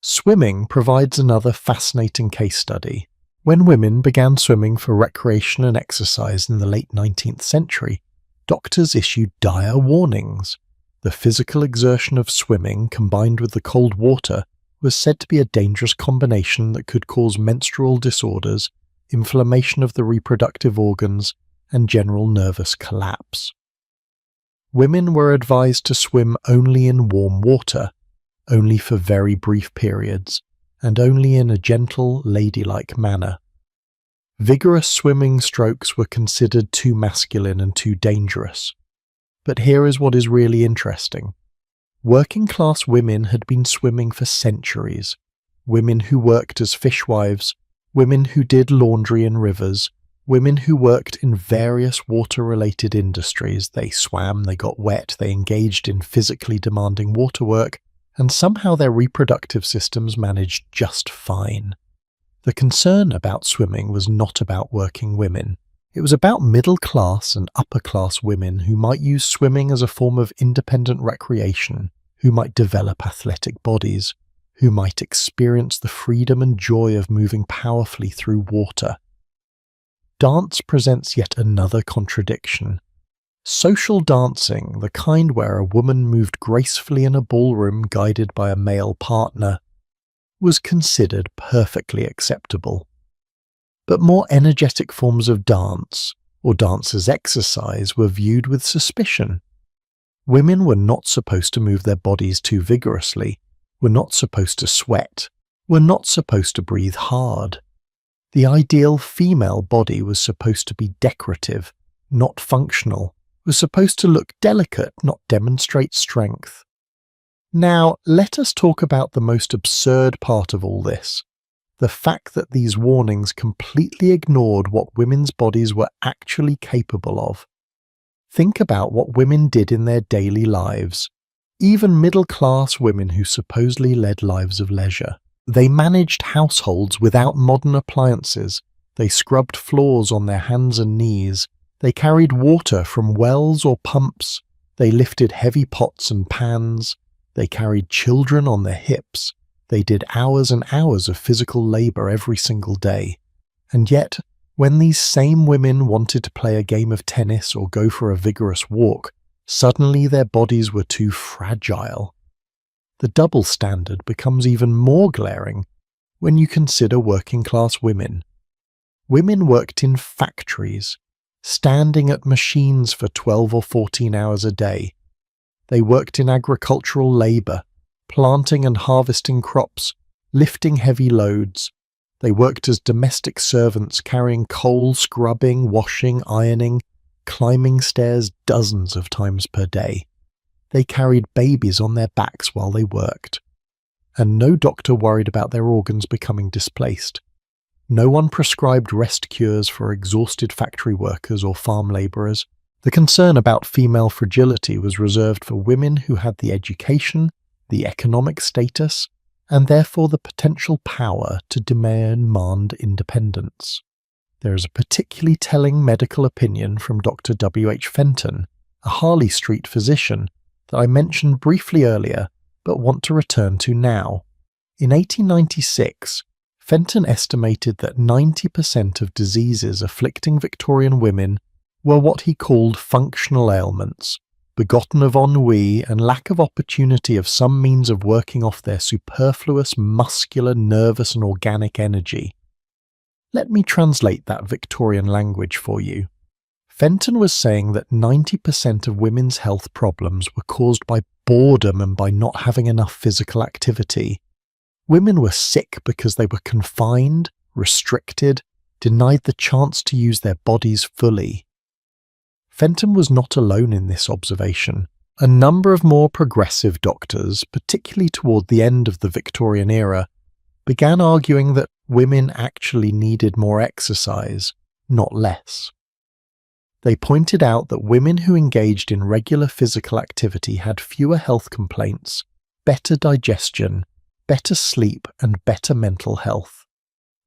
Swimming provides another fascinating case study. When women began swimming for recreation and exercise in the late 19th century, doctors issued dire warnings. The physical exertion of swimming combined with the cold water was said to be a dangerous combination that could cause menstrual disorders, inflammation of the reproductive organs, and general nervous collapse. Women were advised to swim only in warm water, only for very brief periods, and only in a gentle, ladylike manner. Vigorous swimming strokes were considered too masculine and too dangerous. But here is what is really interesting. Working-class women had been swimming for centuries. Women who worked as fishwives, women who did laundry in rivers, women who worked in various water-related industries. They swam, they got wet, they engaged in physically demanding water work, and somehow their reproductive systems managed just fine. The concern about swimming was not about working women. It was about middle-class and upper-class women who might use swimming as a form of independent recreation, who might develop athletic bodies, who might experience the freedom and joy of moving powerfully through water. Dance presents yet another contradiction. Social dancing, the kind where a woman moved gracefully in a ballroom guided by a male partner, was considered perfectly acceptable. But more energetic forms of dance, or dance as exercise, were viewed with suspicion. Women were not supposed to move their bodies too vigorously, were not supposed to sweat, were not supposed to breathe hard. The ideal female body was supposed to be decorative, not functional, was supposed to look delicate, not demonstrate strength. Now, let us talk about the most absurd part of all this. The fact that these warnings completely ignored what women's bodies were actually capable of. Think about what women did in their daily lives. Even middle-class women who supposedly led lives of leisure. They managed households without modern appliances. They scrubbed floors on their hands and knees. They carried water from wells or pumps. They lifted heavy pots and pans. They carried children on their hips. They did hours and hours of physical labor every single day. And yet, when these same women wanted to play a game of tennis or go for a vigorous walk, suddenly their bodies were too fragile. The double standard becomes even more glaring when you consider working-class women. Women worked in factories, standing at machines for 12 or 14 hours a day. They worked in agricultural labor, planting and harvesting crops, lifting heavy loads. They worked as domestic servants, carrying coal, scrubbing, washing, ironing, climbing stairs dozens of times per day. They carried babies on their backs while they worked. And no doctor worried about their organs becoming displaced. No one prescribed rest cures for exhausted factory workers or farm labourers. The concern about female fragility was reserved for women who had the education, the economic status, and therefore the potential power to demand independence. There is a particularly telling medical opinion from Dr. W. H. Fenton, a Harley Street physician, that I mentioned briefly earlier but want to return to now. In 1896, Fenton estimated that 90% of diseases afflicting Victorian women were what he called functional ailments, begotten of ennui and lack of opportunity of some means of working off their superfluous muscular, nervous and organic energy. Let me translate that Victorian language for you. Fenton was saying that 90% of women's health problems were caused by boredom and by not having enough physical activity. Women were sick because they were confined, restricted, denied the chance to use their bodies fully. Fenton was not alone in this observation. A number of more progressive doctors, particularly toward the end of the Victorian era, began arguing that women actually needed more exercise, not less. They pointed out that women who engaged in regular physical activity had fewer health complaints, better digestion, better sleep, and better mental health.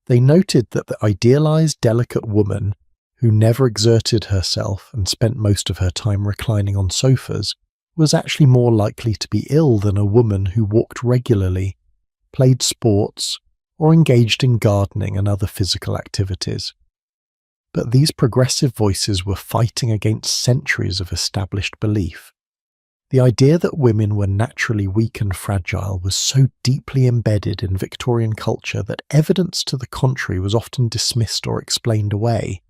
They noted that the idealized delicate woman, who never exerted herself and spent most of her time reclining on sofas, was actually more likely to be ill than a woman who walked regularly, played sports, or engaged in gardening and other physical activities. But these progressive voices were fighting against centuries of established belief. The idea that women were naturally weak and fragile was so deeply embedded in Victorian culture that evidence to the contrary was often dismissed or explained away.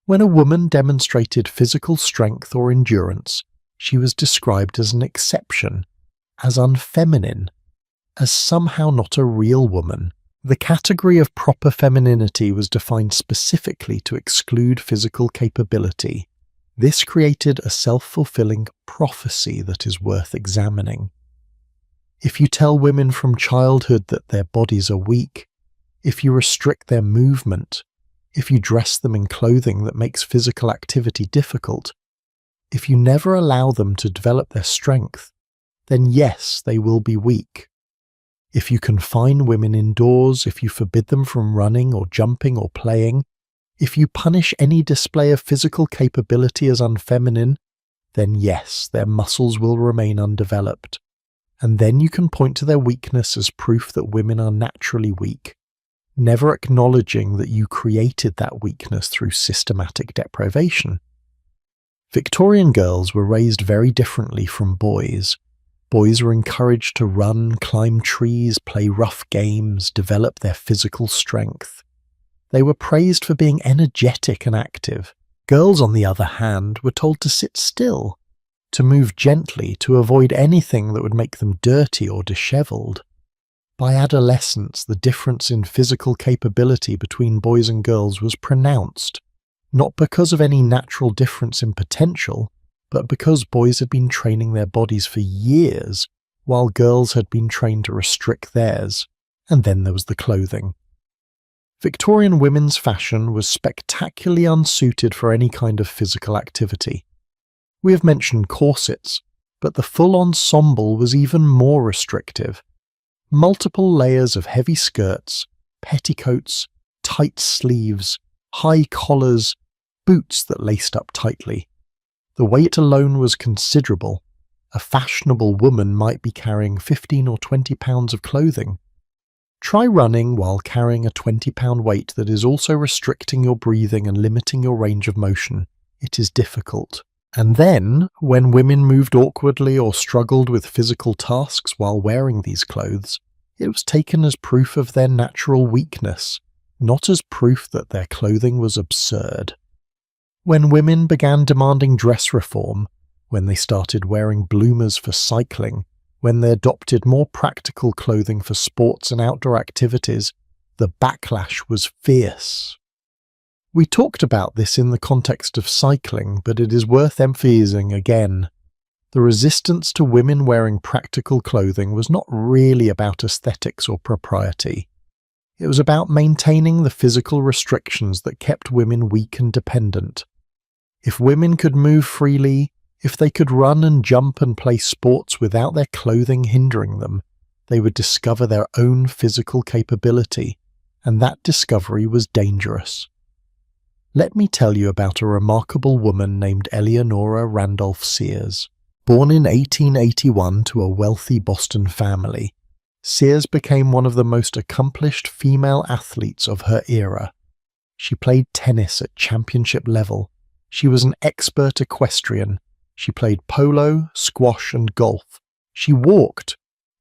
When a woman demonstrated physical strength or endurance, she was described as an exception, as unfeminine, as somehow not a real woman. The category of proper femininity was defined specifically to exclude physical capability. This created a self-fulfilling prophecy that is worth examining. If you tell women from childhood that their bodies are weak, if you restrict their movement, if you dress them in clothing that makes physical activity difficult, if you never allow them to develop their strength, then yes, they will be weak. If you confine women indoors, if you forbid them from running or jumping or playing, if you punish any display of physical capability as unfeminine, then yes, their muscles will remain undeveloped. And then you can point to their weakness as proof that women are naturally weak, never acknowledging that you created that weakness through systematic deprivation. Victorian girls were raised very differently from boys. Boys were encouraged to run, climb trees, play rough games, develop their physical strength. They were praised for being energetic and active. Girls, on the other hand, were told to sit still, to move gently, to avoid anything that would make them dirty or dishevelled. By adolescence, the difference in physical capability between boys and girls was pronounced, not because of any natural difference in potential, but because boys had been training their bodies for years, while girls had been trained to restrict theirs. And then there was the clothing. Victorian women's fashion was spectacularly unsuited for any kind of physical activity. We have mentioned corsets, but the full ensemble was even more restrictive. Multiple layers of heavy skirts, petticoats, tight sleeves, high collars, boots that laced up tightly. The weight alone was considerable. A fashionable woman might be carrying 15 or 20 pounds of clothing. Try running while carrying a 20-pound weight that is also restricting your breathing and limiting your range of motion. It is difficult. And then, when women moved awkwardly or struggled with physical tasks while wearing these clothes, it was taken as proof of their natural weakness, not as proof that their clothing was absurd. When women began demanding dress reform, when they started wearing bloomers for cycling, when they adopted more practical clothing for sports and outdoor activities, the backlash was fierce. We talked about this in the context of cycling, but it is worth emphasizing again. The resistance to women wearing practical clothing was not really about aesthetics or propriety. It was about maintaining the physical restrictions that kept women weak and dependent. If women could move freely, if they could run and jump and play sports without their clothing hindering them, they would discover their own physical capability, and that discovery was dangerous. Let me tell you about a remarkable woman named Eleanora Randolph Sears. Born in 1881 to a wealthy Boston family, Sears became one of the most accomplished female athletes of her era. She played tennis at championship level. She was an expert equestrian. She played polo, squash, and golf. She walked,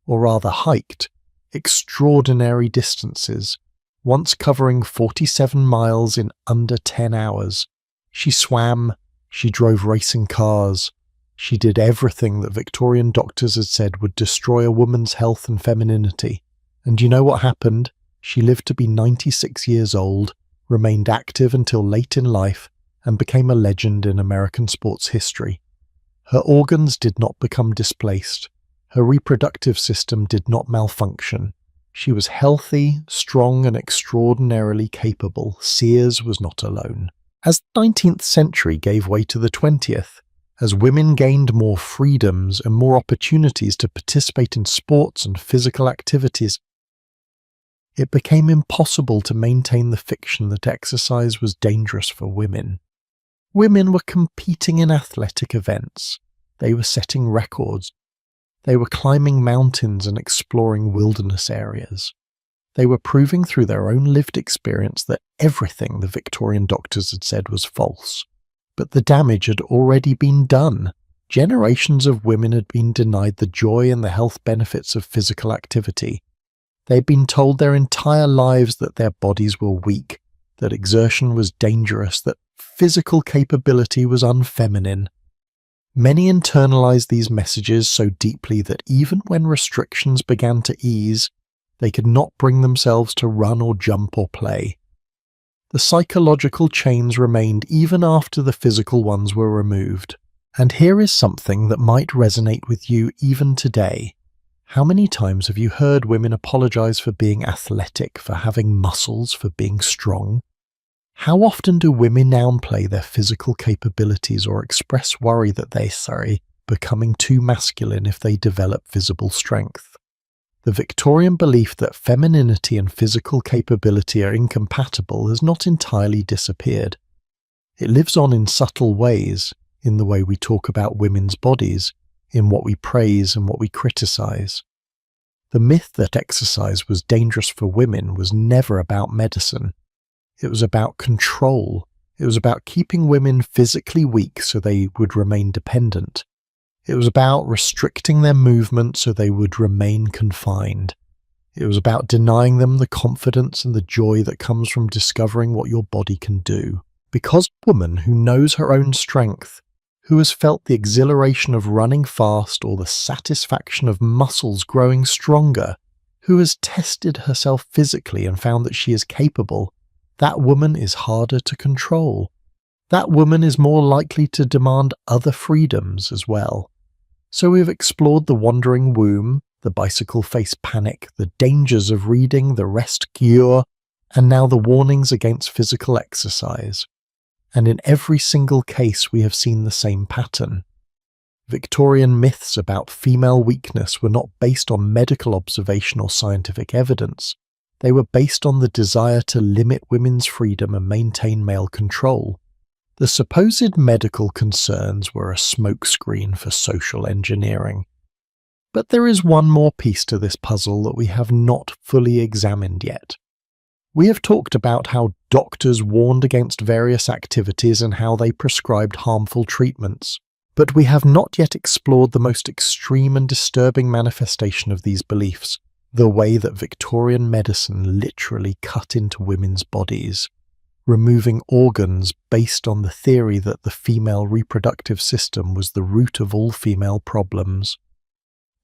or rather hiked, extraordinary distances, once covering 47 miles in under 10 hours. She swam, she drove racing cars. She did everything that Victorian doctors had said would destroy a woman's health and femininity. And you know what happened? She lived to be 96 years old, remained active until late in life, and became a legend in American sports history. Her organs did not become displaced. Her reproductive system did not malfunction. She was healthy, strong, and extraordinarily capable. Sears was not alone. As the 19th century gave way to the 20th, as women gained more freedoms and more opportunities to participate in sports and physical activities, it became impossible to maintain the fiction that exercise was dangerous for women. Women were competing in athletic events. They were setting records. They were climbing mountains and exploring wilderness areas. They were proving through their own lived experience that everything the Victorian doctors had said was false. But the damage had already been done. Generations of women had been denied the joy and the health benefits of physical activity. They had been told their entire lives that their bodies were weak, that exertion was dangerous, that physical capability was unfeminine. Many internalized these messages so deeply that even when restrictions began to ease, they could not bring themselves to run or jump or play. The psychological chains remained even after the physical ones were removed. And here is something that might resonate with you even today. How many times have you heard women apologize for being athletic, for having muscles, for being strong? How often do women downplay their physical capabilities or express worry that becoming too masculine if they develop visible strength. The Victorian belief that femininity and physical capability are incompatible has not entirely disappeared. It lives on in subtle ways, in the way we talk about women's bodies, in what we praise and what we criticize. The myth that exercise was dangerous for women was never about medicine. It was about control. It was about keeping women physically weak so they would remain dependent. It was about restricting their movement so they would remain confined. It was about denying them the confidence and the joy that comes from discovering what your body can do. Because a woman who knows her own strength, who has felt the exhilaration of running fast or the satisfaction of muscles growing stronger, who has tested herself physically and found that she is capable, that woman is harder to control. That woman is more likely to demand other freedoms as well. So we've explored the wandering womb, the bicycle face panic, the dangers of reading, the rest cure, and now the warnings against physical exercise. And in every single case we have seen the same pattern. Victorian myths about female weakness were not based on medical observation or scientific evidence. They were based on the desire to limit women's freedom and maintain male control. The supposed medical concerns were a smokescreen for social engineering. But there is one more piece to this puzzle that we have not fully examined yet. We have talked about how doctors warned against various activities and how they prescribed harmful treatments, but we have not yet explored the most extreme and disturbing manifestation of these beliefs, the way that Victorian medicine literally cut into women's bodies, removing organs based on the theory that the female reproductive system was the root of all female problems.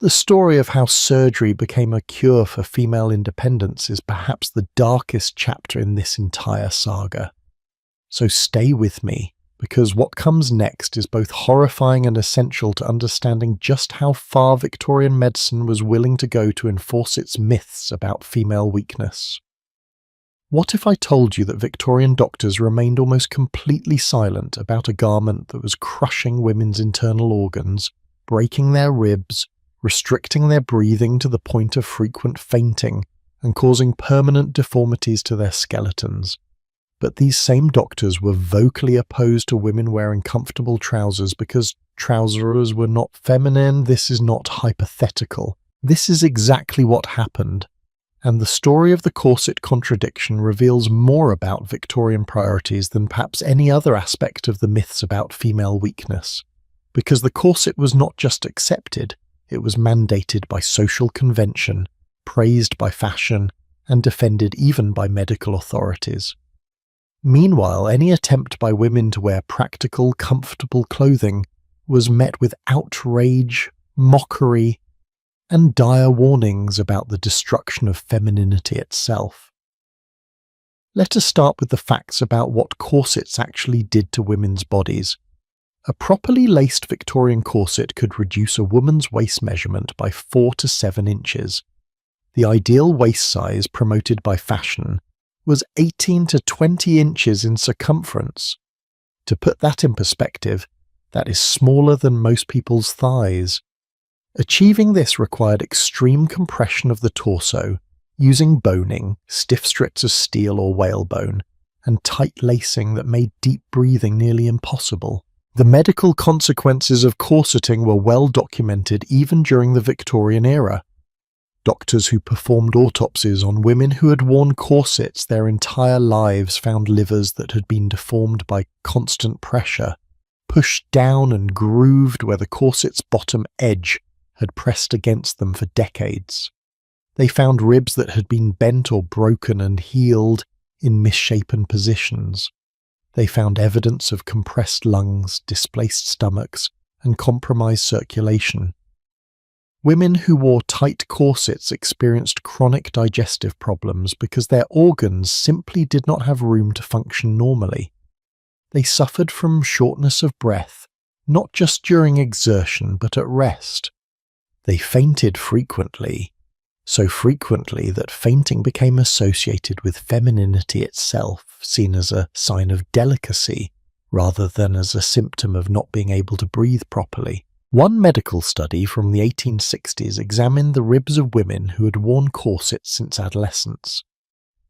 The story of how surgery became a cure for female independence is perhaps the darkest chapter in this entire saga. So stay with me, because what comes next is both horrifying and essential to understanding just how far Victorian medicine was willing to go to enforce its myths about female weakness. What if I told you that Victorian doctors remained almost completely silent about a garment that was crushing women's internal organs, breaking their ribs, restricting their breathing to the point of frequent fainting, and causing permanent deformities to their skeletons? But these same doctors were vocally opposed to women wearing comfortable trousers because trousers were not feminine. This is not hypothetical. This is exactly what happened. And the story of the corset contradiction reveals more about Victorian priorities than perhaps any other aspect of the myths about female weakness. Because the corset was not just accepted, it was mandated by social convention, praised by fashion, and defended even by medical authorities. Meanwhile, any attempt by women to wear practical, comfortable clothing was met with outrage, mockery, and dire warnings about the destruction of femininity itself. Let us start with the facts about what corsets actually did to women's bodies. A properly laced Victorian corset could reduce a woman's waist measurement by 4 to 7 inches. The ideal waist size promoted by fashion was 18 to 20 inches in circumference. To put that in perspective, that is smaller than most people's thighs. Achieving this required extreme compression of the torso, using boning, stiff strips of steel or whalebone, and tight lacing that made deep breathing nearly impossible. The medical consequences of corseting were well documented even during the Victorian era. Doctors who performed autopsies on women who had worn corsets their entire lives found livers that had been deformed by constant pressure, pushed down and grooved where the corset's bottom edge had pressed against them for decades. They found ribs that had been bent or broken and healed in misshapen positions. They found evidence of compressed lungs, displaced stomachs, and compromised circulation. Women who wore tight corsets experienced chronic digestive problems because their organs simply did not have room to function normally. They suffered from shortness of breath, not just during exertion but at rest. They fainted frequently, so frequently that fainting became associated with femininity itself, seen as a sign of delicacy rather than as a symptom of not being able to breathe properly. One medical study from the 1860s examined the ribs of women who had worn corsets since adolescence.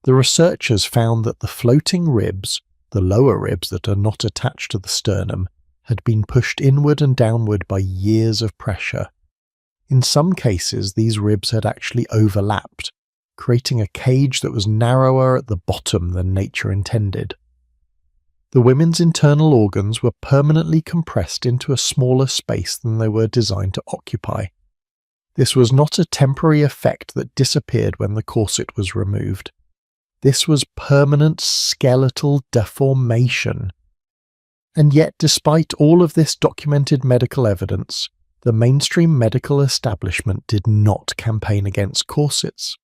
The researchers found that the floating ribs, the lower ribs that are not attached to the sternum, had been pushed inward and downward by years of pressure. In some cases, these ribs had actually overlapped, creating a cage that was narrower at the bottom than nature intended. The women's internal organs were permanently compressed into a smaller space than they were designed to occupy. This was not a temporary effect that disappeared when the corset was removed. This was permanent skeletal deformation. And yet, despite all of this documented medical evidence, the mainstream medical establishment did not campaign against corsets.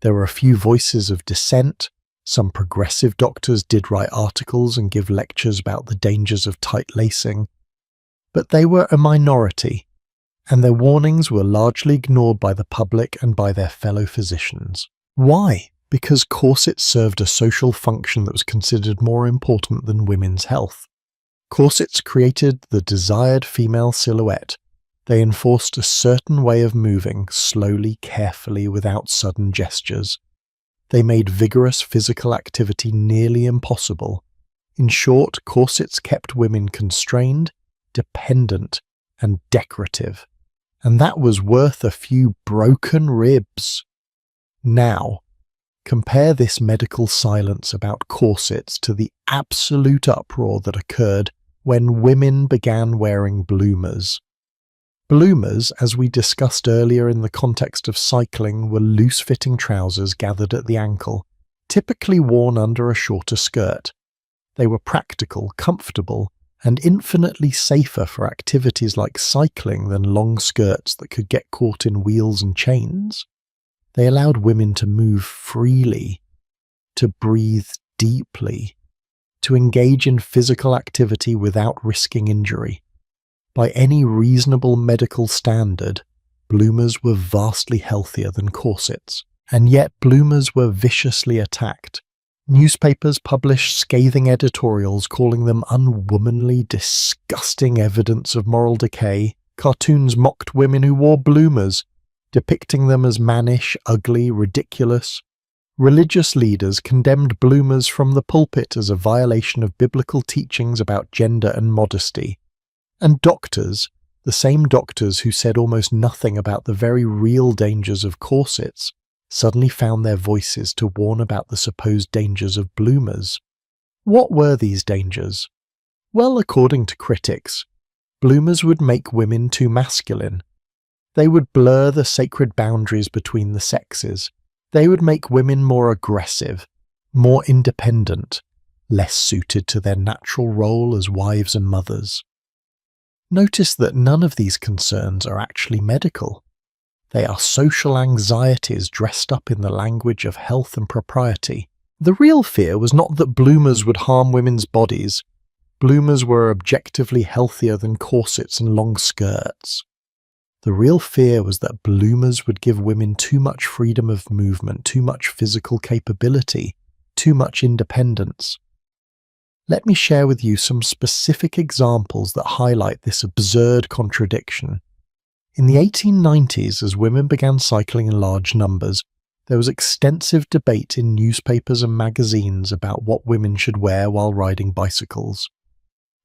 There were a few voices of dissent. Some progressive doctors did write articles and give lectures about the dangers of tight lacing. But they were a minority, and their warnings were largely ignored by the public and by their fellow physicians. Why? Because corsets served a social function that was considered more important than women's health. Corsets created the desired female silhouette. They enforced a certain way of moving, slowly, carefully, without sudden gestures. They made vigorous physical activity nearly impossible. In short, corsets kept women constrained, dependent, and decorative. And that was worth a few broken ribs. Now, compare this medical silence about corsets to the absolute uproar that occurred when women began wearing bloomers. Bloomers, as we discussed earlier in the context of cycling, were loose-fitting trousers gathered at the ankle, typically worn under a shorter skirt. They were practical, comfortable, and infinitely safer for activities like cycling than long skirts that could get caught in wheels and chains. They allowed women to move freely, to breathe deeply, to engage in physical activity without risking injury. By any reasonable medical standard, bloomers were vastly healthier than corsets, and yet bloomers were viciously attacked. Newspapers published scathing editorials calling them unwomanly, disgusting evidence of moral decay. Cartoons mocked women who wore bloomers, depicting them as mannish, ugly, ridiculous. Religious leaders condemned bloomers from the pulpit as a violation of biblical teachings about gender and modesty. And doctors, the same doctors who said almost nothing about the very real dangers of corsets, suddenly found their voices to warn about the supposed dangers of bloomers. What were these dangers? Well, according to critics, bloomers would make women too masculine. They would blur the sacred boundaries between the sexes. They would make women more aggressive, more independent, less suited to their natural role as wives and mothers. Notice that none of these concerns are actually medical. They are social anxieties dressed up in the language of health and propriety. The real fear was not that bloomers would harm women's bodies. Bloomers were objectively healthier than corsets and long skirts. The real fear was that bloomers would give women too much freedom of movement, too much physical capability, too much independence. Let me share with you some specific examples that highlight this absurd contradiction. In the 1890s, as women began cycling in large numbers, there was extensive debate in newspapers and magazines about what women should wear while riding bicycles.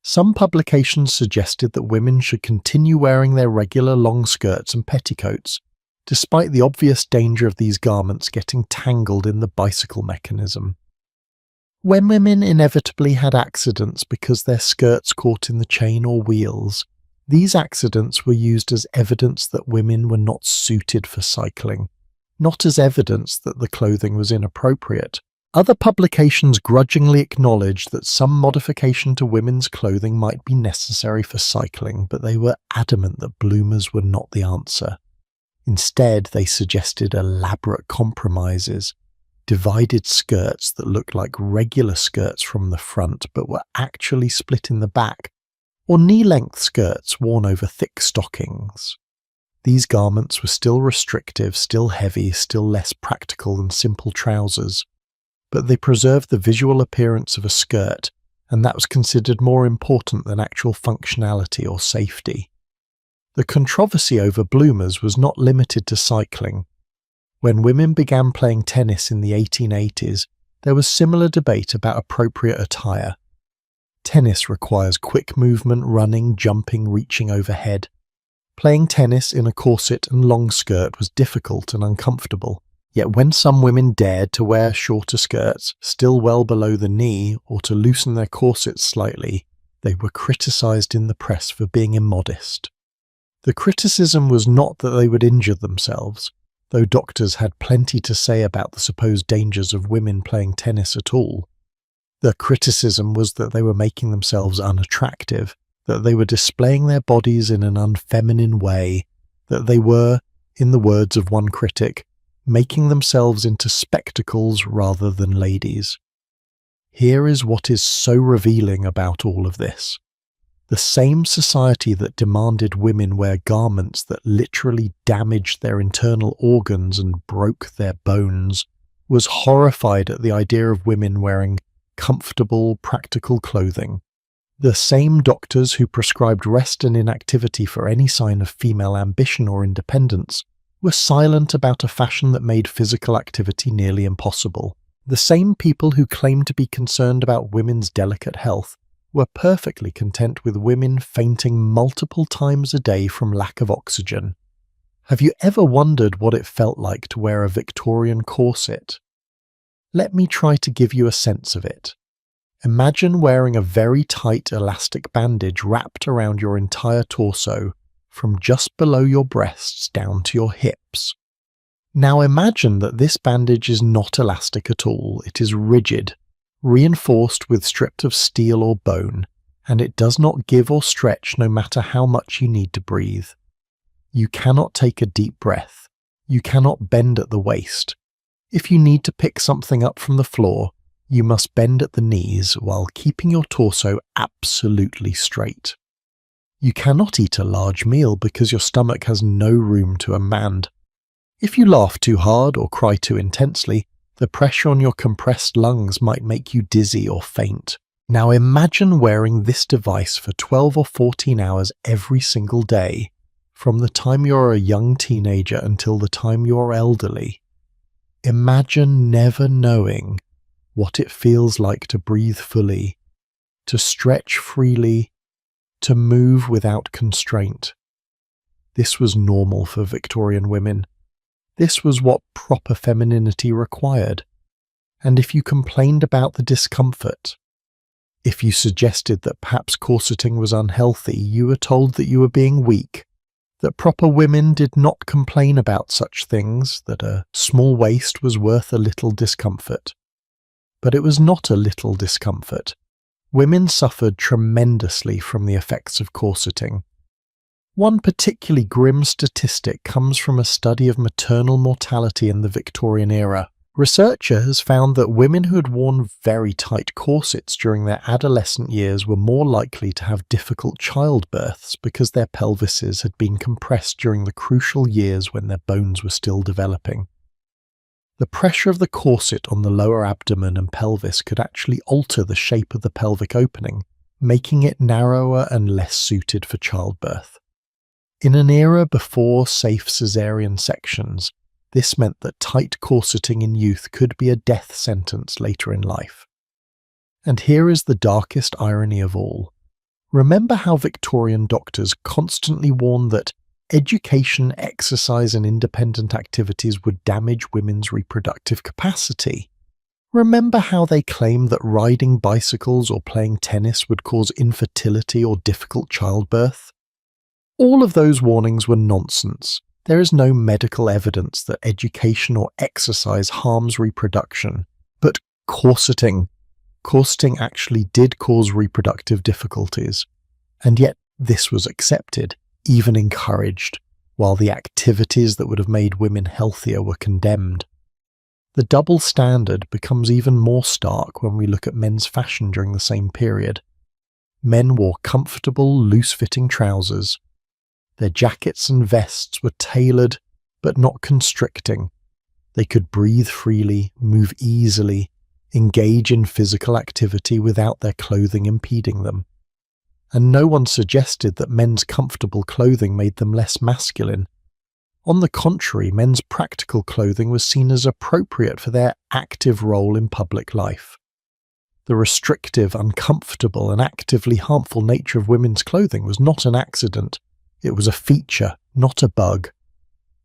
Some publications suggested that women should continue wearing their regular long skirts and petticoats, despite the obvious danger of these garments getting tangled in the bicycle mechanism. When women inevitably had accidents because their skirts caught in the chain or wheels, these accidents were used as evidence that women were not suited for cycling, not as evidence that the clothing was inappropriate. Other publications grudgingly acknowledged that some modification to women's clothing might be necessary for cycling, but they were adamant that bloomers were not the answer. Instead, they suggested elaborate compromises, divided skirts that looked like regular skirts from the front but were actually split in the back, or knee-length skirts worn over thick stockings. These garments were still restrictive, still heavy, still less practical than simple trousers, but they preserved the visual appearance of a skirt, and that was considered more important than actual functionality or safety. The controversy over bloomers was not limited to cycling. When women began playing tennis in the 1880s, there was similar debate about appropriate attire. Tennis requires quick movement, running, jumping, reaching overhead. Playing tennis in a corset and long skirt was difficult and uncomfortable. Yet when some women dared to wear shorter skirts, still well below the knee, or to loosen their corsets slightly, they were criticised in the press for being immodest. The criticism was not that they would injure themselves, though doctors had plenty to say about the supposed dangers of women playing tennis at all. The criticism was that they were making themselves unattractive, that they were displaying their bodies in an unfeminine way, that they were, in the words of one critic, making themselves into spectacles rather than ladies. Here is what is so revealing about all of this. The same society that demanded women wear garments that literally damaged their internal organs and broke their bones was horrified at the idea of women wearing comfortable, practical clothing. The same doctors who prescribed rest and inactivity for any sign of female ambition or independence were silent about a fashion that made physical activity nearly impossible. The same people who claimed to be concerned about women's delicate health were perfectly content with women fainting multiple times a day from lack of oxygen. Have you ever wondered what it felt like to wear a Victorian corset? Let me try to give you a sense of it. Imagine wearing a very tight elastic bandage wrapped around your entire torso, from just below your breasts down to your hips. Now imagine that this bandage is not elastic at all, it is rigid, reinforced with strips of steel or bone, and it does not give or stretch no matter how much you need to breathe. You cannot take a deep breath. You cannot bend at the waist. If you need to pick something up from the floor, you must bend at the knees while keeping your torso absolutely straight. You cannot eat a large meal because your stomach has no room to amend. If you laugh too hard or cry too intensely, the pressure on your compressed lungs might make you dizzy or faint. Now imagine wearing this device for 12 or 14 hours every single day, from the time you're a young teenager until the time you're elderly. Imagine never knowing what it feels like to breathe fully, to stretch freely, to move without constraint. This was normal for Victorian women. This was what proper femininity required. And if you complained about the discomfort, if you suggested that perhaps corseting was unhealthy, you were told that you were being weak, that proper women did not complain about such things, that a small waist was worth a little discomfort. But it was not a little discomfort. Women suffered tremendously from the effects of corseting. One particularly grim statistic comes from a study of maternal mortality in the Victorian era. Researchers found that women who had worn very tight corsets during their adolescent years were more likely to have difficult childbirths because their pelvises had been compressed during the crucial years when their bones were still developing. The pressure of the corset on the lower abdomen and pelvis could actually alter the shape of the pelvic opening, making it narrower and less suited for childbirth. In an era before safe caesarean sections, this meant that tight corseting in youth could be a death sentence later in life. And here is the darkest irony of all. Remember how Victorian doctors constantly warned that education, exercise and independent activities would damage women's reproductive capacity? Remember how they claimed that riding bicycles or playing tennis would cause infertility or difficult childbirth? All of those warnings were nonsense. There is no medical evidence that education or exercise harms reproduction. But corseting actually did cause reproductive difficulties. And yet this was accepted, even encouraged, while the activities that would have made women healthier were condemned. The double standard becomes even more stark when we look at men's fashion during the same period. Men wore comfortable, loose-fitting trousers. Their jackets and vests were tailored, but not constricting. They could breathe freely, move easily, engage in physical activity without their clothing impeding them. and no one suggested that men's comfortable clothing made them less masculine. On the contrary, men's practical clothing was seen as appropriate for their active role in public life. The restrictive, uncomfortable, and actively harmful nature of women's clothing was not an accident. It was a feature, not a bug.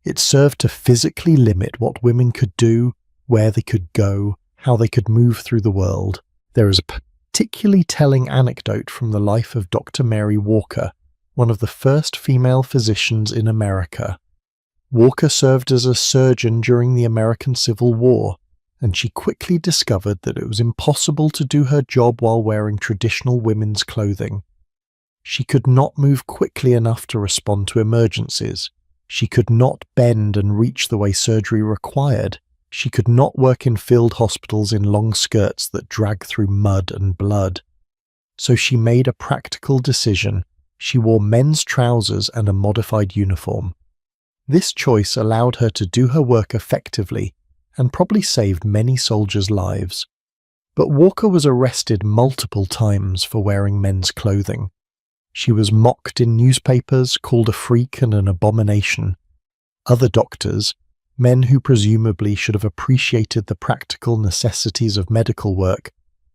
It served to physically limit what women could do, where they could go, how they could move through the world. There is a particularly telling anecdote from the life of Dr. Mary Walker, one of the first female physicians in America. Walker served as a surgeon during the American Civil War, and she quickly discovered that it was impossible to do her job while wearing traditional women's clothing. She could not move quickly enough to respond to emergencies. She could not bend and reach the way surgery required. She could not work in field hospitals in long skirts that drag through mud and blood. So she made a practical decision. She wore men's trousers and a modified uniform. This choice allowed her to do her work effectively and probably saved many soldiers' lives. But Walker was arrested multiple times for wearing men's clothing. She was mocked in newspapers, called a freak and an abomination. Other doctors, men who presumably should have appreciated the practical necessities of medical work,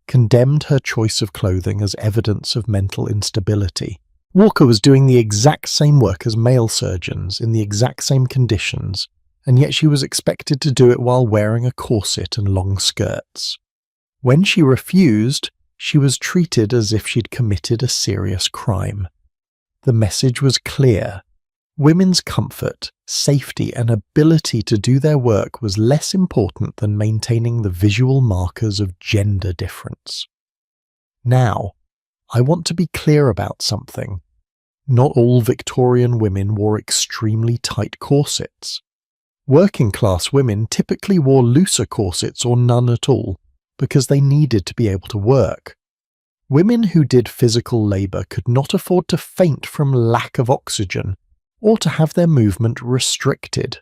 condemned her choice of clothing as evidence of mental instability. Walker was doing the exact same work as male surgeons in the exact same conditions, and yet she was expected to do it while wearing a corset and long skirts. When she refused, she was treated as if she'd committed a serious crime. The message was clear. Women's comfort, safety, and ability to do their work was less important than maintaining the visual markers of gender difference. Now, I want to be clear about something. Not all Victorian women wore extremely tight corsets. Working-class women typically wore looser corsets or none at all, because they needed to be able to work. Women who did physical labour could not afford to faint from lack of oxygen, or to have their movement restricted.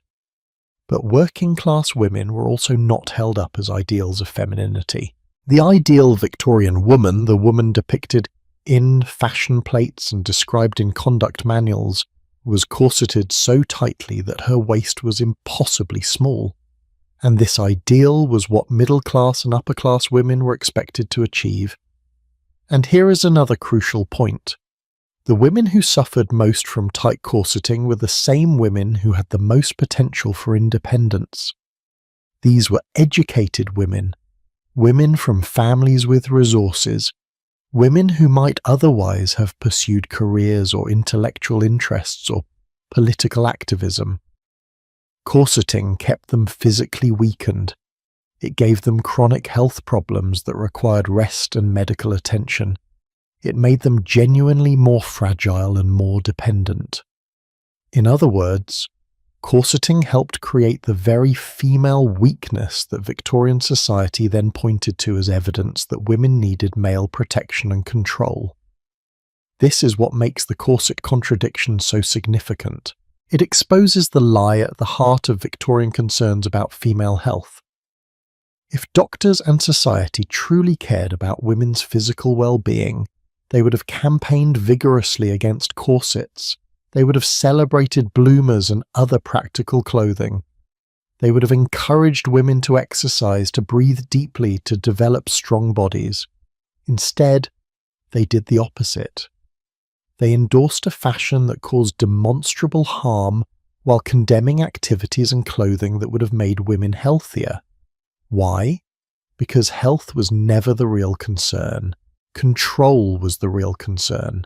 But working-class women were also not held up as ideals of femininity. The ideal Victorian woman, the woman depicted in fashion plates and described in conduct manuals, was corseted so tightly that her waist was impossibly small. And this ideal was what middle-class and upper-class women were expected to achieve. And here is another crucial point. The women who suffered most from tight corseting were the same women who had the most potential for independence. These were educated women, women from families with resources, women who might otherwise have pursued careers or intellectual interests or political activism. Corseting kept them physically weakened. It gave them chronic health problems that required rest and medical attention. It made them genuinely more fragile and more dependent. In other words, corseting helped create the very female weakness that Victorian society then pointed to as evidence that women needed male protection and control. This is what makes the corset contradiction so significant. It exposes the lie at the heart of Victorian concerns about female health. If doctors and society truly cared about women's physical well-being, they would have campaigned vigorously against corsets. They would have celebrated bloomers and other practical clothing. They would have encouraged women to exercise, to breathe deeply, to develop strong bodies. Instead, they did the opposite. They endorsed a fashion that caused demonstrable harm while condemning activities and clothing that would have made women healthier. Why? Because health was never the real concern. Control was the real concern.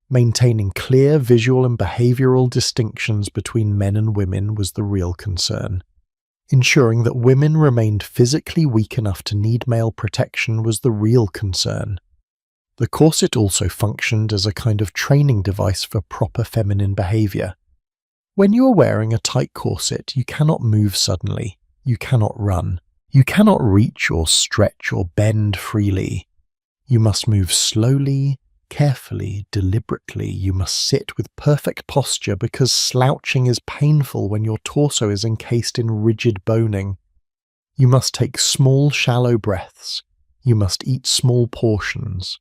Maintaining clear visual and behavioural distinctions between men and women was the real concern. Ensuring that women remained physically weak enough to need male protection was the real concern. The corset also functioned as a kind of training device for proper feminine behaviour. When you are wearing a tight corset, you cannot move suddenly. You cannot run. You cannot reach or stretch or bend freely. You must move slowly, carefully, deliberately. You must sit with perfect posture because slouching is painful when your torso is encased in rigid boning. You must take small, shallow breaths. You must eat small portions.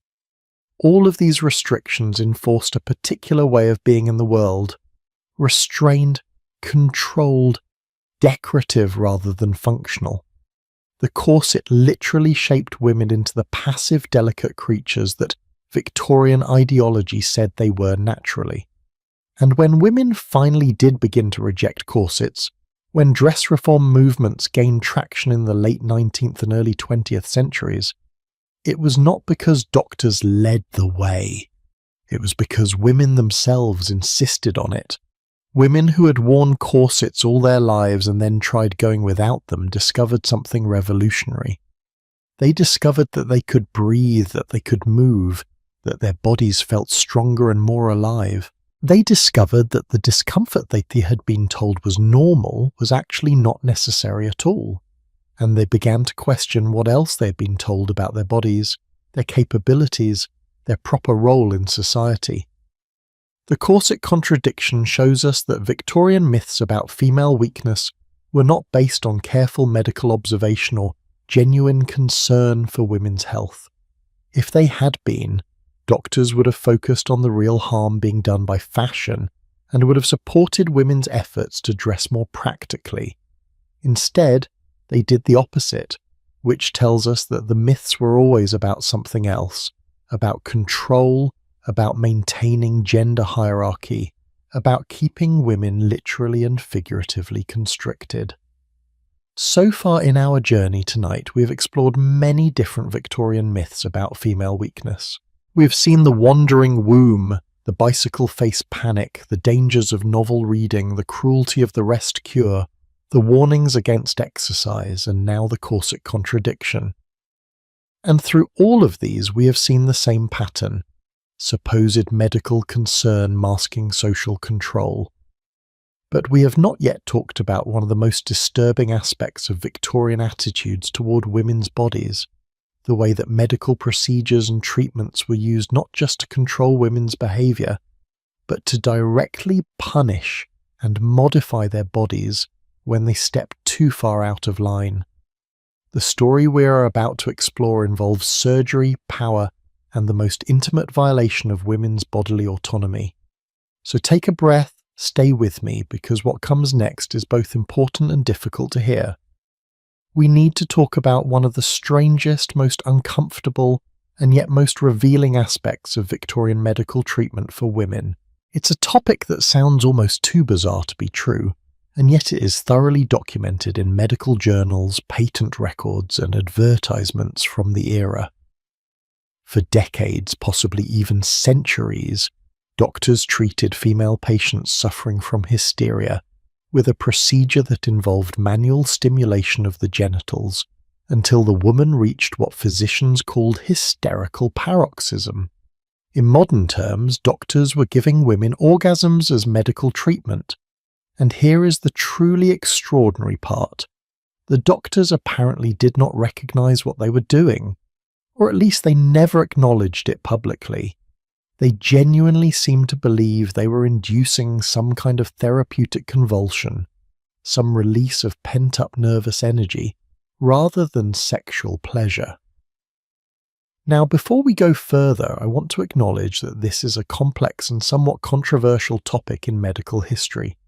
All of these restrictions enforced a particular way of being in the world, restrained, controlled, decorative rather than functional. The corset literally shaped women into the passive, delicate creatures that Victorian ideology said they were naturally. And when women finally did begin to reject corsets, when dress reform movements gained traction in the late 19th and early 20th centuries, it was not because doctors led the way. It was because women themselves insisted on it. Women who had worn corsets all their lives and then tried going without them discovered something revolutionary. They discovered that they could breathe, that they could move, that their bodies felt stronger and more alive. They discovered that the discomfort they had been told was normal was actually not necessary at all. And they began to question what else they had been told about their bodies, their capabilities, their proper role in society. The corset contradiction shows us that Victorian myths about female weakness were not based on careful medical observation or genuine concern for women's health. If they had been, doctors would have focused on the real harm being done by fashion and would have supported women's efforts to dress more practically. Instead, they did the opposite, which tells us that the myths were always about something else, about control, about maintaining gender hierarchy, about keeping women literally and figuratively constricted. So far in our journey tonight, we have explored many different Victorian myths about female weakness. We have seen the wandering womb, the bicycle face panic, the dangers of novel reading, the cruelty of the rest cure, the warnings against exercise, and now the corset contradiction. And through all of these, we have seen the same pattern: supposed medical concern masking social control. But we have not yet talked about one of the most disturbing aspects of Victorian attitudes toward women's bodies, the way that medical procedures and treatments were used not just to control women's behaviour, but to directly punish and modify their bodies when they stepped too far out of line. The story we are about to explore involves surgery, power, and the most intimate violation of women's bodily autonomy. So take a breath, stay with me, because what comes next is both important and difficult to hear. We need to talk about one of the strangest, most uncomfortable, and yet most revealing aspects of Victorian medical treatment for women. It's a topic that sounds almost too bizarre to be true, and yet it is thoroughly documented in medical journals, patent records, and advertisements from the era. For decades, possibly even centuries, doctors treated female patients suffering from hysteria with a procedure that involved manual stimulation of the genitals until the woman reached what physicians called hysterical paroxysm. In modern terms, doctors were giving women orgasms as medical treatment. And here is the truly extraordinary part. The doctors apparently did not recognize what they were doing, or at least they never acknowledged it publicly. They genuinely seemed to believe they were inducing some kind of therapeutic convulsion, some release of pent-up nervous energy, rather than sexual pleasure. Now, before we go further, I want to acknowledge that this is a complex and somewhat controversial topic in medical history.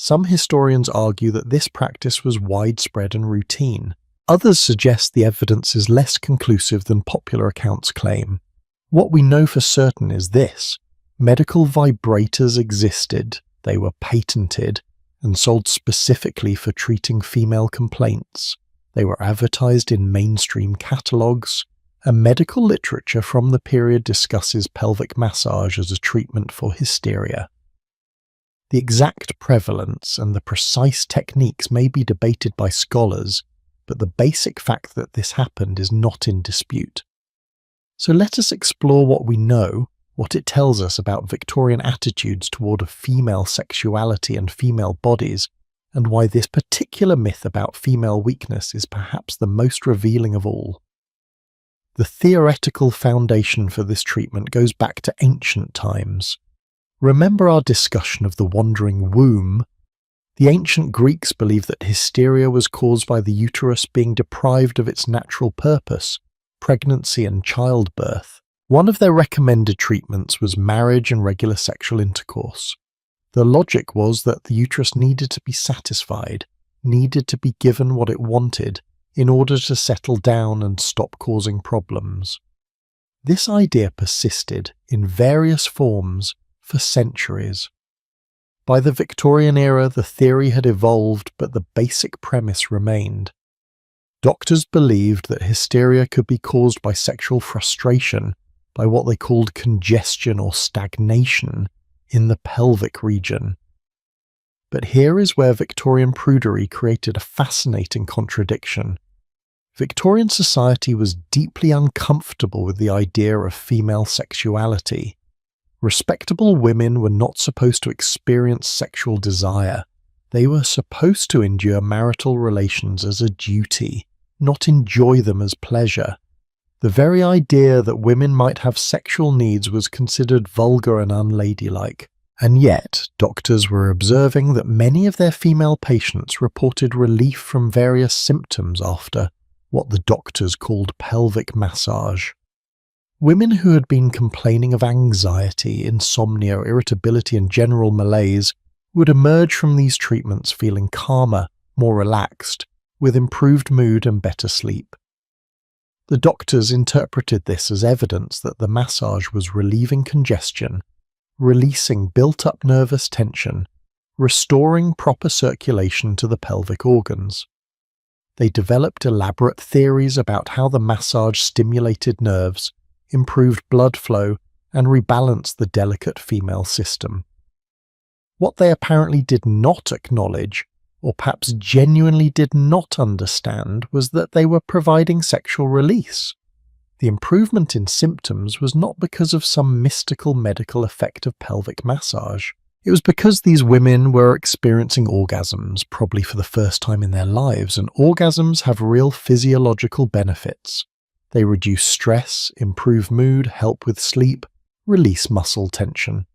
Some historians argue that this practice was widespread and routine. Others suggest the evidence is less conclusive than popular accounts claim. What we know for certain is this: medical vibrators existed, they were patented, and sold specifically for treating female complaints. They were advertised in mainstream catalogues, and medical literature from the period discusses pelvic massage as a treatment for hysteria. The exact prevalence and the precise techniques may be debated by scholars, but the basic fact that this happened is not in dispute. So let us explore what we know, what it tells us about Victorian attitudes toward female sexuality and female bodies, and why this particular myth about female weakness is perhaps the most revealing of all. The theoretical foundation for this treatment goes back to ancient times. Remember our discussion of the wandering womb? The ancient Greeks believed that hysteria was caused by the uterus being deprived of its natural purpose, pregnancy and childbirth. One of their recommended treatments was marriage and regular sexual intercourse. The logic was that the uterus needed to be satisfied, needed to be given what it wanted in order to settle down and stop causing problems. This idea persisted in various forms for centuries. By the Victorian era, the theory had evolved, but the basic premise remained. Doctors believed that hysteria could be caused by sexual frustration, by what they called congestion or stagnation in the pelvic region. But here is where Victorian prudery created a fascinating contradiction. Victorian society was deeply uncomfortable with the idea of female sexuality. Respectable women were not supposed to experience sexual desire. They were supposed to endure marital relations as a duty, not enjoy them as pleasure. The very idea that women might have sexual needs was considered vulgar and unladylike. And yet, doctors were observing that many of their female patients reported relief from various symptoms after what the doctors called pelvic massage. Women who had been complaining of anxiety, insomnia, irritability, and general malaise would emerge from these treatments feeling calmer, more relaxed, with improved mood and better sleep. The doctors interpreted this as evidence that the massage was relieving congestion, releasing built-up nervous tension, restoring proper circulation to the pelvic organs. They developed elaborate theories about how the massage stimulated nerves, improved blood flow, and rebalanced the delicate female system. What they apparently did not acknowledge, or perhaps genuinely did not understand, was that they were providing sexual release. The improvement in symptoms was not because of some mystical medical effect of pelvic massage. It was because these women were experiencing orgasms, probably for the first time in their lives, and orgasms have real physiological benefits. They reduce stress, improve mood, help with sleep, release muscle tension.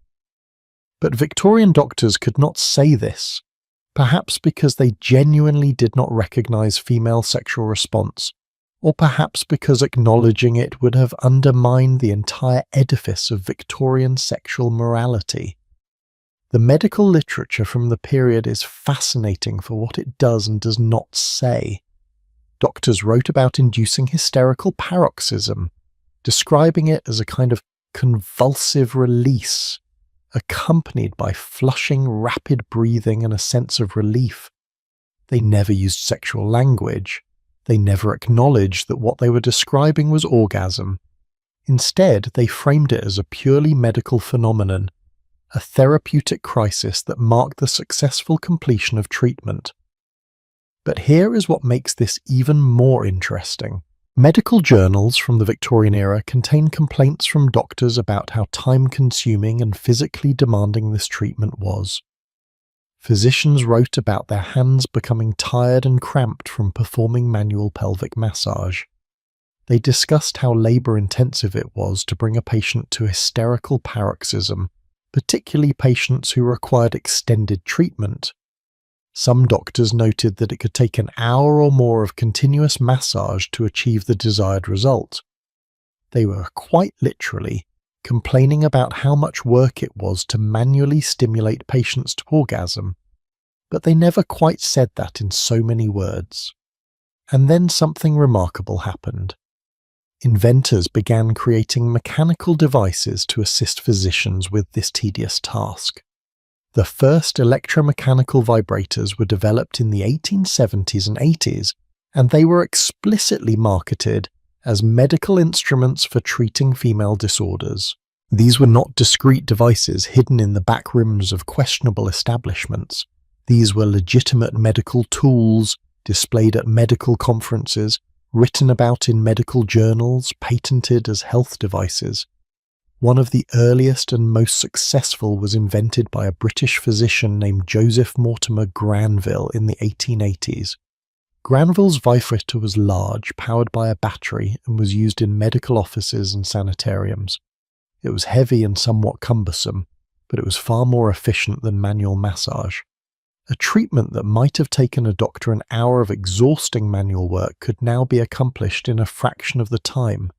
But Victorian doctors could not say this, perhaps because they genuinely did not recognize female sexual response, or perhaps because acknowledging it would have undermined the entire edifice of Victorian sexual morality. The medical literature from the period is fascinating for what it does and does not say. Doctors wrote about inducing hysterical paroxysm, describing it as a kind of convulsive release, accompanied by flushing, rapid breathing and a sense of relief. They never used sexual language. They never acknowledged that what they were describing was orgasm. Instead, they framed it as a purely medical phenomenon, a therapeutic crisis that marked the successful completion of treatment. But here is what makes this even more interesting. Medical journals from the Victorian era contain complaints from doctors about how time-consuming and physically demanding this treatment was. Physicians wrote about their hands becoming tired and cramped from performing manual pelvic massage. They discussed how labor-intensive it was to bring a patient to hysterical paroxysm, particularly patients who required extended treatment. Some doctors noted that it could take an hour or more of continuous massage to achieve the desired result. They were quite literally complaining about how much work it was to manually stimulate patients to orgasm, but they never quite said that in so many words. And then something remarkable happened. Inventors began creating mechanical devices to assist physicians with this tedious task. The first electromechanical vibrators were developed in the 1870s and 80s, and they were explicitly marketed as medical instruments for treating female disorders. These were not discrete devices hidden in the back rooms of questionable establishments. These were legitimate medical tools, displayed at medical conferences, written about in medical journals, patented as health devices. One of the earliest and most successful was invented by a British physician named Joseph Mortimer Granville in the 1880s. Granville's vibrator was large, powered by a battery, and was used in medical offices and sanitariums. It was heavy and somewhat cumbersome, but it was far more efficient than manual massage. A treatment that might have taken a doctor an hour of exhausting manual work could now be accomplished in a fraction of the time.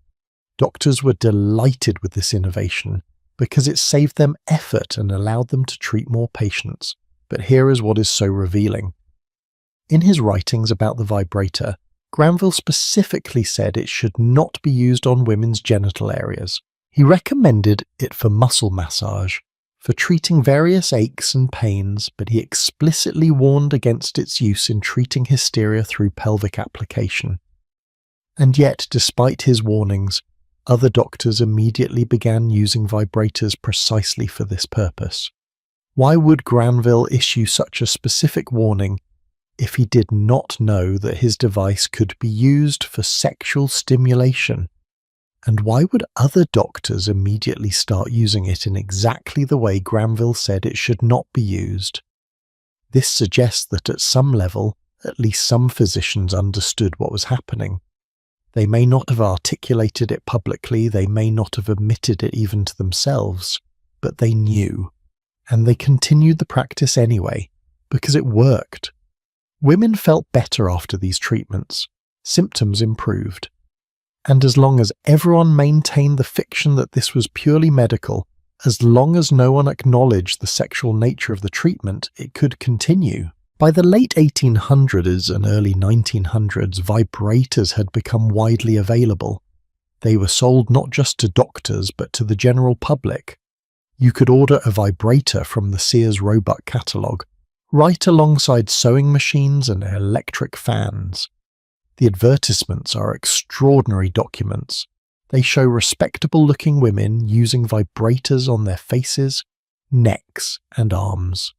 Doctors were delighted with this innovation because it saved them effort and allowed them to treat more patients. But here is what is so revealing. In his writings about the vibrator, Granville specifically said it should not be used on women's genital areas. He recommended it for muscle massage, for treating various aches and pains, but he explicitly warned against its use in treating hysteria through pelvic application. And yet, despite his warnings, other doctors immediately began using vibrators precisely for this purpose. Why would Granville issue such a specific warning if he did not know that his device could be used for sexual stimulation? And why would other doctors immediately start using it in exactly the way Granville said it should not be used? This suggests that at some level, at least some physicians understood what was happening. They may not have articulated it publicly, they may not have admitted it even to themselves, but they knew. And they continued the practice anyway, because it worked. Women felt better after these treatments. Symptoms improved. And as long as everyone maintained the fiction that this was purely medical, as long as no one acknowledged the sexual nature of the treatment, it could continue. By the late 1800s and early 1900s, vibrators had become widely available. They were sold not just to doctors, but to the general public. You could order a vibrator from the Sears Roebuck catalogue, right alongside sewing machines and electric fans. The advertisements are extraordinary documents. They show respectable-looking women using vibrators on their faces, necks, and arms.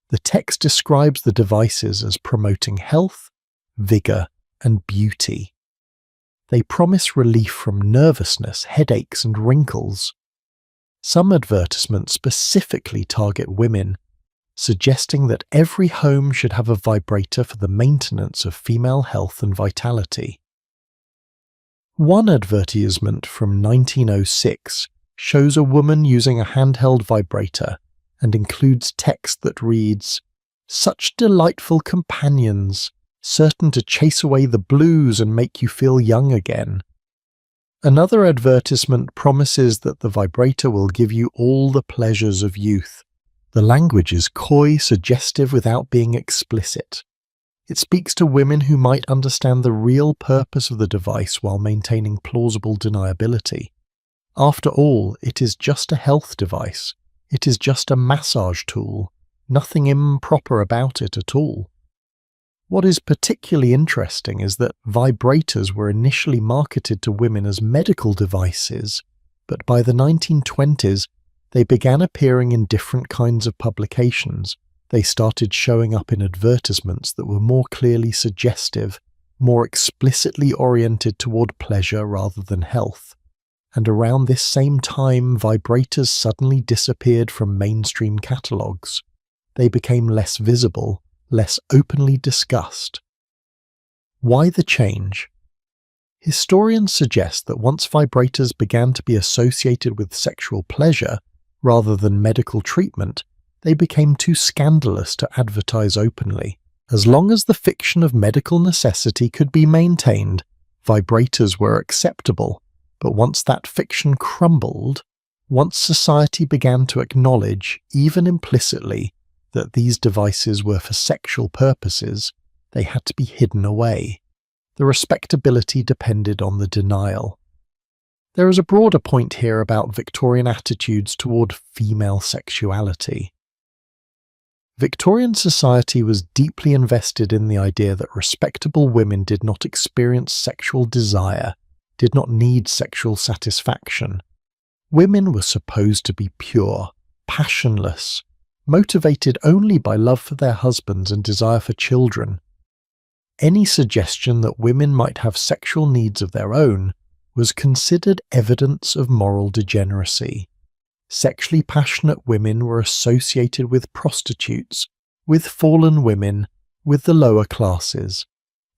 The text describes the devices as promoting health, vigor, and beauty. They promise relief from nervousness, headaches, and wrinkles. Some advertisements specifically target women, suggesting that every home should have a vibrator for the maintenance of female health and vitality. One advertisement from 1906 shows a woman using a handheld vibrator and includes text that reads, "Such delightful companions, certain to chase away the blues and make you feel young again." Another advertisement promises that the vibrator will give you all the pleasures of youth. The language is coy, suggestive without being explicit. It speaks to women who might understand the real purpose of the device while maintaining plausible deniability. After all, it is just a health device. It is just a massage tool. Nothing improper about it at all. What is particularly interesting is that vibrators were initially marketed to women as medical devices, but by the 1920s, they began appearing in different kinds of publications. They started showing up in advertisements that were more clearly suggestive, more explicitly oriented toward pleasure rather than health. And around this same time, vibrators suddenly disappeared from mainstream catalogues. They became less visible, less openly discussed. Why the change? Historians suggest that once vibrators began to be associated with sexual pleasure, rather than medical treatment, they became too scandalous to advertise openly. As long as the fiction of medical necessity could be maintained, vibrators were acceptable. But once that fiction crumbled, once society began to acknowledge, even implicitly, that these devices were for sexual purposes, they had to be hidden away. The respectability depended on the denial. There is a broader point here about Victorian attitudes toward female sexuality. Victorian society was deeply invested in the idea that respectable women did not experience sexual desire, did not need sexual satisfaction. Women were supposed to be pure, passionless, motivated only by love for their husbands and desire for children. Any suggestion that women might have sexual needs of their own was considered evidence of moral degeneracy. Sexually passionate women were associated with prostitutes, with fallen women, with the lower classes.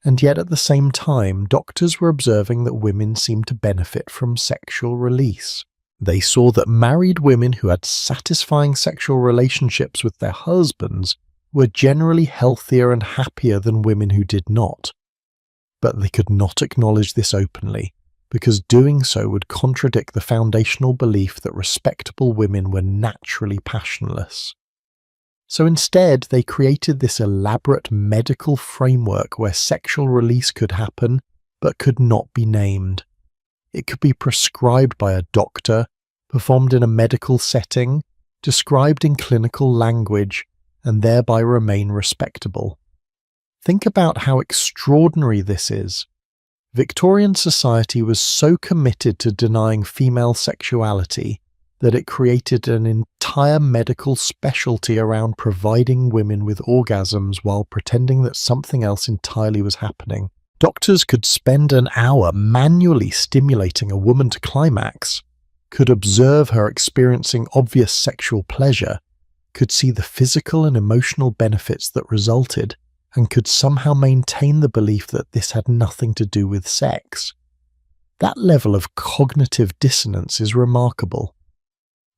And yet at the same time, doctors were observing that women seemed to benefit from sexual release. They saw that married women who had satisfying sexual relationships with their husbands were generally healthier and happier than women who did not. But they could not acknowledge this openly. because doing so would contradict the foundational belief that respectable women were naturally passionless. So instead, they created this elaborate medical framework where sexual release could happen, but could not be named. It could be prescribed by a doctor, performed in a medical setting, described in clinical language, and thereby remain respectable. Think about how extraordinary this is. Victorian society was so committed to denying female sexuality that it created an entire medical specialty around providing women with orgasms while pretending that something else entirely was happening. Doctors could spend an hour manually stimulating a woman to climax, could observe her experiencing obvious sexual pleasure, could see the physical and emotional benefits that resulted, and could somehow maintain the belief that this had nothing to do with sex. That level of cognitive dissonance is remarkable.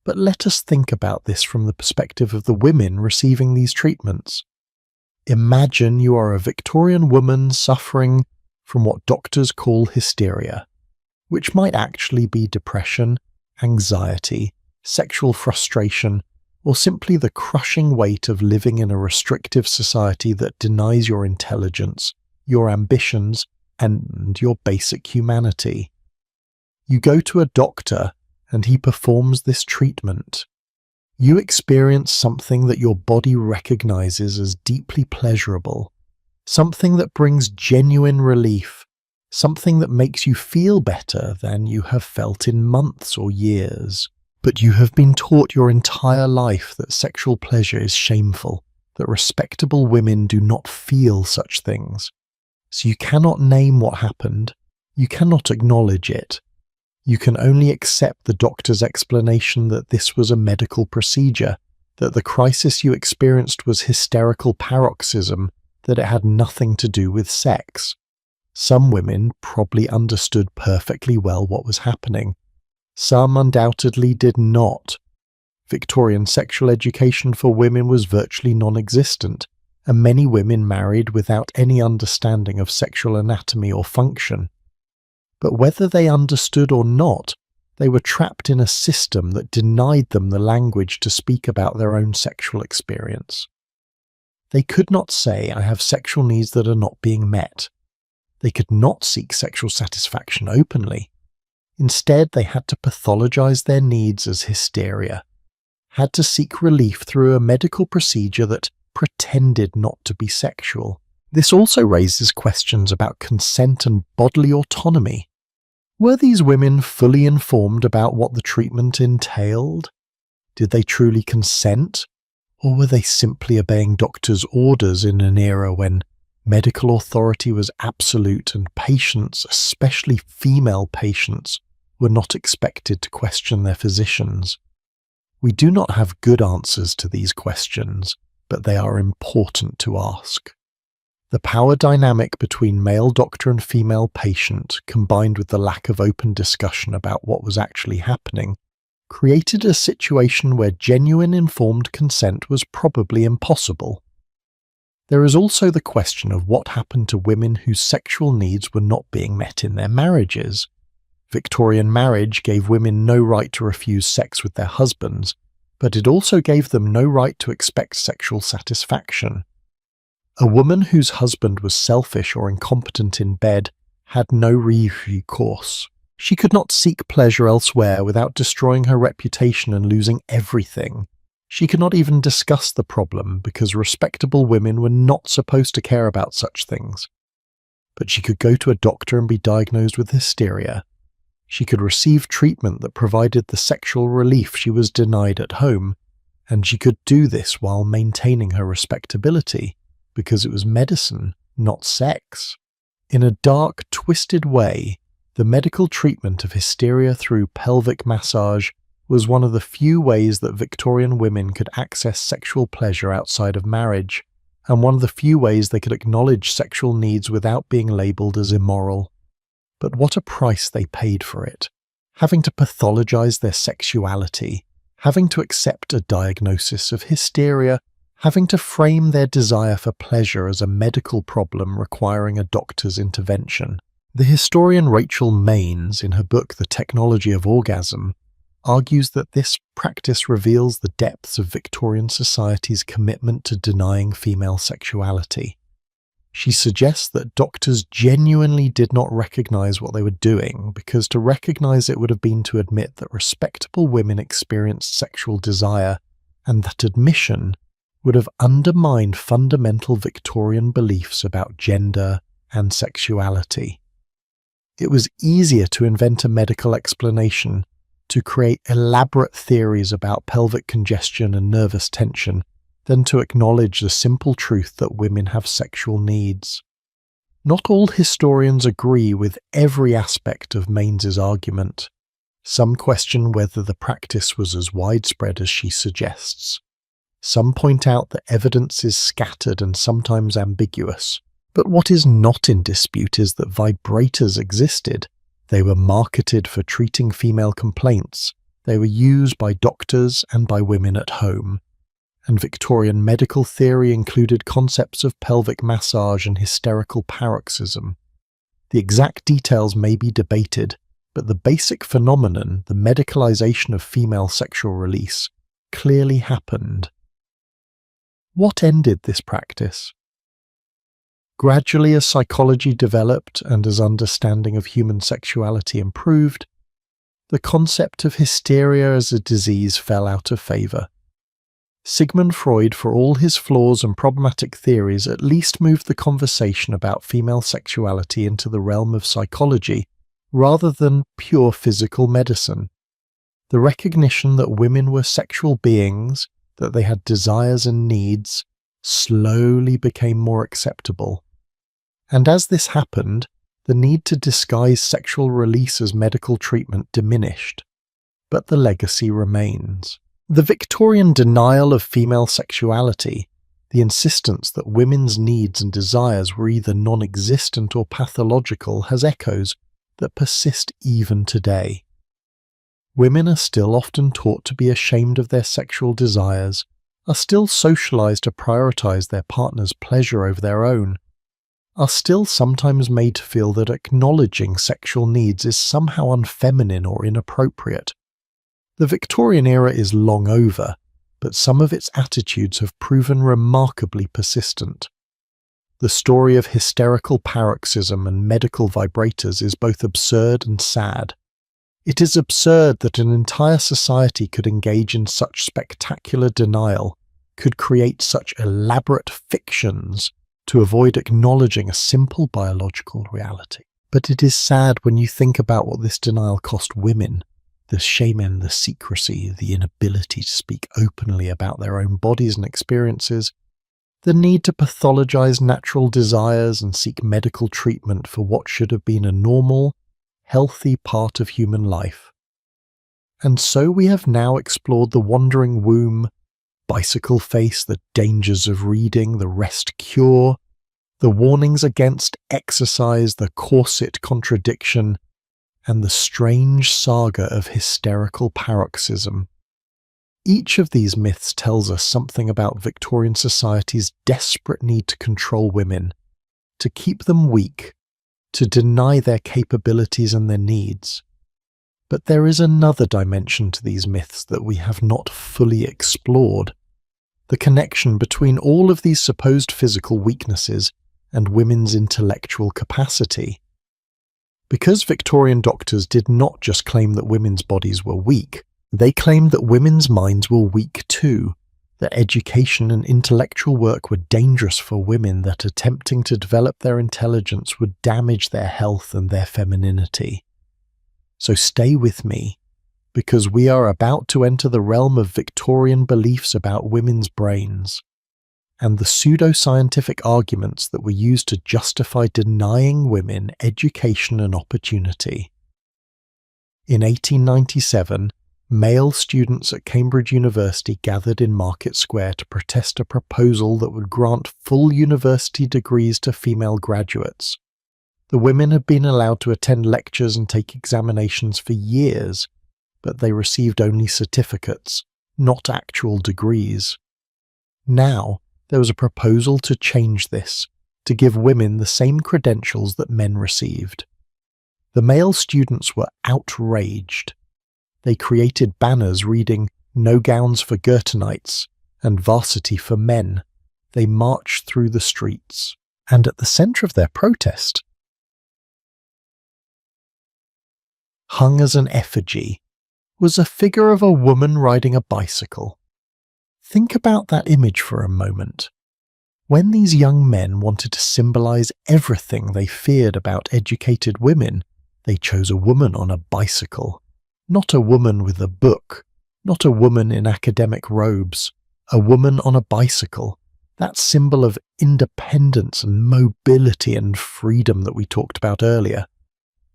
But let us think about this from the perspective of the women receiving these treatments. Imagine you are a Victorian woman suffering from what doctors call hysteria, which might actually be depression, anxiety, sexual frustration, or simply the crushing weight of living in a restrictive society that denies your intelligence, your ambitions, and your basic humanity. You go to a doctor and he performs this treatment. You experience something that your body recognizes as deeply pleasurable, something that brings genuine relief, something that makes you feel better than you have felt in months or years. But you have been taught your entire life that sexual pleasure is shameful, that respectable women do not feel such things. So you cannot name what happened, you cannot acknowledge it. You can only accept the doctor's explanation that this was a medical procedure, that the crisis you experienced was hysterical paroxysm, that it had nothing to do with sex. Some women probably understood perfectly well what was happening. Some undoubtedly did not. Victorian sexual education for women was virtually non-existent, and many women married without any understanding of sexual anatomy or function. But whether they understood or not, they were trapped in a system that denied them the language to speak about their own sexual experience. They could not say, "I have sexual needs that are not being met." They could not seek sexual satisfaction openly. Instead, they had to pathologize their needs as hysteria, had to seek relief through a medical procedure that pretended not to be sexual. This also raises questions about consent and bodily autonomy. Were these women fully informed about what the treatment entailed? Did they truly consent? Or were they simply obeying doctors' orders in an era when medical authority was absolute and patients, especially female patients, were not expected to question their physicians? We do not have good answers to these questions, but they are important to ask. The power dynamic between male doctor and female patient, combined with the lack of open discussion about what was actually happening, created a situation where genuine informed consent was probably impossible. There is also the question of what happened to women whose sexual needs were not being met in their marriages. Victorian marriage gave women no right to refuse sex with their husbands, but it also gave them no right to expect sexual satisfaction. A woman whose husband was selfish or incompetent in bed had no recourse. She could not seek pleasure elsewhere without destroying her reputation and losing everything. She could not even discuss the problem because respectable women were not supposed to care about such things. But she could go to a doctor and be diagnosed with hysteria. She could receive treatment that provided the sexual relief she was denied at home, and she could do this while maintaining her respectability, because it was medicine, not sex. In a dark, twisted way, the medical treatment of hysteria through pelvic massage was one of the few ways that Victorian women could access sexual pleasure outside of marriage, and one of the few ways they could acknowledge sexual needs without being labelled as immoral. But what a price they paid for it, having to pathologize their sexuality, having to accept a diagnosis of hysteria, having to frame their desire for pleasure as a medical problem requiring a doctor's intervention. The historian Rachel Maines, in her book The Technology of Orgasm, argues that this practice reveals the depths of Victorian society's commitment to denying female sexuality. She suggests that doctors genuinely did not recognize what they were doing, because to recognize it would have been to admit that respectable women experienced sexual desire, and that admission would have undermined fundamental Victorian beliefs about gender and sexuality. It was easier to invent a medical explanation, to create elaborate theories about pelvic congestion and nervous tension, than to acknowledge the simple truth that women have sexual needs. Not all historians agree with every aspect of Mains's argument. Some question whether the practice was as widespread as she suggests. Some point out that evidence is scattered and sometimes ambiguous. But what is not in dispute is that vibrators existed. They were marketed for treating female complaints. They were used by doctors and by women at home. And Victorian medical theory included concepts of pelvic massage and hysterical paroxysm. The exact details may be debated, but the basic phenomenon, the medicalization of female sexual release, clearly happened. What ended this practice? Gradually, as psychology developed and as understanding of human sexuality improved, the concept of hysteria as a disease fell out of favor. Sigmund Freud, for all his flaws and problematic theories, at least moved the conversation about female sexuality into the realm of psychology rather than pure physical medicine. The recognition that women were sexual beings, that they had desires and needs, slowly became more acceptable. And as this happened, the need to disguise sexual release as medical treatment diminished. But the legacy remains. The Victorian denial of female sexuality, the insistence that women's needs and desires were either non-existent or pathological, has echoes that persist even today. Women are still often taught to be ashamed of their sexual desires, are still socialized to prioritize their partner's pleasure over their own, are still sometimes made to feel that acknowledging sexual needs is somehow unfeminine or inappropriate. The Victorian era is long over, but some of its attitudes have proven remarkably persistent. The story of hysterical paroxysm and medical vibrators is both absurd and sad. It is absurd that an entire society could engage in such spectacular denial, could create such elaborate fictions to avoid acknowledging a simple biological reality. But it is sad when you think about what this denial cost women. The shame and the secrecy, the inability to speak openly about their own bodies and experiences, the need to pathologize natural desires and seek medical treatment for what should have been a normal, healthy part of human life. And so we have now explored the wandering womb, bicycle face, the dangers of reading, the rest cure, the warnings against exercise, the corset contradiction, and the strange saga of hysterical paroxysm. Each of these myths tells us something about Victorian society's desperate need to control women, to keep them weak, to deny their capabilities and their needs. But there is another dimension to these myths that we have not fully explored: the connection between all of these supposed physical weaknesses and women's intellectual capacity. Because Victorian doctors did not just claim that women's bodies were weak, they claimed that women's minds were weak too, that education and intellectual work were dangerous for women, that attempting to develop their intelligence would damage their health and their femininity. So stay with me, because we are about to enter the realm of Victorian beliefs about women's brains, and the pseudo-scientific arguments that were used to justify denying women education and opportunity. In 1897, male students at Cambridge University gathered in Market Square to protest a proposal that would grant full university degrees to female graduates. The women had been allowed to attend lectures and take examinations for years, but they received only certificates, not actual degrees. Now, there was a proposal to change this, to give women the same credentials that men received. The male students were outraged. They created banners reading "No gowns for Girtonites" and "Varsity for men." They marched through the streets, and at the center of their protest, hung as an effigy, was a figure of a woman riding a bicycle. Think about that image for a moment. When these young men wanted to symbolize everything they feared about educated women, they chose a woman on a bicycle. Not a woman with a book, not a woman in academic robes, a woman on a bicycle. That symbol of independence and mobility and freedom that we talked about earlier.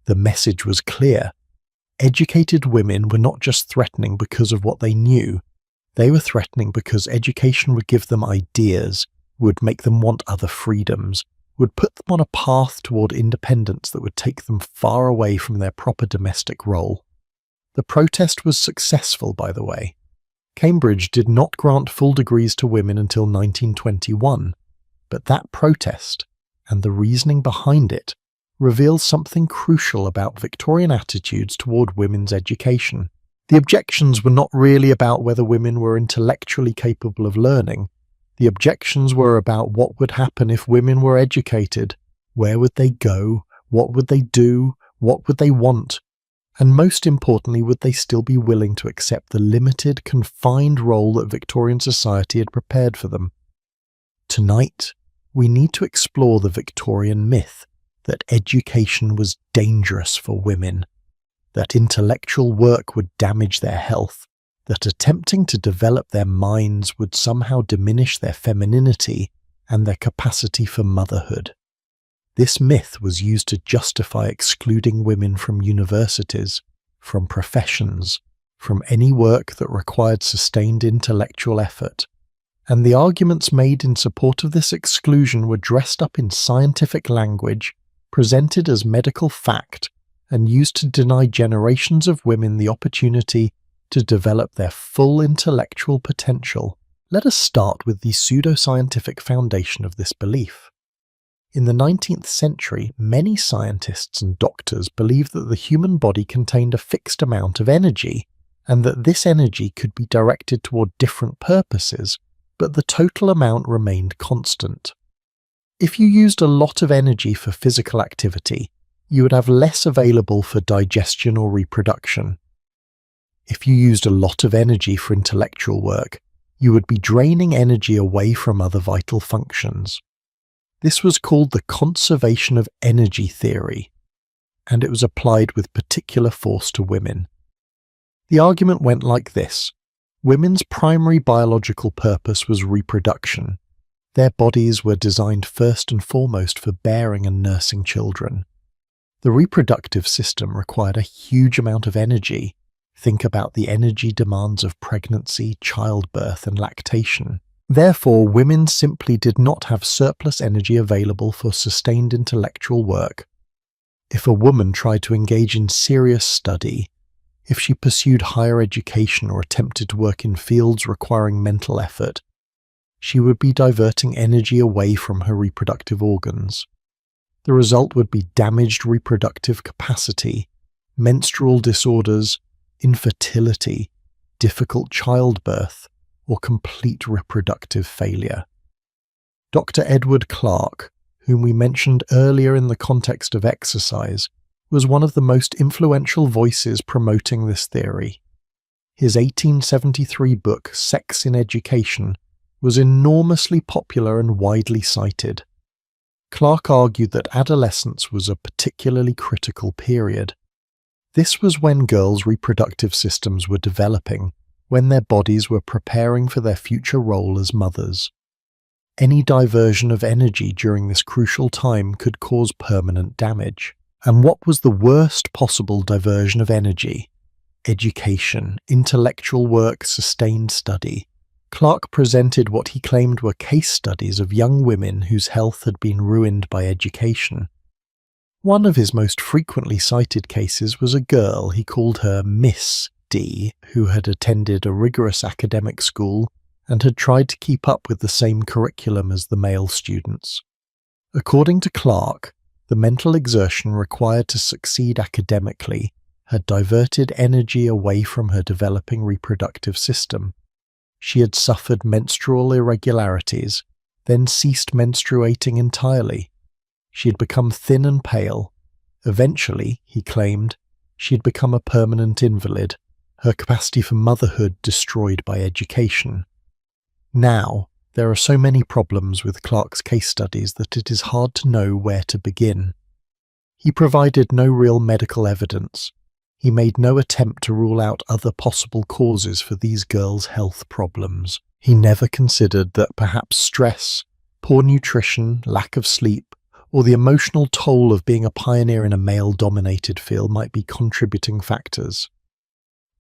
The message was clear. Educated women were not just threatening because of what they knew. They were threatening because education would give them ideas, would make them want other freedoms, would put them on a path toward independence that would take them far away from their proper domestic role. The protest was successful, by the way. Cambridge did not grant full degrees to women until 1921, but that protest, and the reasoning behind it, reveals something crucial about Victorian attitudes toward women's education. The objections were not really about whether women were intellectually capable of learning. The objections were about what would happen if women were educated. Where would they go? What would they do? What would they want? And most importantly, would they still be willing to accept the limited, confined role that Victorian society had prepared for them? Tonight, we need to explore the Victorian myth that education was dangerous for women, that intellectual work would damage their health, that attempting to develop their minds would somehow diminish their femininity and their capacity for motherhood. This myth was used to justify excluding women from universities, from professions, from any work that required sustained intellectual effort. And the arguments made in support of this exclusion were dressed up in scientific language, presented as medical fact, and used to deny generations of women the opportunity to develop their full intellectual potential. Let us start with the pseudoscientific foundation of this belief. In the 19th century, many scientists and doctors believed that the human body contained a fixed amount of energy, and that this energy could be directed toward different purposes, but the total amount remained constant. If you used a lot of energy for physical activity, you would have less available for digestion or reproduction. If you used a lot of energy for intellectual work, you would be draining energy away from other vital functions. This was called the conservation of energy theory, and it was applied with particular force to women. The argument went like this. Women's primary biological purpose was reproduction. Their bodies were designed first and foremost for bearing and nursing children. The reproductive system required a huge amount of energy. Think about the energy demands of pregnancy, childbirth, and lactation. Therefore, women simply did not have surplus energy available for sustained intellectual work. If a woman tried to engage in serious study, if she pursued higher education or attempted to work in fields requiring mental effort, she would be diverting energy away from her reproductive organs. The result would be damaged reproductive capacity, menstrual disorders, infertility, difficult childbirth, or complete reproductive failure. Dr. Edward Clarke, whom we mentioned earlier in the context of exercise, was one of the most influential voices promoting this theory. His 1873 book, Sex in Education, was enormously popular and widely cited. Clarke argued that adolescence was a particularly critical period. This was when girls' reproductive systems were developing, when their bodies were preparing for their future role as mothers. Any diversion of energy during this crucial time could cause permanent damage. And what was the worst possible diversion of energy? Education, intellectual work, sustained study. Clarke presented what he claimed were case studies of young women whose health had been ruined by education. One of his most frequently cited cases was a girl, he called her Miss D, who had attended a rigorous academic school and had tried to keep up with the same curriculum as the male students. According to Clarke, The mental exertion required to succeed academically had diverted energy away from her developing reproductive system. She had suffered menstrual irregularities, then ceased menstruating entirely. She had become thin and pale. Eventually, he claimed, she had become a permanent invalid, her capacity for motherhood destroyed by education. Now, there are so many problems with Clark's case studies that it is hard to know where to begin. He provided no real medical evidence. He made no attempt to rule out other possible causes for these girls' health problems. He never considered that perhaps stress, poor nutrition, lack of sleep, or the emotional toll of being a pioneer in a male-dominated field might be contributing factors.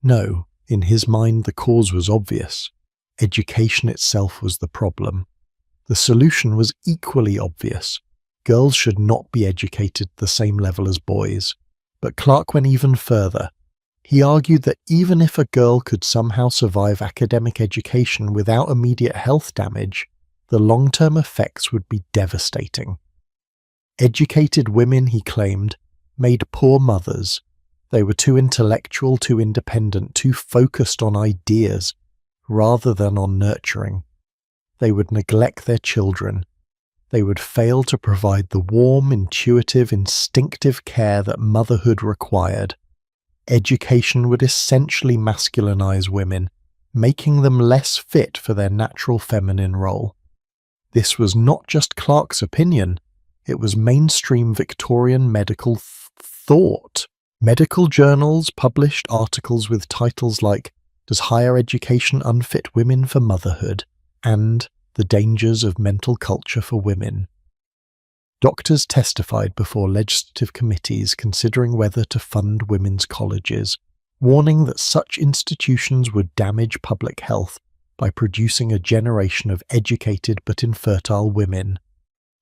No, in his mind the cause was obvious. Education itself was the problem. The solution was equally obvious. Girls should not be educated at the same level as boys. But Clark went even further. He argued that even if a girl could somehow survive academic education without immediate health damage, the long-term effects would be devastating. Educated women, he claimed, made poor mothers. They were too intellectual, too independent, too focused on ideas, rather than on nurturing. They would neglect their children. They would fail to provide the warm, intuitive, instinctive care that motherhood required. Education would essentially masculinize women, making them less fit for their natural feminine role. This was not just Clark's opinion, it was mainstream Victorian medical thought. Medical journals published articles with titles like "Does Higher Education Unfit Women for Motherhood?" and "The Dangers of Mental Culture for Women." Doctors testified before legislative committees considering whether to fund women's colleges, warning that such institutions would damage public health by producing a generation of educated but infertile women.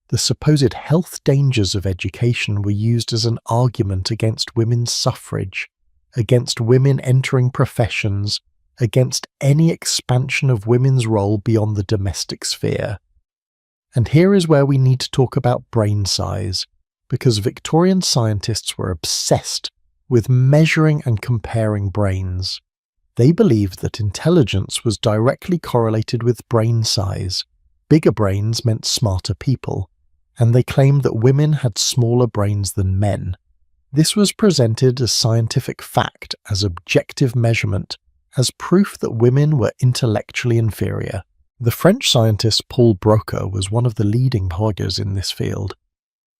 The supposed health dangers of education were used as an argument against women's suffrage, against women entering professions, against any expansion of women's role beyond the domestic sphere. And here is where we need to talk about brain size, because Victorian scientists were obsessed with measuring and comparing brains. They believed that intelligence was directly correlated with brain size. Bigger brains meant smarter people, and they claimed that women had smaller brains than men. This was presented as scientific fact, as objective measurement, as proof that women were intellectually inferior. The French scientist Paul Broca was one of the leading figures in this field.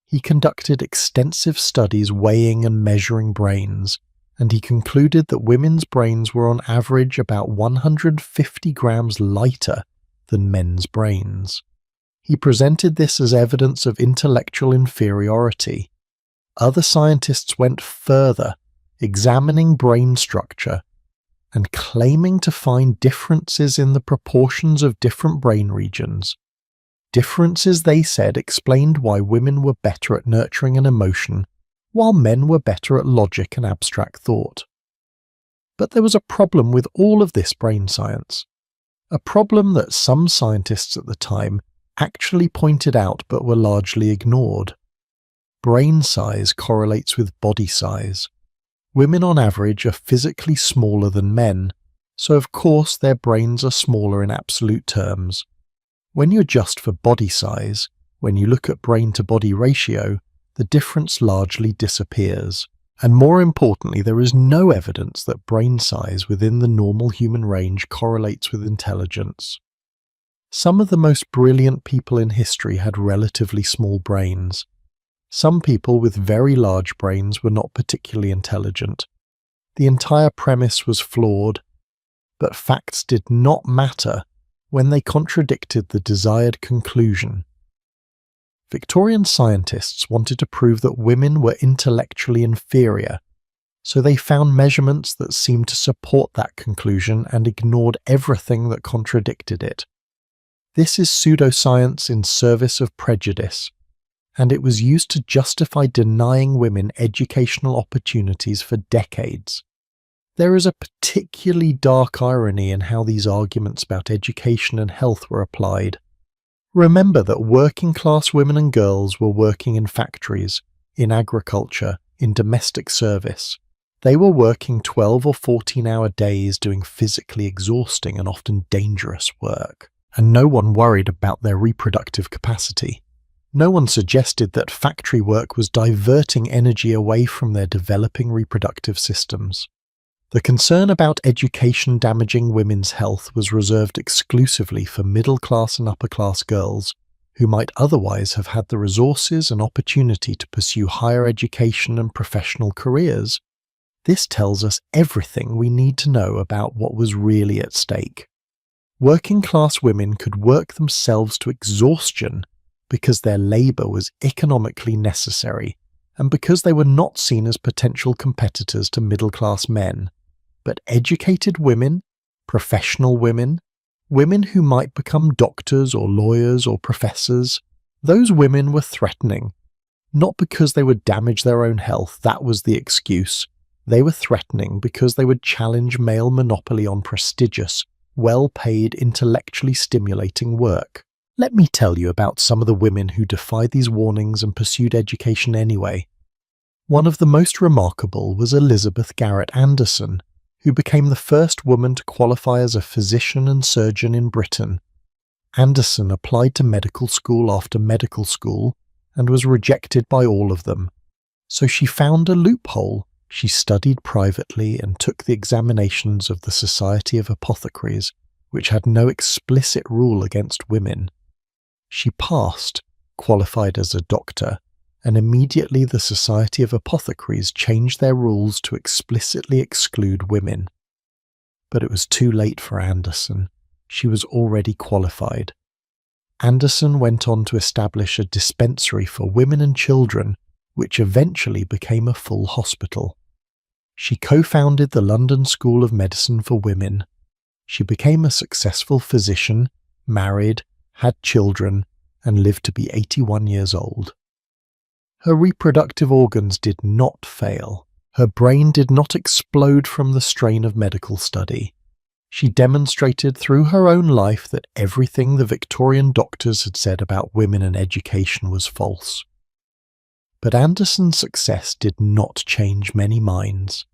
He conducted extensive studies weighing and measuring brains, and he concluded that women's brains were on average about 150 grams lighter than men's brains. He presented this as evidence of intellectual inferiority. Other scientists went further, examining brain structure and claiming to find differences in the proportions of different brain regions. Differences, they said, explained why women were better at nurturing an emotion, while men were better at logic and abstract thought. But there was a problem with all of this brain science, a problem that some scientists at the time actually pointed out but were largely ignored. Brain size correlates with body size. Women on average are physically smaller than men, so of course their brains are smaller in absolute terms. When you adjust for body size, when you look at brain-to-body ratio, the difference largely disappears. And more importantly, there is no evidence that brain size within the normal human range correlates with intelligence. Some of the most brilliant people in history had relatively small brains. Some people with very large brains were not particularly intelligent. The entire premise was flawed, but facts did not matter when they contradicted the desired conclusion. Victorian scientists wanted to prove that women were intellectually inferior, so they found measurements that seemed to support that conclusion and ignored everything that contradicted it. This is pseudoscience in service of prejudice, and it was used to justify denying women educational opportunities for decades. There is a particularly dark irony in how these arguments about education and health were applied. Remember that working-class women and girls were working in factories, in agriculture, in domestic service. They were working 12 or 14-hour days doing physically exhausting and often dangerous work, and no one worried about their reproductive capacity. No one suggested that factory work was diverting energy away from their developing reproductive systems. The concern about education damaging women's health was reserved exclusively for middle-class and upper-class girls who might otherwise have had the resources and opportunity to pursue higher education and professional careers. This tells us everything we need to know about what was really at stake. Working-class women could work themselves to exhaustion because their labour was economically necessary and because they were not seen as potential competitors to middle-class men. But educated women, professional women, women who might become doctors or lawyers or professors, those women were threatening. Not because they would damage their own health, that was the excuse. They were threatening because they would challenge male monopoly on prestigious, well-paid, intellectually stimulating work. Let me tell you about some of the women who defied these warnings and pursued education anyway. One of the most remarkable was Elizabeth Garrett Anderson, who became the first woman to qualify as a physician and surgeon in Britain. Anderson applied to medical school after medical school and was rejected by all of them. So she found a loophole. She studied privately and took the examinations of the Society of Apothecaries, which had no explicit rule against women. She passed, qualified as a doctor, and immediately the Society of Apothecaries changed their rules to explicitly exclude women. But it was too late for Anderson. She was already qualified. Anderson went on to establish a dispensary for women and children, which eventually became a full hospital. She co-founded the London School of Medicine for Women. She became a successful physician, married, had children, and lived to be 81 years old. Her reproductive organs did not fail. Her brain did not explode from the strain of medical study. She demonstrated through her own life that everything the Victorian doctors had said about women and education was false. But Anderson's success did not change many minds.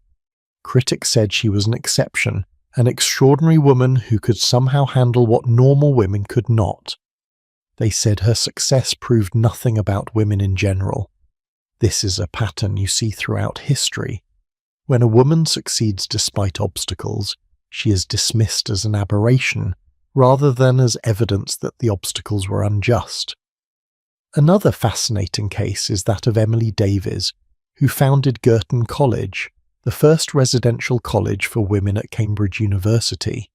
Critics said she was an exception, an extraordinary woman who could somehow handle what normal women could not. They said her success proved nothing about women in general. This is a pattern you see throughout history. When a woman succeeds despite obstacles, she is dismissed as an aberration, rather than as evidence that the obstacles were unjust. Another fascinating case is that of Emily Davies, who founded Girton College, the first residential college for women at Cambridge University.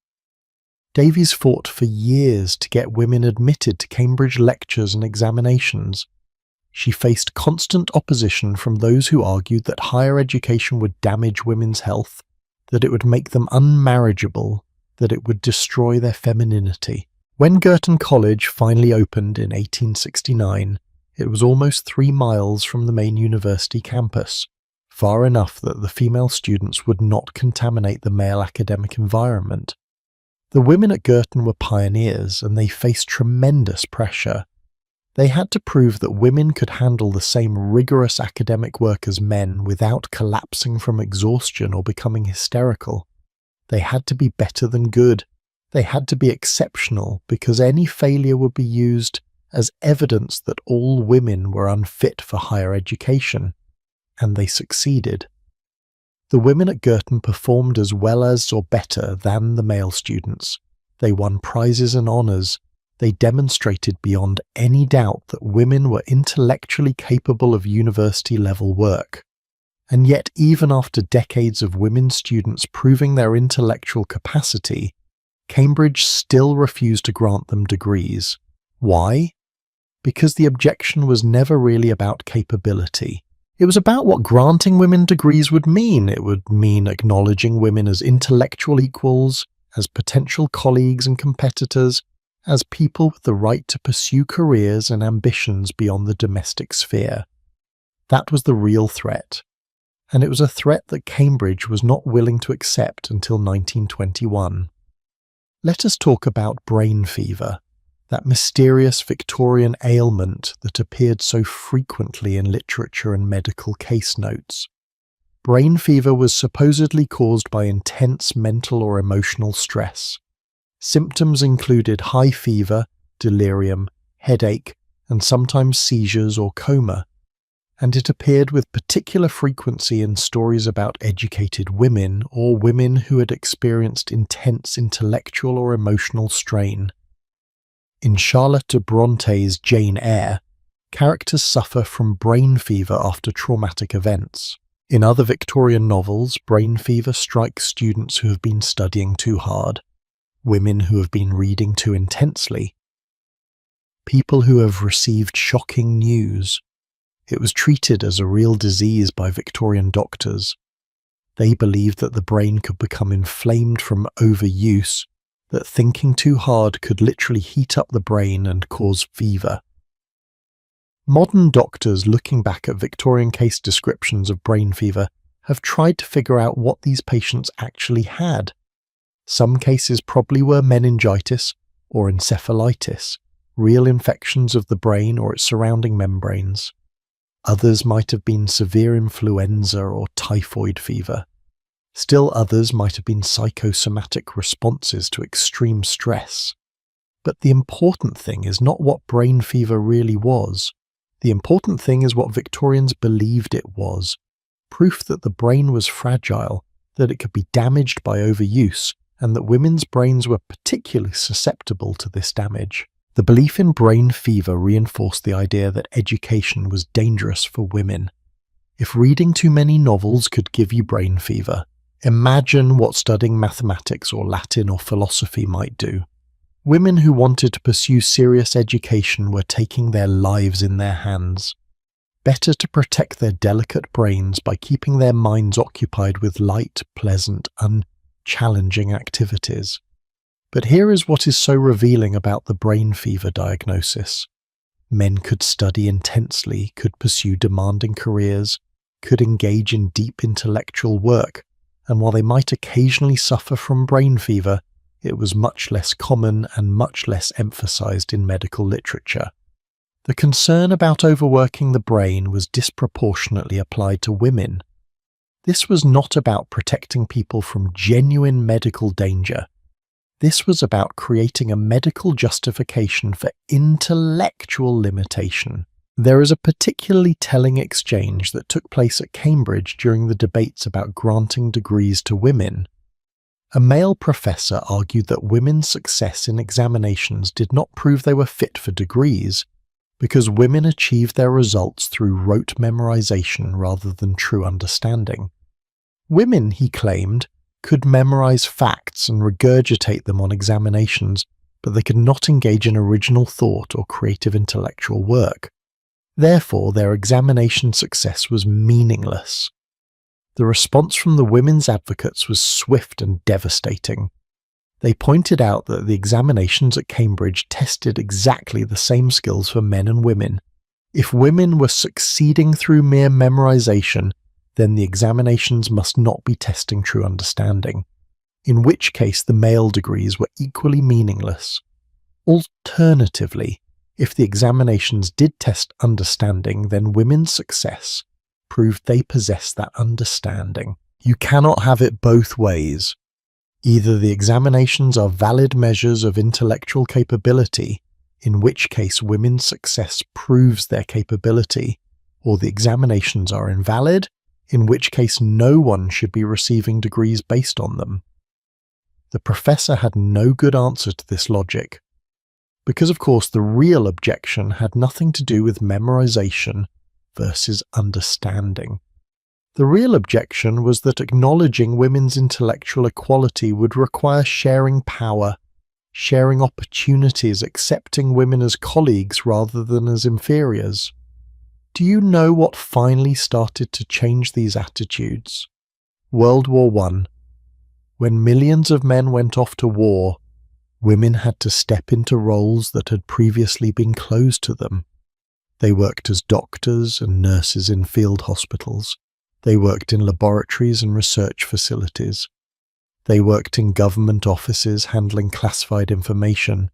Davies fought for years to get women admitted to Cambridge lectures and examinations. She faced constant opposition from those who argued that higher education would damage women's health, that it would make them unmarriageable, that it would destroy their femininity. When Girton College finally opened in 1869, it was almost 3 miles from the main university campus, far enough that the female students would not contaminate the male academic environment. The women at Girton were pioneers, and they faced tremendous pressure. They had to prove that women could handle the same rigorous academic work as men without collapsing from exhaustion or becoming hysterical. They had to be better than good. They had to be exceptional, because any failure would be used as evidence that all women were unfit for higher education. And they succeeded. The women at Girton performed as well as or better than the male students. They won prizes and honours. They demonstrated beyond any doubt that women were intellectually capable of university-level work. And yet, even after decades of women students proving their intellectual capacity, Cambridge still refused to grant them degrees. Why? Because the objection was never really about capability. It was about what granting women degrees would mean. It would mean acknowledging women as intellectual equals, as potential colleagues and competitors, as people with the right to pursue careers and ambitions beyond the domestic sphere. That was the real threat. And it was a threat that Cambridge was not willing to accept until 1921. Let us talk about brain fever. that mysterious Victorian ailment that appeared so frequently in literature and medical case notes. Brain fever was supposedly caused by intense mental or emotional stress. Symptoms included high fever, delirium, headache, and sometimes seizures or coma, and it appeared with particular frequency in stories about educated women or women who had experienced intense intellectual or emotional strain. In Charlotte Bronte's Jane Eyre, characters suffer from brain fever after traumatic events. In other Victorian novels, brain fever strikes students who have been studying too hard, women who have been reading too intensely, people who have received shocking news. It was treated as a real disease by Victorian doctors. They believed that the brain could become inflamed from overuse, that thinking too hard could literally heat up the brain and cause fever. Modern doctors looking back at Victorian case descriptions of brain fever have tried to figure out what these patients actually had. Some cases probably were meningitis or encephalitis, real infections of the brain or its surrounding membranes. Others might have been severe influenza or typhoid fever. Still others might have been psychosomatic responses to extreme stress. But the important thing is not what brain fever really was. The important thing is what Victorians believed it was. Proof that the brain was fragile, that it could be damaged by overuse, and that women's brains were particularly susceptible to this damage. The belief in brain fever reinforced the idea that education was dangerous for women. If reading too many novels could give you brain fever, imagine what studying mathematics or Latin or philosophy might do. Women who wanted to pursue serious education were taking their lives in their hands. Better to protect their delicate brains by keeping their minds occupied with light, pleasant, unchallenging activities. But here is what is so revealing about the brain fever diagnosis. Men could study intensely, could pursue demanding careers, could engage in deep intellectual work, and while they might occasionally suffer from brain fever, it was much less common and much less emphasized in medical literature. The concern about overworking the brain was disproportionately applied to women. This was not about protecting people from genuine medical danger. This was about creating a medical justification for intellectual limitation. There is a particularly telling exchange that took place at Cambridge during the debates about granting degrees to women. A male professor argued that women's success in examinations did not prove they were fit for degrees, because women achieved their results through rote memorization rather than true understanding. Women, he claimed, could memorize facts and regurgitate them on examinations, but they could not engage in original thought or creative intellectual work. Therefore, their examination success was meaningless. The response from the women's advocates was swift and devastating. They pointed out that the examinations at Cambridge tested exactly the same skills for men and women. If women were succeeding through mere memorization, then the examinations must not be testing true understanding, in which case the male degrees were equally meaningless. Alternatively, if the examinations did test understanding, then women's success proved they possessed that understanding. You cannot have it both ways. Either the examinations are valid measures of intellectual capability, in which case women's success proves their capability, or the examinations are invalid, in which case no one should be receiving degrees based on them. The professor had no good answer to this logic, because of course the real objection had nothing to do with memorization versus understanding. The real objection was that acknowledging women's intellectual equality would require sharing power, sharing opportunities, accepting women as colleagues rather than as inferiors. Do you know what finally started to change these attitudes? World War I. When millions of men went off to war, women had to step into roles that had previously been closed to them. They worked as doctors and nurses in field hospitals. They worked in laboratories and research facilities. They worked in government offices handling classified information.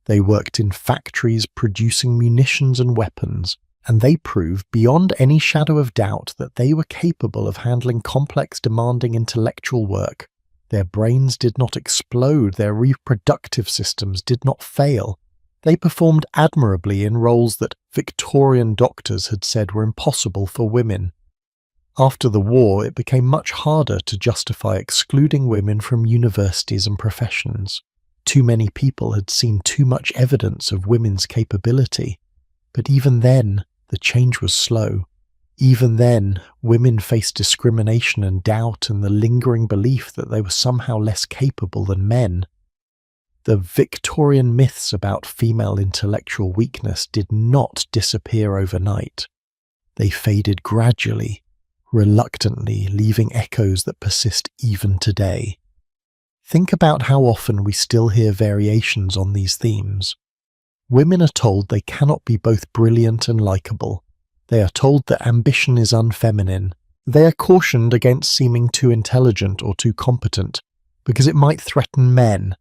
They worked in factories producing munitions and weapons, and they proved beyond any shadow of doubt that they were capable of handling complex, demanding intellectual work. Their brains did not explode, their reproductive systems did not fail. They performed admirably in roles that Victorian doctors had said were impossible for women. After the war, it became much harder to justify excluding women from universities and professions. Too many people had seen too much evidence of women's capability. But even then, the change was slow. Even then, women faced discrimination and doubt and the lingering belief that they were somehow less capable than men. The Victorian myths about female intellectual weakness did not disappear overnight. They faded gradually, reluctantly, leaving echoes that persist even today. Think about how often we still hear variations on these themes. Women are told they cannot be both brilliant and likable. They are told that ambition is unfeminine. They are cautioned against seeming too intelligent or too competent, because it might threaten men.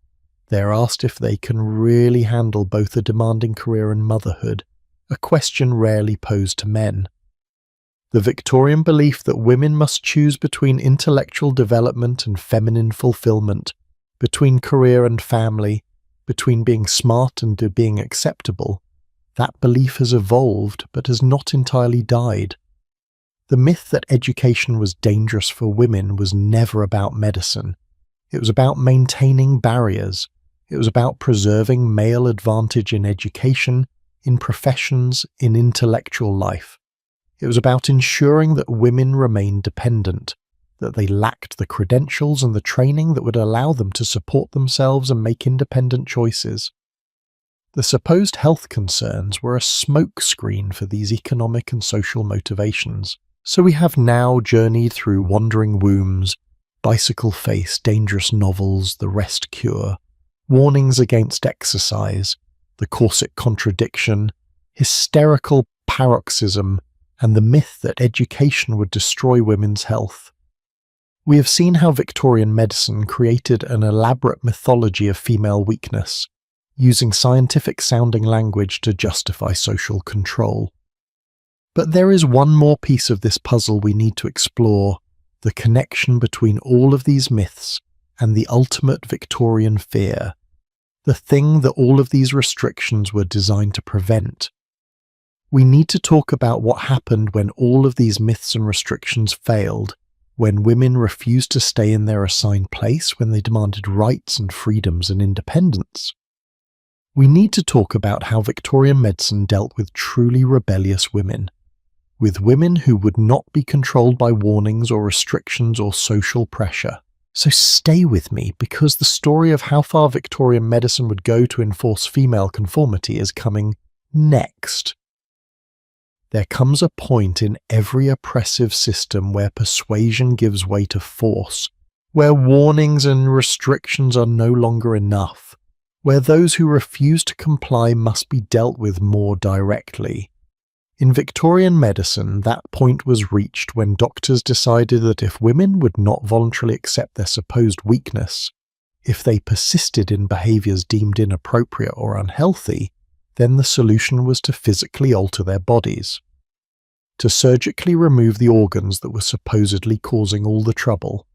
They are asked if they can really handle both a demanding career and motherhood, a question rarely posed to men. The Victorian belief that women must choose between intellectual development and feminine fulfillment, between career and family, between being smart and being acceptable, that belief has evolved but has not entirely died. The myth that education was dangerous for women was never about medicine. It was about maintaining barriers. It was about preserving male advantage in education, in professions, in intellectual life. It was about ensuring that women remained dependent, that they lacked the credentials and the training that would allow them to support themselves and make independent choices. The supposed health concerns were a smokescreen for these economic and social motivations. So we have now journeyed through Wandering Wombs, Bicycle Face, Dangerous Novels, The Rest Cure, warnings against exercise, the corset contradiction, hysterical paroxysm, and the myth that education would destroy women's health. We have seen how Victorian medicine created an elaborate mythology of female weakness, using scientific-sounding language to justify social control. But there is one more piece of this puzzle we need to explore, the connection between all of these myths and the ultimate Victorian fear, the thing that all of these restrictions were designed to prevent. We need to talk about what happened when all of these myths and restrictions failed, when women refused to stay in their assigned place, when they demanded rights and freedoms and independence. We need to talk about how Victorian medicine dealt with truly rebellious women, with women who would not be controlled by warnings or restrictions or social pressure. So stay with me, because the story of how far Victorian medicine would go to enforce female conformity is coming next. There comes a point in every oppressive system where persuasion gives way to force, where warnings and restrictions are no longer enough, where those who refuse to comply must be dealt with more directly. In Victorian medicine, that point was reached when doctors decided that if women would not voluntarily accept their supposed weakness, if they persisted in behaviours deemed inappropriate or unhealthy, then the solution was to physically alter their bodies, to surgically remove the organs that were supposedly causing all the trouble,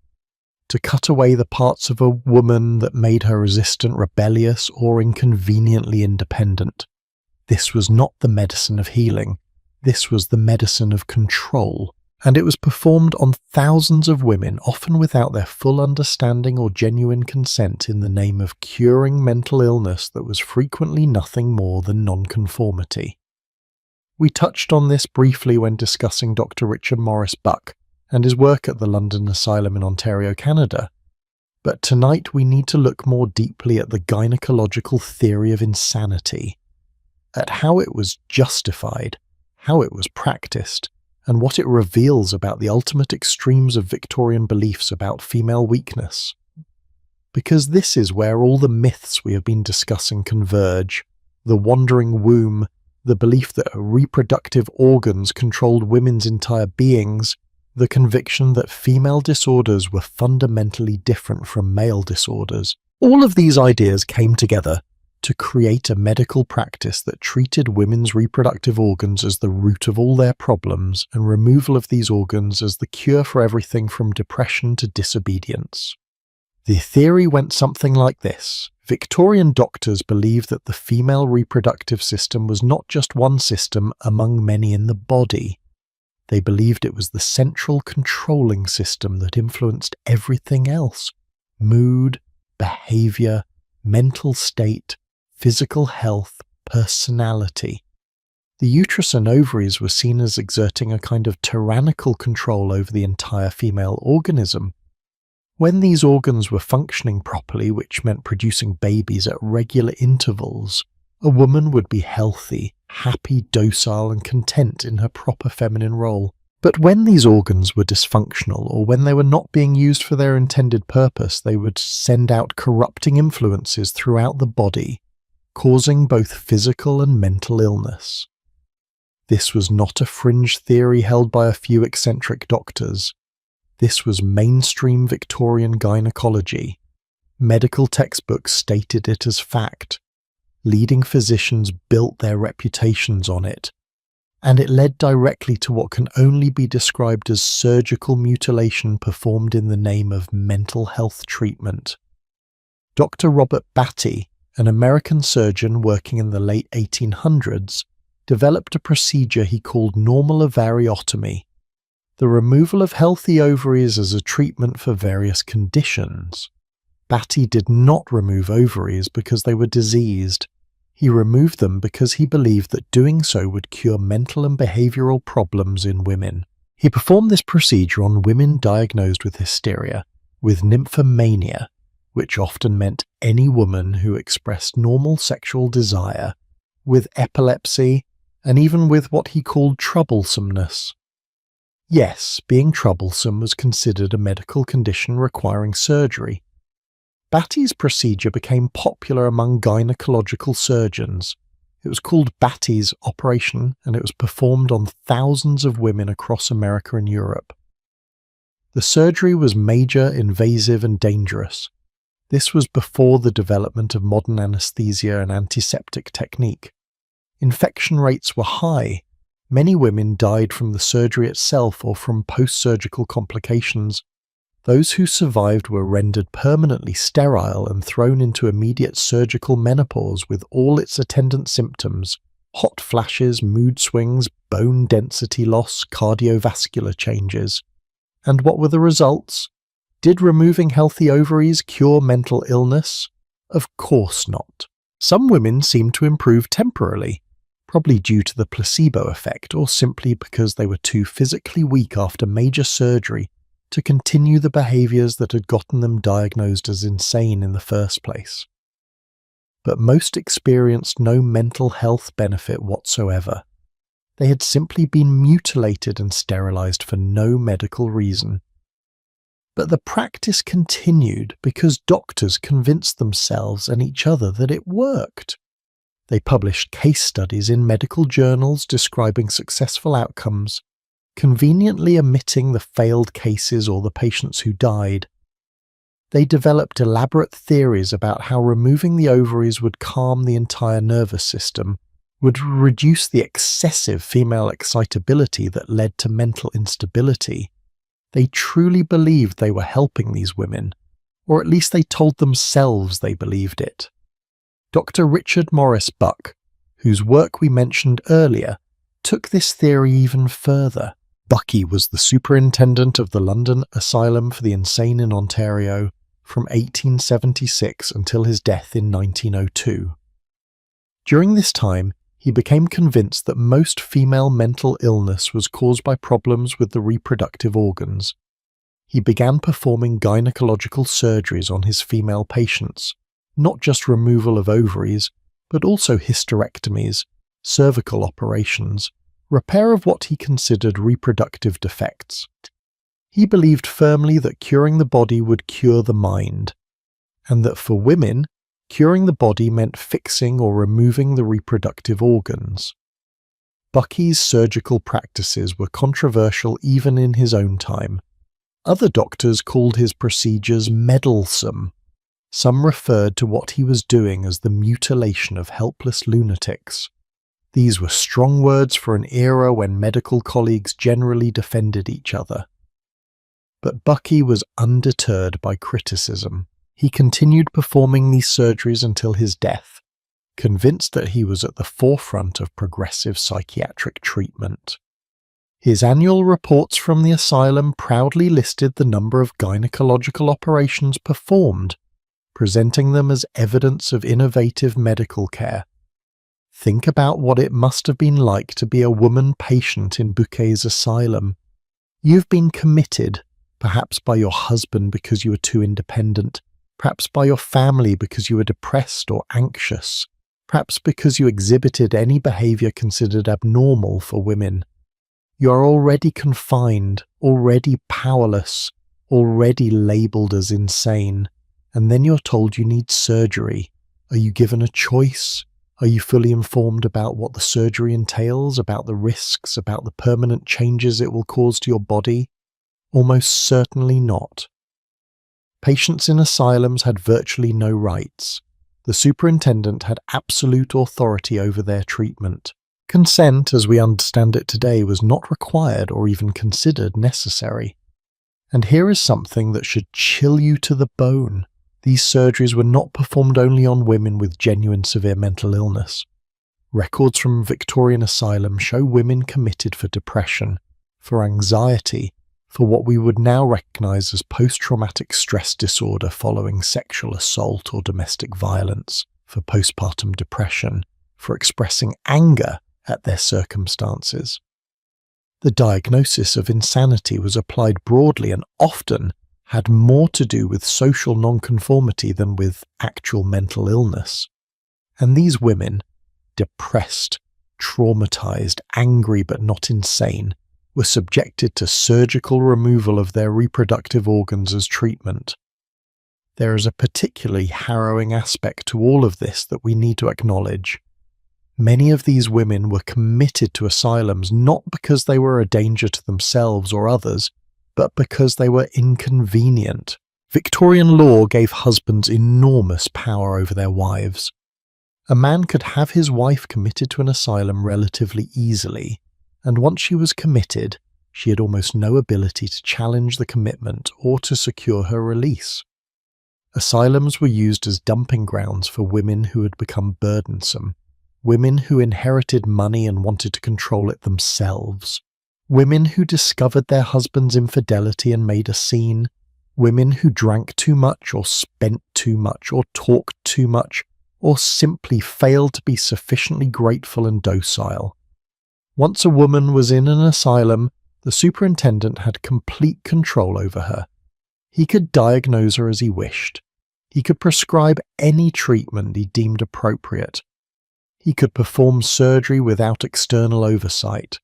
to cut away the parts of a woman that made her resistant, rebellious, or inconveniently independent. This was not the medicine of healing. This was the medicine of control, and it was performed on thousands of women, often without their full understanding or genuine consent, in the name of curing mental illness that was frequently nothing more than nonconformity. We touched on this briefly when discussing Dr. Richard Morris Buck and his work at the London Asylum in Ontario, Canada. But tonight we need to look more deeply at the gynecological theory of insanity, at how it was justified, how it was practiced, and what it reveals about the ultimate extremes of Victorian beliefs about female weakness. Because this is where all the myths we have been discussing converge: the wandering womb, the belief that reproductive organs controlled women's entire beings, the conviction that female disorders were fundamentally different from male disorders. All of these ideas came together to create a medical practice that treated women's reproductive organs as the root of all their problems and removal of these organs as the cure for everything from depression to disobedience. The theory went something like this. Victorian doctors believed that the female reproductive system was not just one system among many in the body. They believed it was the central controlling system that influenced everything else: mood, behavior, mental state, physical health, personality. The uterus and ovaries were seen as exerting a kind of tyrannical control over the entire female organism. When these organs were functioning properly, which meant producing babies at regular intervals, a woman would be healthy, happy, docile, and content in her proper feminine role. But when these organs were dysfunctional, or when they were not being used for their intended purpose, they would send out corrupting influences throughout the body, causing both physical and mental illness. This was not a fringe theory held by a few eccentric doctors. This was mainstream Victorian gynecology. Medical textbooks stated it as fact. Leading physicians built their reputations on it, and it led directly to what can only be described as surgical mutilation performed in the name of mental health treatment. Dr. Robert Batty, an American surgeon working in the late 1800s, developed a procedure he called normal ovariotomy, the removal of healthy ovaries as a treatment for various conditions. Batty did not remove ovaries because they were diseased. He removed them because he believed that doing so would cure mental and behavioral problems in women. He performed this procedure on women diagnosed with hysteria, with nymphomania, which often meant any woman who expressed normal sexual desire, with epilepsy, and even with what he called troublesomeness. Yes, being troublesome was considered a medical condition requiring surgery. Batty's procedure became popular among gynecological surgeons. It was called Batty's operation, and it was performed on thousands of women across America and Europe. The surgery was major, invasive, and dangerous. This was before the development of modern anesthesia and antiseptic technique. Infection rates were high. Many women died from the surgery itself or from post-surgical complications. Those who survived were rendered permanently sterile and thrown into immediate surgical menopause with all its attendant symptoms: hot flashes, mood swings, bone density loss, cardiovascular changes. And what were the results? Did removing healthy ovaries cure mental illness? Of course not. Some women seemed to improve temporarily, probably due to the placebo effect or simply because they were too physically weak after major surgery to continue the behaviors that had gotten them diagnosed as insane in the first place. But most experienced no mental health benefit whatsoever. They had simply been mutilated and sterilized for no medical reason. But the practice continued because doctors convinced themselves and each other that it worked. They published case studies in medical journals describing successful outcomes, conveniently omitting the failed cases or the patients who died. They developed elaborate theories about how removing the ovaries would calm the entire nervous system, would reduce the excessive female excitability that led to mental instability. They truly believed they were helping these women, or at least they told themselves they believed it. Dr. Richard Morris Buck, whose work we mentioned earlier, took this theory even further. Bucky was the superintendent of the London Asylum for the Insane in Ontario from 1876 until his death in 1902. During this time, he became convinced that most female mental illness was caused by problems with the reproductive organs. He began performing gynecological surgeries on his female patients, not just removal of ovaries, but also hysterectomies, cervical operations, repair of what he considered reproductive defects. He believed firmly that curing the body would cure the mind, and that for women, curing the body meant fixing or removing the reproductive organs. Bucky's surgical practices were controversial even in his own time. Other doctors called his procedures meddlesome. Some referred to what he was doing as the mutilation of helpless lunatics. These were strong words for an era when medical colleagues generally defended each other. But Bucky was undeterred by criticism. He continued performing these surgeries until his death, convinced that he was at the forefront of progressive psychiatric treatment. His annual reports from the asylum proudly listed the number of gynecological operations performed, presenting them as evidence of innovative medical care. Think about what it must have been like to be a woman patient in Bucquet's asylum. You've been committed, perhaps by your husband because you were too independent, perhaps by your family because you were depressed or anxious, perhaps because you exhibited any behavior considered abnormal for women. You are already confined, already powerless, already labelled as insane, and then you're told you need surgery. Are you given a choice? Are you fully informed about what the surgery entails, about the risks, about the permanent changes it will cause to your body? Almost certainly not. Patients in asylums had virtually no rights. The superintendent had absolute authority over their treatment. Consent, as we understand it today, was not required or even considered necessary. And here is something that should chill you to the bone. These surgeries were not performed only on women with genuine severe mental illness. Records from Victorian asylum show women committed for depression, for anxiety, for what we would now recognise as post-traumatic stress disorder following sexual assault or domestic violence, for postpartum depression, for expressing anger at their circumstances. The diagnosis of insanity was applied broadly and often had more to do with social nonconformity than with actual mental illness. And these women, depressed, traumatized, angry but not insane, were subjected to surgical removal of their reproductive organs as treatment. There is a particularly harrowing aspect to all of this that we need to acknowledge. Many of these women were committed to asylums not because they were a danger to themselves or others, but because they were inconvenient. Victorian law gave husbands enormous power over their wives. A man could have his wife committed to an asylum relatively easily, and once she was committed, she had almost no ability to challenge the commitment or to secure her release. Asylums were used as dumping grounds for women who had become burdensome, women who inherited money and wanted to control it themselves, women who discovered their husband's infidelity and made a scene, women who drank too much or spent too much or talked too much or simply failed to be sufficiently grateful and docile. Once a woman was in an asylum, the superintendent had complete control over her. He could diagnose her as he wished. He could prescribe any treatment he deemed appropriate. He could perform surgery without external oversight.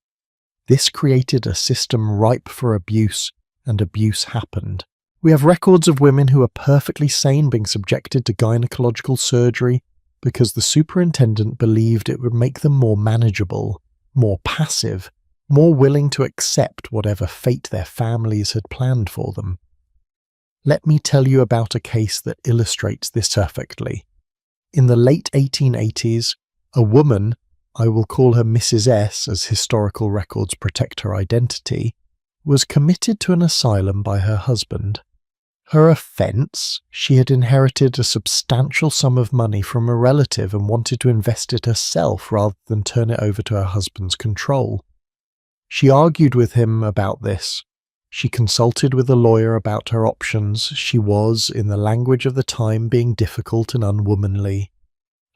This created a system ripe for abuse, and abuse happened. We have records of women who are perfectly sane being subjected to gynecological surgery because the superintendent believed it would make them more manageable, more passive, more willing to accept whatever fate their families had planned for them. Let me tell you about a case that illustrates this perfectly. In the late 1880s, a woman, I will call her Mrs. S as historical records protect her identity, was committed to an asylum by her husband. Her offence? She had inherited a substantial sum of money from a relative and wanted to invest it herself rather than turn it over to her husband's control. She argued with him about this. She consulted with a lawyer about her options. She was, in the language of the time, being difficult and unwomanly.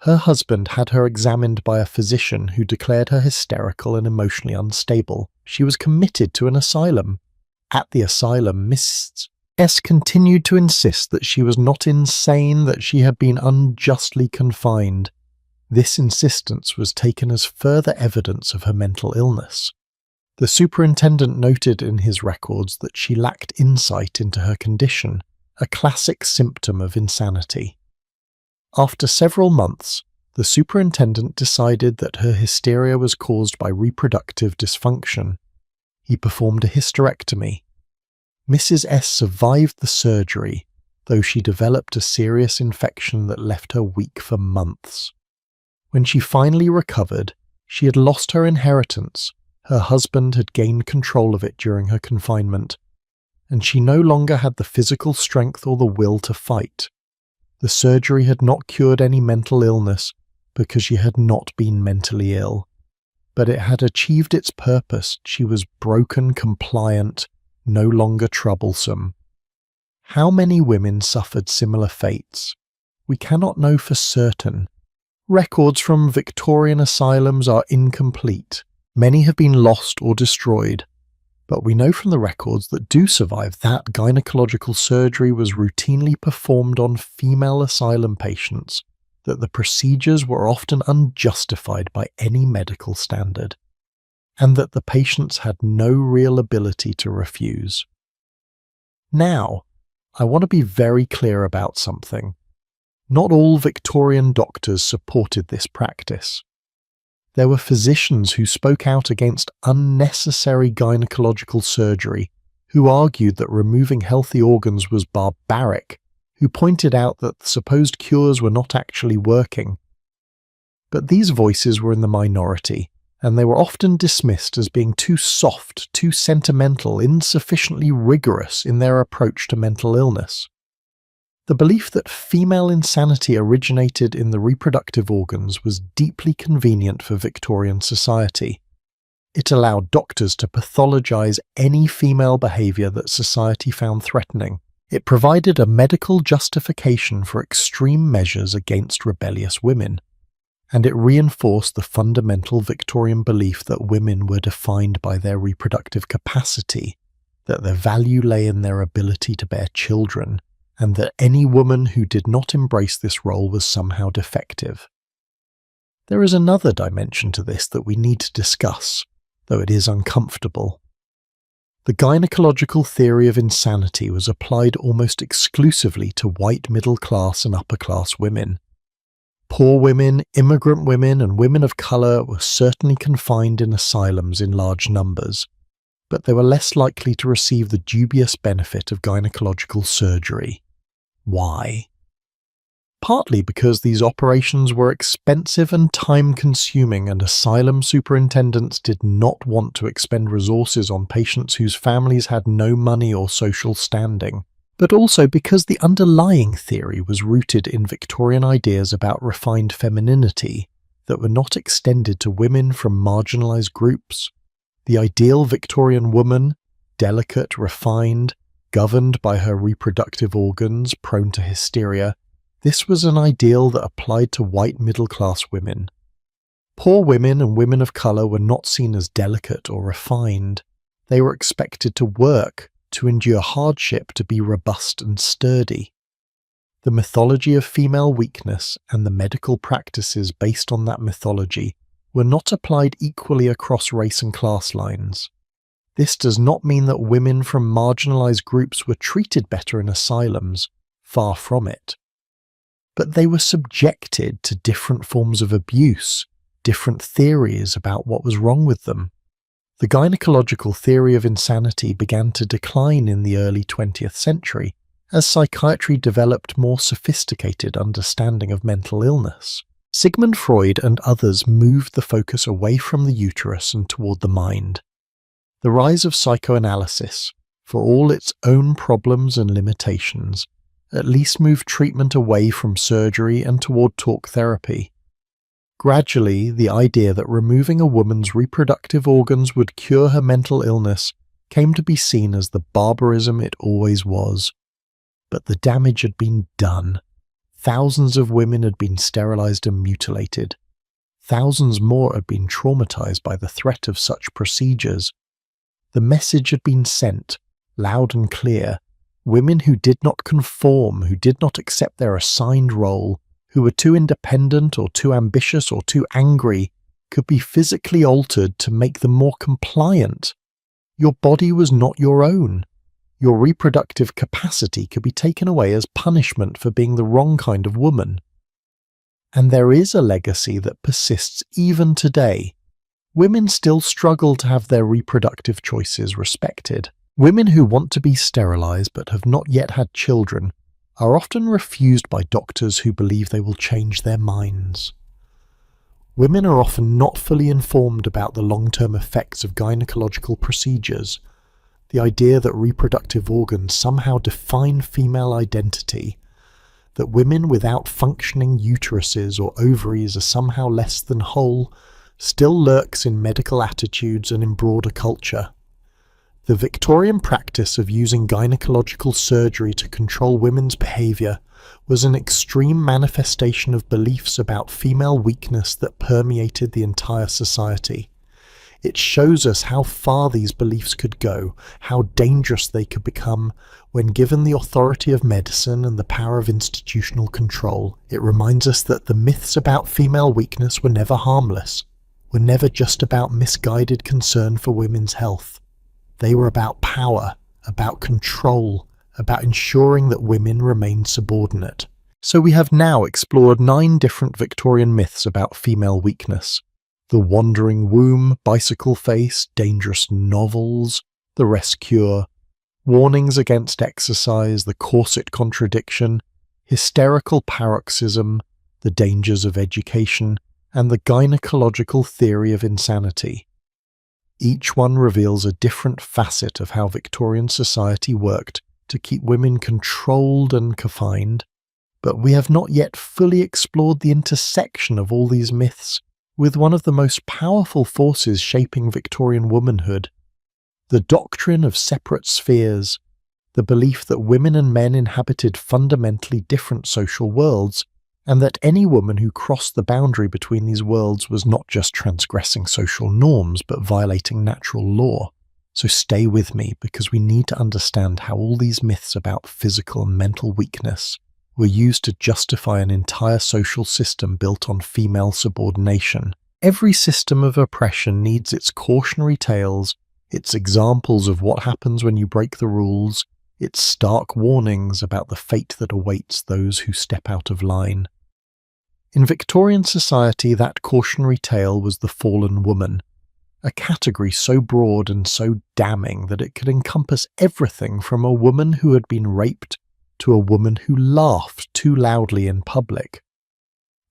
Her husband had her examined by a physician who declared her hysterical and emotionally unstable. She was committed to an asylum. At the asylum, Miss S continued to insist that she was not insane, that she had been unjustly confined. This insistence was taken as further evidence of her mental illness. The superintendent noted in his records that she lacked insight into her condition, a classic symptom of insanity. After several months, the superintendent decided that her hysteria was caused by reproductive dysfunction. He performed a hysterectomy. Mrs. S survived the surgery. though she developed a serious infection that left her weak for months. When she finally recovered, she had lost her inheritance. Her husband had gained control of it during her confinement, and she no longer had the physical strength or the will to fight. The surgery had not cured any mental illness because she had not been mentally ill, but it had achieved its purpose. She was broken, compliant, no longer troublesome. How many women suffered similar fates? We cannot know for certain. Records from Victorian asylums are incomplete. Many have been lost or destroyed, but we know from the records that do survive that gynecological surgery was routinely performed on female asylum patients, that the procedures were often unjustified by any medical standard, and that the patients had no real ability to refuse. Now, I want to be very clear about something. Not all Victorian doctors supported this practice. There were physicians who spoke out against unnecessary gynecological surgery, who argued that removing healthy organs was barbaric, who pointed out that the supposed cures were not actually working. But these voices were in the minority, and they were often dismissed as being too soft, too sentimental, insufficiently rigorous in their approach to mental illness. The belief that female insanity originated in the reproductive organs was deeply convenient for Victorian society. It allowed doctors to pathologize any female behavior that society found threatening. It provided a medical justification for extreme measures against rebellious women, and it reinforced the fundamental Victorian belief that women were defined by their reproductive capacity, that their value lay in their ability to bear children, and that any woman who did not embrace this role was somehow defective. There is another dimension to this that we need to discuss, though it is uncomfortable. The gynecological theory of insanity was applied almost exclusively to white middle-class and upper-class women. Poor women, immigrant women, and women of colour were certainly confined in asylums in large numbers, but they were less likely to receive the dubious benefit of gynecological surgery. Why? Partly because these operations were expensive and time-consuming, and asylum superintendents did not want to expend resources on patients whose families had no money or social standing, but also because the underlying theory was rooted in Victorian ideas about refined femininity that were not extended to women from marginalised groups. The ideal Victorian woman, delicate, refined, governed by her reproductive organs, prone to hysteria, this was an ideal that applied to white middle-class women. Poor women and women of colour were not seen as delicate or refined. They were expected to work, to endure hardship, to be robust and sturdy. The mythology of female weakness and the medical practices based on that mythology were not applied equally across race and class lines. This does not mean that women from marginalised groups were treated better in asylums, far from it. But they were subjected to different forms of abuse, different theories about what was wrong with them. The gynecological theory of insanity began to decline in the early 20th century as psychiatry developed more sophisticated understanding of mental illness. Sigmund Freud and others moved the focus away from the uterus and toward the mind. The rise of psychoanalysis, for all its own problems and limitations, at least moved treatment away from surgery and toward talk therapy. Gradually, the idea that removing a woman's reproductive organs would cure her mental illness came to be seen as the barbarism it always was. But the damage had been done. Thousands of women had been sterilized and mutilated. Thousands more had been traumatized by the threat of such procedures. The message had been sent, loud and clear. Women who did not conform, who did not accept their assigned role, who were too independent or too ambitious or too angry, could be physically altered to make them more compliant. Your body was not your own. Your reproductive capacity could be taken away as punishment for being the wrong kind of woman. And there is a legacy that persists even today. Women still struggle to have their reproductive choices respected. Women who want to be sterilized but have not yet had children are often refused by doctors who believe they will change their minds. Women are often not fully informed about the long-term effects of gynecological procedures. The idea that reproductive organs somehow define female identity, that women without functioning uteruses or ovaries are somehow less than whole, still lurks in medical attitudes and in broader culture. The Victorian practice of using gynecological surgery to control women's behaviour was an extreme manifestation of beliefs about female weakness that permeated the entire society. It shows us how far these beliefs could go, how dangerous they could become when given the authority of medicine and the power of institutional control. It reminds us that the myths about female weakness were never harmless, were never just about misguided concern for women's health. They were about power, about control, about ensuring that women remained subordinate. So we have now explored 9 different Victorian myths about female weakness. The wandering womb, bicycle face, dangerous novels, the rest cure, warnings against exercise, the corset contradiction, hysterical paroxysm, the dangers of education, and the gynecological theory of insanity. Each one reveals a different facet of how Victorian society worked to keep women controlled and confined, but we have not yet fully explored the intersection of all these myths with one of the most powerful forces shaping Victorian womanhood, the doctrine of separate spheres, the belief that women and men inhabited fundamentally different social worlds, and that any woman who crossed the boundary between these worlds was not just transgressing social norms, but violating natural law. So stay with me, because we need to understand how all these myths about physical and mental weakness were used to justify an entire social system built on female subordination. Every system of oppression needs its cautionary tales, its examples of what happens when you break the rules, its stark warnings about the fate that awaits those who step out of line. In Victorian society, that cautionary tale was the fallen woman, a category so broad and so damning that it could encompass everything from a woman who had been raped to a woman who laughed too loudly in public.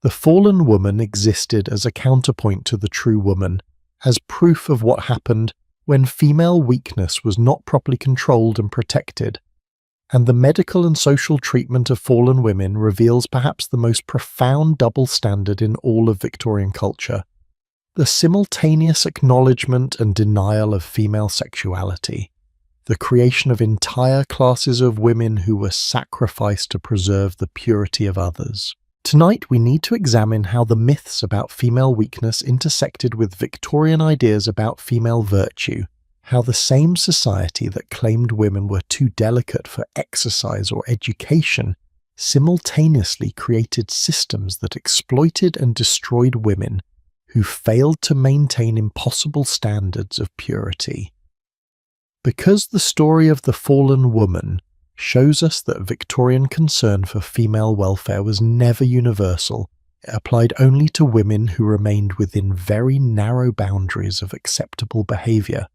The fallen woman existed as a counterpoint to the true woman, as proof of what happened when female weakness was not properly controlled and protected. And the medical and social treatment of fallen women reveals perhaps the most profound double standard in all of Victorian culture: the simultaneous acknowledgement and denial of female sexuality, the creation of entire classes of women who were sacrificed to preserve the purity of others. Tonight we need to examine how the myths about female weakness intersected with Victorian ideas about female virtue, how the same society that claimed women were too delicate for exercise or education simultaneously created systems that exploited and destroyed women who failed to maintain impossible standards of purity. Because the story of the fallen woman shows us that Victorian concern for female welfare was never universal, it applied only to women who remained within very narrow boundaries of acceptable behaviour.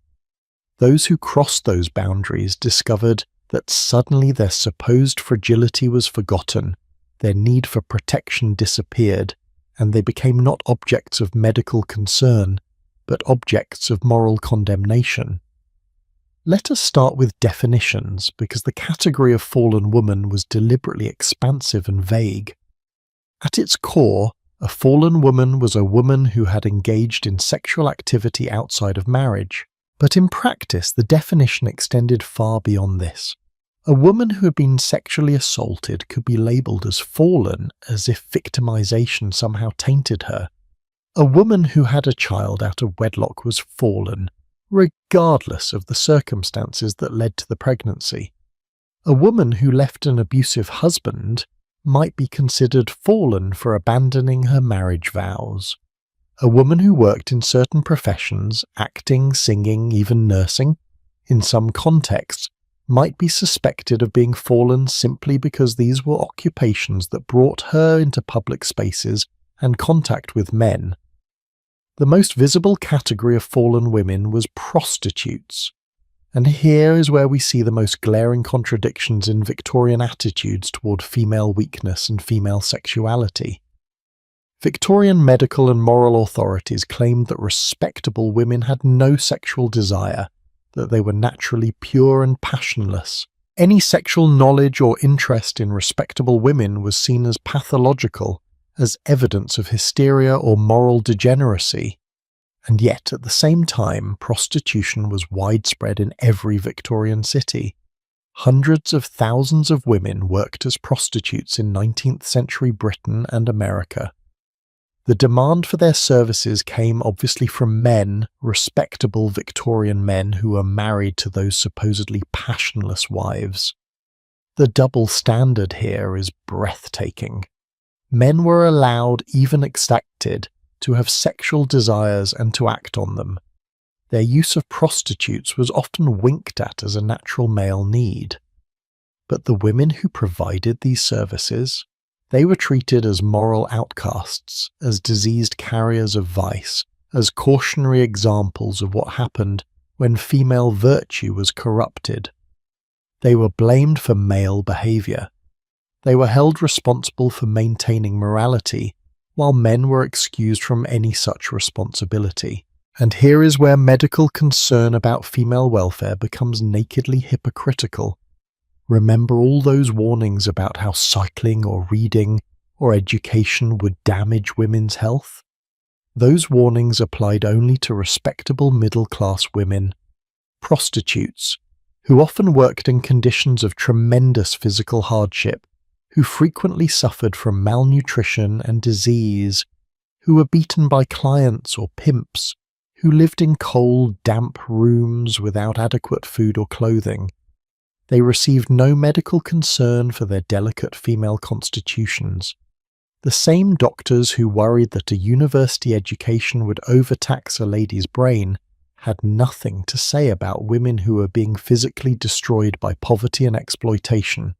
Those who crossed those boundaries discovered that suddenly their supposed fragility was forgotten, their need for protection disappeared, and they became not objects of medical concern, but objects of moral condemnation. Let us start with definitions, because the category of fallen woman was deliberately expansive and vague. At its core, a fallen woman was a woman who had engaged in sexual activity outside of marriage. But in practice, the definition extended far beyond this. A woman who had been sexually assaulted could be labelled as fallen, as if victimization somehow tainted her. A woman who had a child out of wedlock was fallen, regardless of the circumstances that led to the pregnancy. A woman who left an abusive husband might be considered fallen for abandoning her marriage vows. A woman who worked in certain professions, acting, singing, even nursing, in some contexts, might be suspected of being fallen simply because these were occupations that brought her into public spaces and contact with men. The most visible category of fallen women was prostitutes. And here is where we see the most glaring contradictions in Victorian attitudes toward female weakness and female sexuality. Victorian medical and moral authorities claimed that respectable women had no sexual desire, that they were naturally pure and passionless. Any sexual knowledge or interest in respectable women was seen as pathological, as evidence of hysteria or moral degeneracy. And yet, at the same time, prostitution was widespread in every Victorian city. Hundreds of thousands of women worked as prostitutes in 19th century Britain and America. The demand for their services came obviously from men, respectable Victorian men who were married to those supposedly passionless wives. The double standard here is breathtaking. Men were allowed, even expected, to have sexual desires and to act on them. Their use of prostitutes was often winked at as a natural male need. But the women who provided these services, they were treated as moral outcasts, as diseased carriers of vice, as cautionary examples of what happened when female virtue was corrupted. They were blamed for male behavior. They were held responsible for maintaining morality, while men were excused from any such responsibility. And here is where medical concern about female welfare becomes nakedly hypocritical. Remember all those warnings about how cycling or reading or education would damage women's health? Those warnings applied only to respectable middle-class women, prostitutes, who often worked in conditions of tremendous physical hardship, who frequently suffered from malnutrition and disease, who were beaten by clients or pimps, who lived in cold, damp rooms without adequate food or clothing. They received no medical concern for their delicate female constitutions. The same doctors who worried that a university education would overtax a lady's brain had nothing to say about women who were being physically destroyed by poverty and exploitation.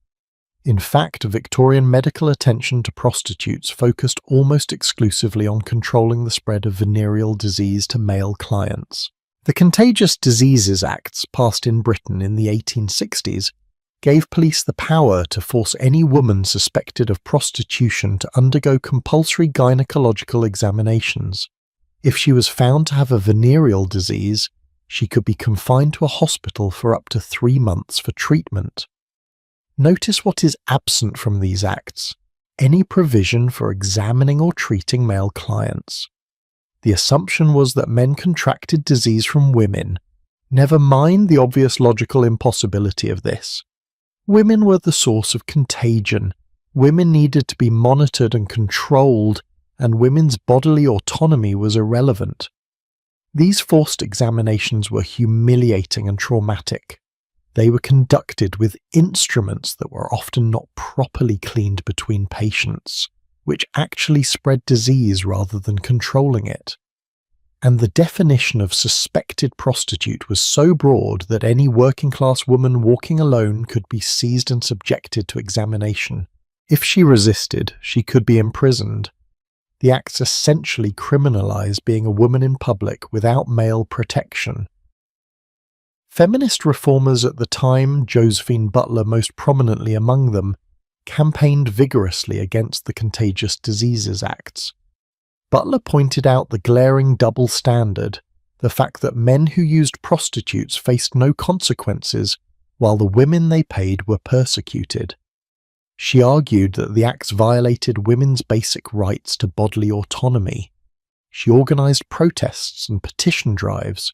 In fact, Victorian medical attention to prostitutes focused almost exclusively on controlling the spread of venereal disease to male clients. The Contagious Diseases Acts, passed in Britain in the 1860s, gave police the power to force any woman suspected of prostitution to undergo compulsory gynecological examinations. If she was found to have a venereal disease, she could be confined to a hospital for up to 3 months for treatment. Notice what is absent from these acts: any provision for examining or treating male clients. The assumption was that men contracted disease from women. Never mind the obvious logical impossibility of this. Women were the source of contagion. Women needed to be monitored and controlled, and women's bodily autonomy was irrelevant. These forced examinations were humiliating and traumatic. They were conducted with instruments that were often not properly cleaned between patients, which actually spread disease rather than controlling it. And the definition of suspected prostitute was so broad that any working-class woman walking alone could be seized and subjected to examination. If she resisted, she could be imprisoned. The acts essentially criminalized being a woman in public without male protection. Feminist reformers at the time, Josephine Butler most prominently among them, campaigned vigorously against the Contagious Diseases Acts. Butler pointed out the glaring double standard, the fact that men who used prostitutes faced no consequences, while the women they paid were persecuted. She argued that the acts violated women's basic rights to bodily autonomy. She organized protests and petition drives,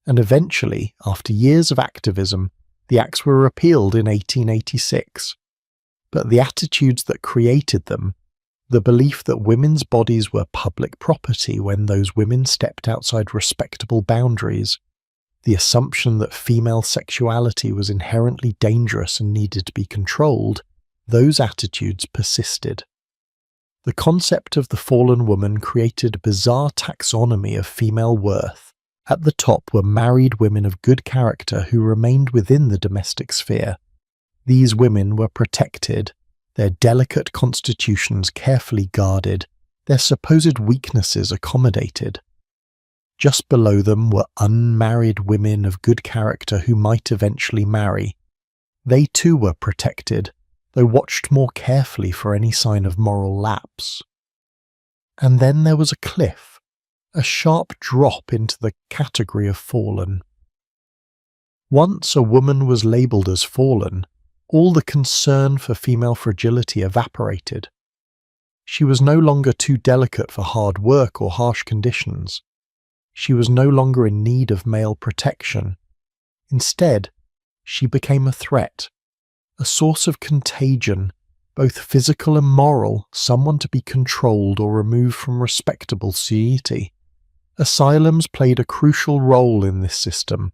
and eventually, after years of activism, the acts were repealed in 1886. But the attitudes that created them, the belief that women's bodies were public property when those women stepped outside respectable boundaries, the assumption that female sexuality was inherently dangerous and needed to be controlled, those attitudes persisted. The concept of the fallen woman created a bizarre taxonomy of female worth. At the top were married women of good character who remained within the domestic sphere. These women were protected, their delicate constitutions carefully guarded, their supposed weaknesses accommodated. Just below them were unmarried women of good character who might eventually marry. They too were protected, though watched more carefully for any sign of moral lapse. And then there was a cliff, a sharp drop into the category of fallen. Once a woman was labelled as fallen, all the concern for female fragility evaporated. She was no longer too delicate for hard work or harsh conditions. She was no longer in need of male protection. Instead, she became a threat, a source of contagion, both physical and moral, someone to be controlled or removed from respectable society. Asylums played a crucial role in this system.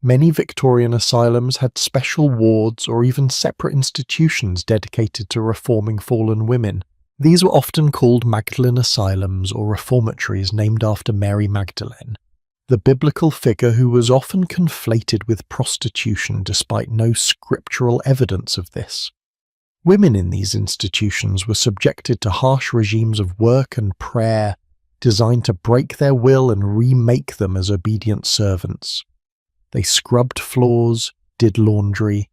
Many Victorian asylums had special wards or even separate institutions dedicated to reforming fallen women. These were often called Magdalene asylums or reformatories named after Mary Magdalene, the biblical figure who was often conflated with prostitution despite no scriptural evidence of this. Women in these institutions were subjected to harsh regimes of work and prayer designed to break their will and remake them as obedient servants. They scrubbed floors, did laundry,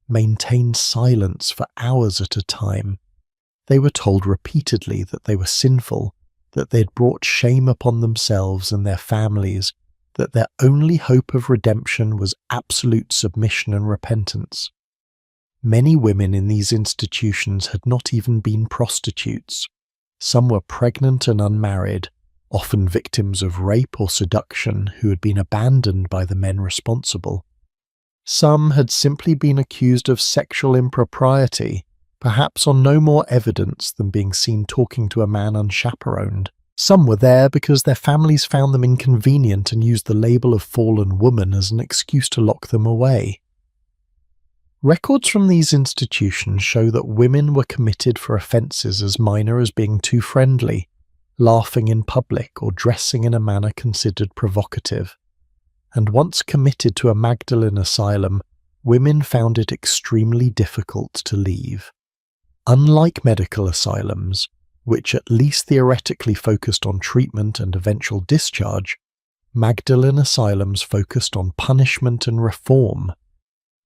maintained silence for hours at a time. They were told repeatedly that they were sinful, that they had brought shame upon themselves and their families, that their only hope of redemption was absolute submission and repentance. Many women in these institutions had not even been prostitutes. Some were pregnant and unmarried, often victims of rape or seduction who had been abandoned by the men responsible. Some had simply been accused of sexual impropriety, perhaps on no more evidence than being seen talking to a man unchaperoned. Some were there because their families found them inconvenient and used the label of fallen woman as an excuse to lock them away. Records from these institutions show that women were committed for offences as minor as being too friendly, laughing in public, or dressing in a manner considered provocative. And once committed to a Magdalene asylum, women found it extremely difficult to leave. Unlike medical asylums, which at least theoretically focused on treatment and eventual discharge, Magdalene asylums focused on punishment and reform.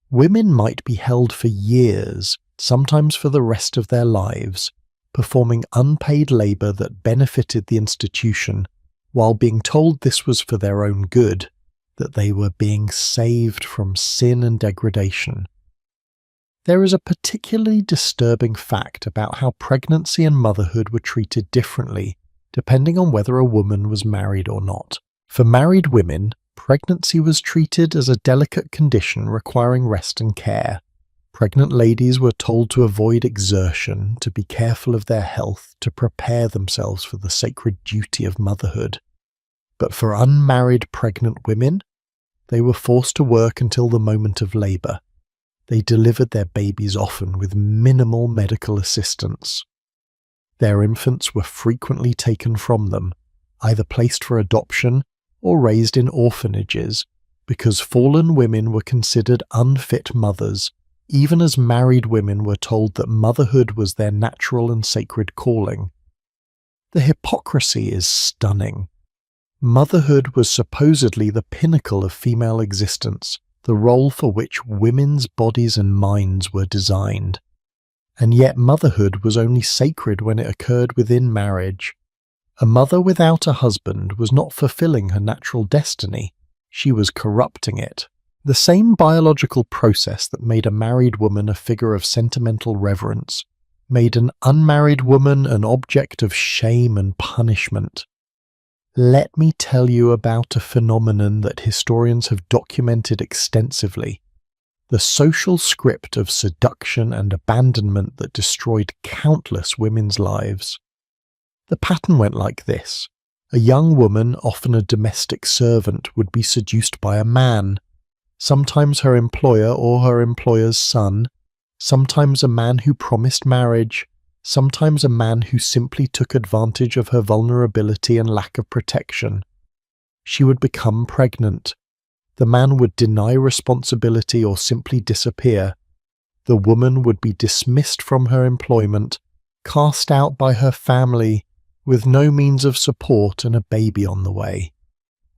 Women might be held for years, sometimes for the rest of their lives, performing unpaid labour that benefited the institution, while being told this was for their own good, that they were being saved from sin and degradation. There is a particularly disturbing fact about how pregnancy and motherhood were treated differently, depending on whether a woman was married or not. For married women, pregnancy was treated as a delicate condition requiring rest and care. Pregnant ladies were told to avoid exertion, to be careful of their health, to prepare themselves for the sacred duty of motherhood. But for unmarried pregnant women, they were forced to work until the moment of labour. They delivered their babies often with minimal medical assistance. Their infants were frequently taken from them, either placed for adoption or raised in orphanages, because fallen women were considered unfit mothers, even as married women were told that motherhood was their natural and sacred calling. The hypocrisy is stunning. Motherhood was supposedly the pinnacle of female existence, the role for which women's bodies and minds were designed. And yet motherhood was only sacred when it occurred within marriage. A mother without a husband was not fulfilling her natural destiny, she was corrupting it. The same biological process that made a married woman a figure of sentimental reverence made an unmarried woman an object of shame and punishment. Let me tell you about a phenomenon that historians have documented extensively, the social script of seduction and abandonment that destroyed countless women's lives. The pattern went like this. A young woman, often a domestic servant, would be seduced by a man, sometimes her employer or her employer's son, sometimes a man who promised marriage, sometimes a man who simply took advantage of her vulnerability and lack of protection. She would become pregnant. The man would deny responsibility or simply disappear. The woman would be dismissed from her employment, cast out by her family, with no means of support and a baby on the way.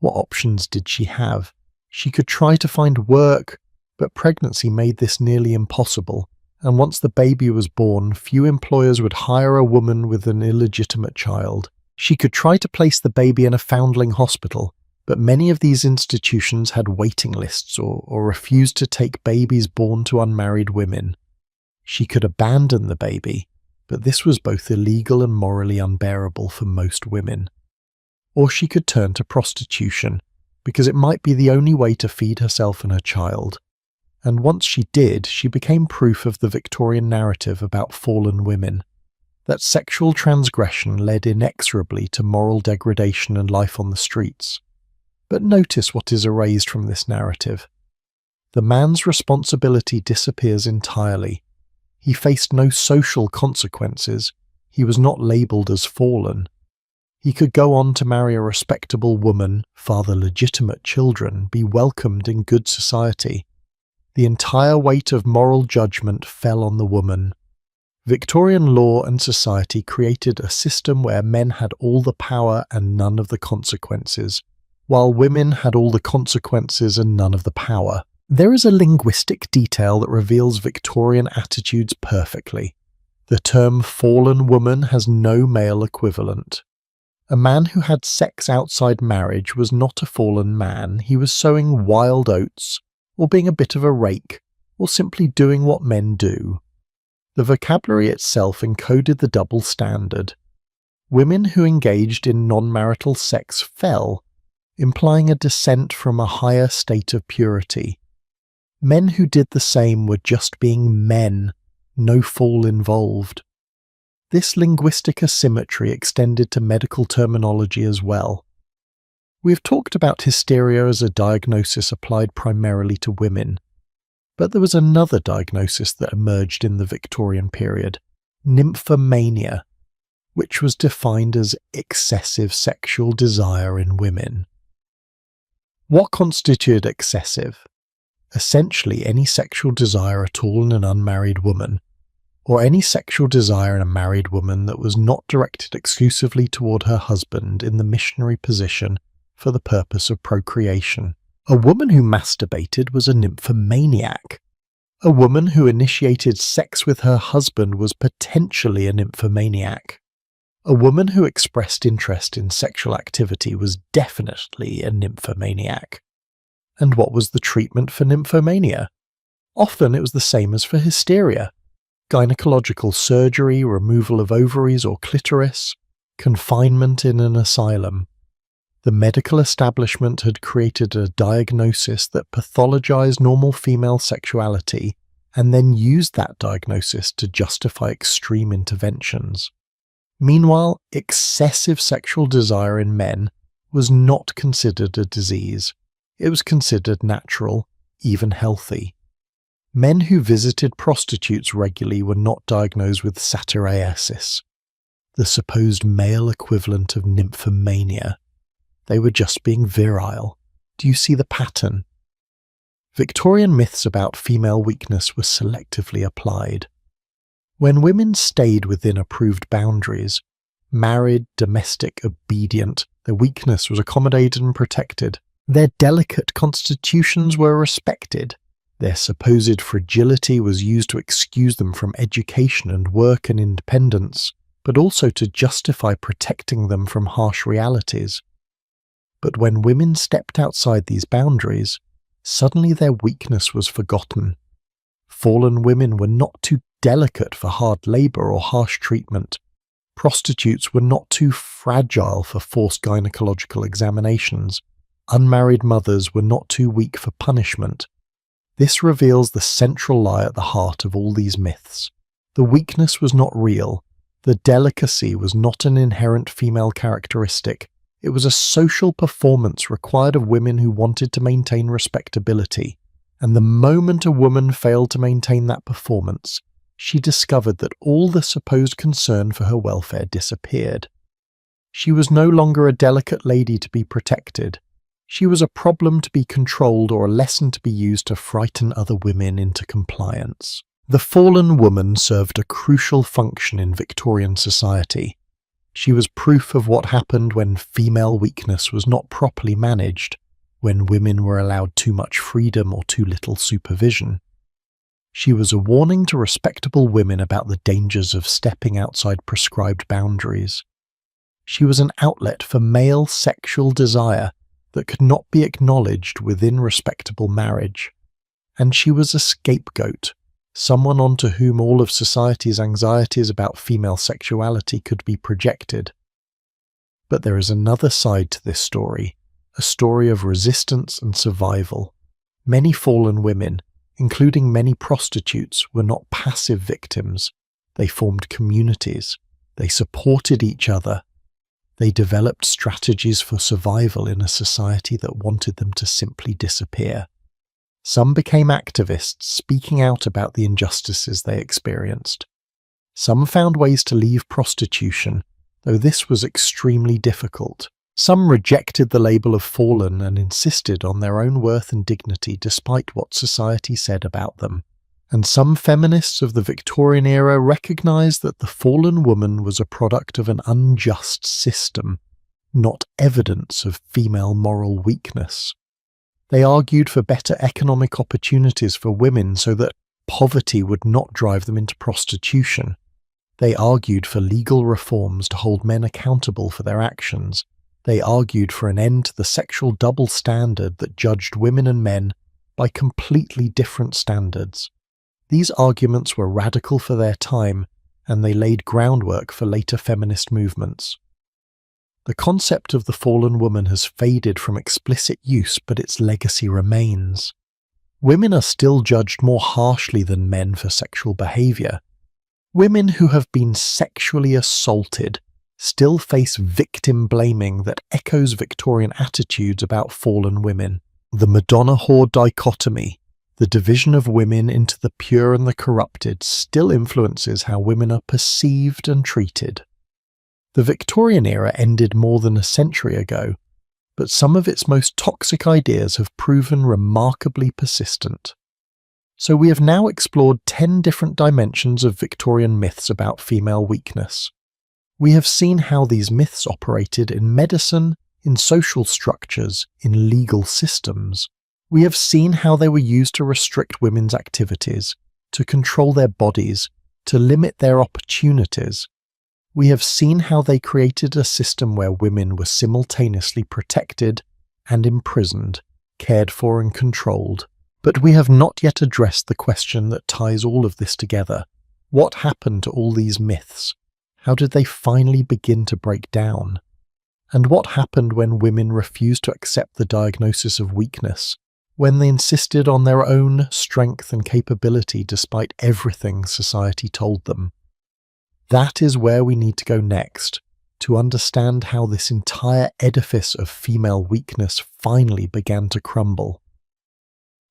What options did she have? She could try to find work, but pregnancy made this nearly impossible, and once the baby was born, few employers would hire a woman with an illegitimate child. She could try to place the baby in a foundling hospital, but many of these institutions had waiting lists or refused to take babies born to unmarried women. She could abandon the baby, but this was both illegal and morally unbearable for most women. Or she could turn to prostitution, because it might be the only way to feed herself and her child. And once she did, she became proof of the Victorian narrative about fallen women, that sexual transgression led inexorably to moral degradation and life on the streets. But notice what is erased from this narrative. The man's responsibility disappears entirely. He faced no social consequences. He was not labelled as fallen. He could go on to marry a respectable woman, father legitimate children, be welcomed in good society. The entire weight of moral judgment fell on the woman. Victorian law and society created a system where men had all the power and none of the consequences, while women had all the consequences and none of the power. There is a linguistic detail that reveals Victorian attitudes perfectly. The term fallen woman has no male equivalent. A man who had sex outside marriage was not a fallen man. He was sowing wild oats, or being a bit of a rake, or simply doing what men do. The vocabulary itself encoded the double standard. Women who engaged in non-marital sex fell, implying a descent from a higher state of purity. Men who did the same were just being men, no fall involved. This linguistic asymmetry extended to medical terminology as well. We have talked about hysteria as a diagnosis applied primarily to women. But there was another diagnosis that emerged in the Victorian period, nymphomania, which was defined as excessive sexual desire in women. What constituted excessive? Essentially any sexual desire at all in an unmarried woman, or any sexual desire in a married woman that was not directed exclusively toward her husband in the missionary position for the purpose of procreation. A woman who masturbated was a nymphomaniac. A woman who initiated sex with her husband was potentially a nymphomaniac. A woman who expressed interest in sexual activity was definitely a nymphomaniac. And what was the treatment for nymphomania? Often it was the same as for hysteria: gynecological surgery, removal of ovaries or clitoris, confinement in an asylum. The medical establishment had created a diagnosis that pathologized normal female sexuality and then used that diagnosis to justify extreme interventions. Meanwhile, excessive sexual desire in men was not considered a disease. It was considered natural, even healthy. Men who visited prostitutes regularly were not diagnosed with satyriasis, the supposed male equivalent of nymphomania. They were just being virile. Do you see the pattern? Victorian myths about female weakness were selectively applied. When women stayed within approved boundaries, married, domestic, obedient, their weakness was accommodated and protected. Their delicate constitutions were respected. Their supposed fragility was used to excuse them from education and work and independence, but also to justify protecting them from harsh realities. But when women stepped outside these boundaries, suddenly their weakness was forgotten. Fallen women were not too delicate for hard labour or harsh treatment. Prostitutes were not too fragile for forced gynecological examinations. Unmarried mothers were not too weak for punishment. This reveals the central lie at the heart of all these myths. The weakness was not real. The delicacy was not an inherent female characteristic. It was a social performance required of women who wanted to maintain respectability. And the moment a woman failed to maintain that performance, she discovered that all the supposed concern for her welfare disappeared. She was no longer a delicate lady to be protected. She was a problem to be controlled or a lesson to be used to frighten other women into compliance. The fallen woman served a crucial function in Victorian society. She was proof of what happened when female weakness was not properly managed, when women were allowed too much freedom or too little supervision. She was a warning to respectable women about the dangers of stepping outside prescribed boundaries. She was an outlet for male sexual desire that could not be acknowledged within respectable marriage. And she was a scapegoat, someone onto whom all of society's anxieties about female sexuality could be projected. But there is another side to this story, a story of resistance and survival. Many fallen women, including many prostitutes, were not passive victims. They formed communities. They supported each other. They developed strategies for survival in a society that wanted them to simply disappear. Some became activists, speaking out about the injustices they experienced. Some found ways to leave prostitution, though this was extremely difficult. Some rejected the label of fallen and insisted on their own worth and dignity despite what society said about them. And some feminists of the Victorian era recognized that the fallen woman was a product of an unjust system, not evidence of female moral weakness. They argued for better economic opportunities for women so that poverty would not drive them into prostitution. They argued for legal reforms to hold men accountable for their actions. They argued for an end to the sexual double standard that judged women and men by completely different standards. These arguments were radical for their time, and they laid groundwork for later feminist movements. The concept of the fallen woman has faded from explicit use, but its legacy remains. Women are still judged more harshly than men for sexual behavior. Women who have been sexually assaulted still face victim blaming that echoes Victorian attitudes about fallen women. The Madonna-whore dichotomy, the division of women into the pure and the corrupted, still influences how women are perceived and treated. The Victorian era ended more than a century ago, but some of its most toxic ideas have proven remarkably persistent. So we have now explored 10 different dimensions of Victorian myths about female weakness. We have seen how these myths operated in medicine, in social structures, in legal systems. We have seen how they were used to restrict women's activities, to control their bodies, to limit their opportunities. We have seen how they created a system where women were simultaneously protected and imprisoned, cared for and controlled. But we have not yet addressed the question that ties all of this together. What happened to all these myths? How did they finally begin to break down? And what happened when women refused to accept the diagnosis of weakness, when they insisted on their own strength and capability despite everything society told them? That is where we need to go next, to understand how this entire edifice of female weakness finally began to crumble.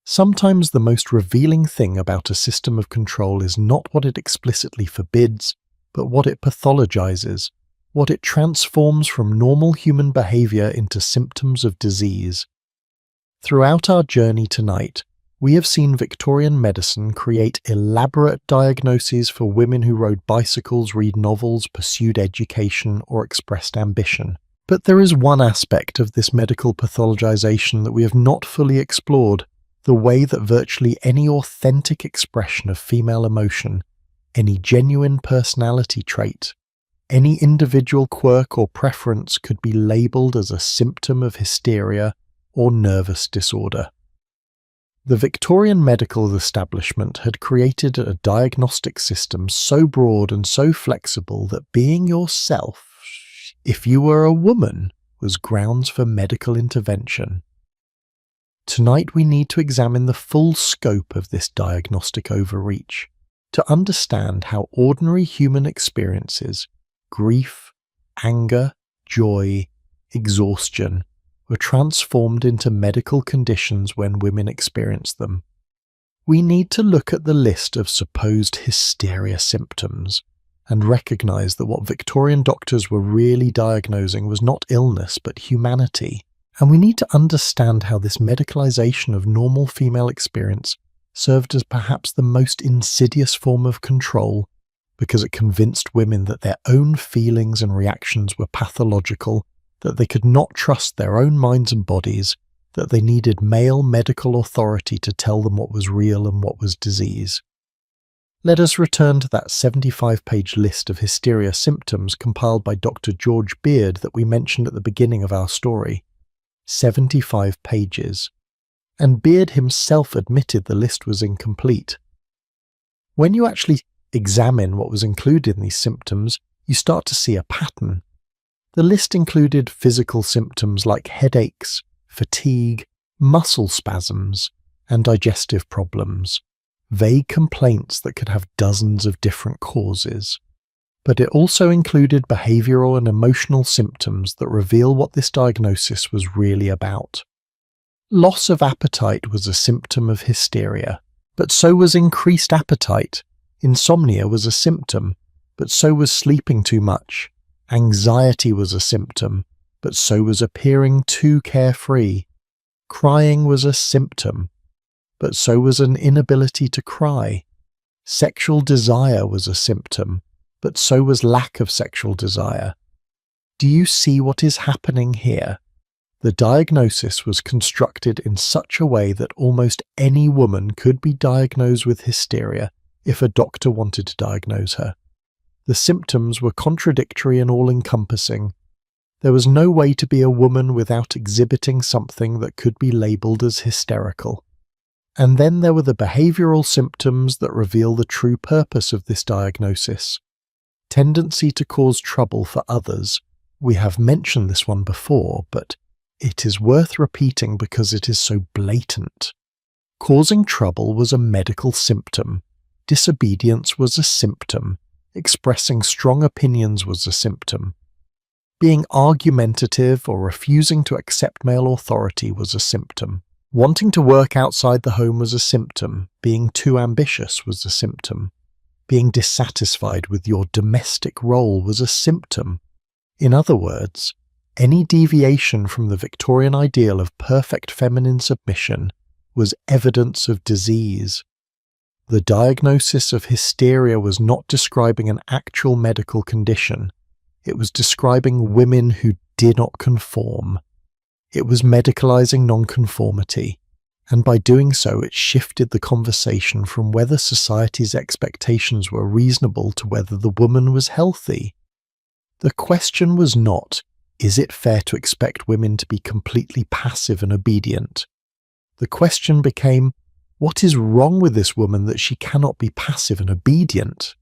Sometimes the most revealing thing about a system of control is not what it explicitly forbids, but what it pathologizes, what it transforms from normal human behavior into symptoms of disease. Throughout our journey tonight, we have seen Victorian medicine create elaborate diagnoses for women who rode bicycles, read novels, pursued education, or expressed ambition. But there is one aspect of this medical pathologization that we have not fully explored: the way that virtually any authentic expression of female emotion, any genuine personality trait, any individual quirk or preference could be labeled as a symptom of hysteria or nervous disorder. The Victorian medical establishment had created a diagnostic system so broad and so flexible that being yourself, if you were a woman, was grounds for medical intervention. Tonight we need to examine the full scope of this diagnostic overreach, to understand how ordinary human experiences, grief, anger, joy, exhaustion, were transformed into medical conditions when women experienced them. We need to look at the list of supposed hysteria symptoms and recognize that what Victorian doctors were really diagnosing was not illness but humanity. And we need to understand how this medicalization of normal female experience served as perhaps the most insidious form of control, because it convinced women that their own feelings and reactions were pathological, that they could not trust their own minds and bodies, that they needed male medical authority to tell them what was real and what was disease. Let us return to that 75-page list of hysteria symptoms compiled by Dr. George Beard that we mentioned at the beginning of our story. 75 pages. And Beard himself admitted the list was incomplete. When you actually examine what was included in these symptoms, you start to see a pattern. The list included physical symptoms like headaches, fatigue, muscle spasms, and digestive problems. Vague complaints that could have dozens of different causes. But it also included behavioral and emotional symptoms that reveal what this diagnosis was really about. Loss of appetite was a symptom of hysteria, but so was increased appetite. Insomnia was a symptom, but so was sleeping too much. Anxiety was a symptom, but so was appearing too carefree. Crying was a symptom, but so was an inability to cry. Sexual desire was a symptom, but so was lack of sexual desire. Do you see what is happening here? The diagnosis was constructed in such a way that almost any woman could be diagnosed with hysteria if a doctor wanted to diagnose her. The symptoms were contradictory and all-encompassing. There was no way to be a woman without exhibiting something that could be labelled as hysterical. And then there were the behavioural symptoms that reveal the true purpose of this diagnosis. Tendency to cause trouble for others. We have mentioned this one before, but it is worth repeating because it is so blatant. Causing trouble was a medical symptom. Disobedience was a symptom. Expressing strong opinions was a symptom. Being argumentative or refusing to accept male authority was a symptom. Wanting to work outside the home was a symptom. Being too ambitious was a symptom. Being dissatisfied with your domestic role was a symptom. In other words, any deviation from the Victorian ideal of perfect feminine submission was evidence of disease. The diagnosis of hysteria was not describing an actual medical condition. It was describing women who did not conform. It was medicalizing nonconformity, and by doing so it shifted the conversation from whether society's expectations were reasonable to whether the woman was healthy. The question was not, is it fair to expect women to be completely passive and obedient? The question became, what is wrong with this woman that she cannot be passive and obedient?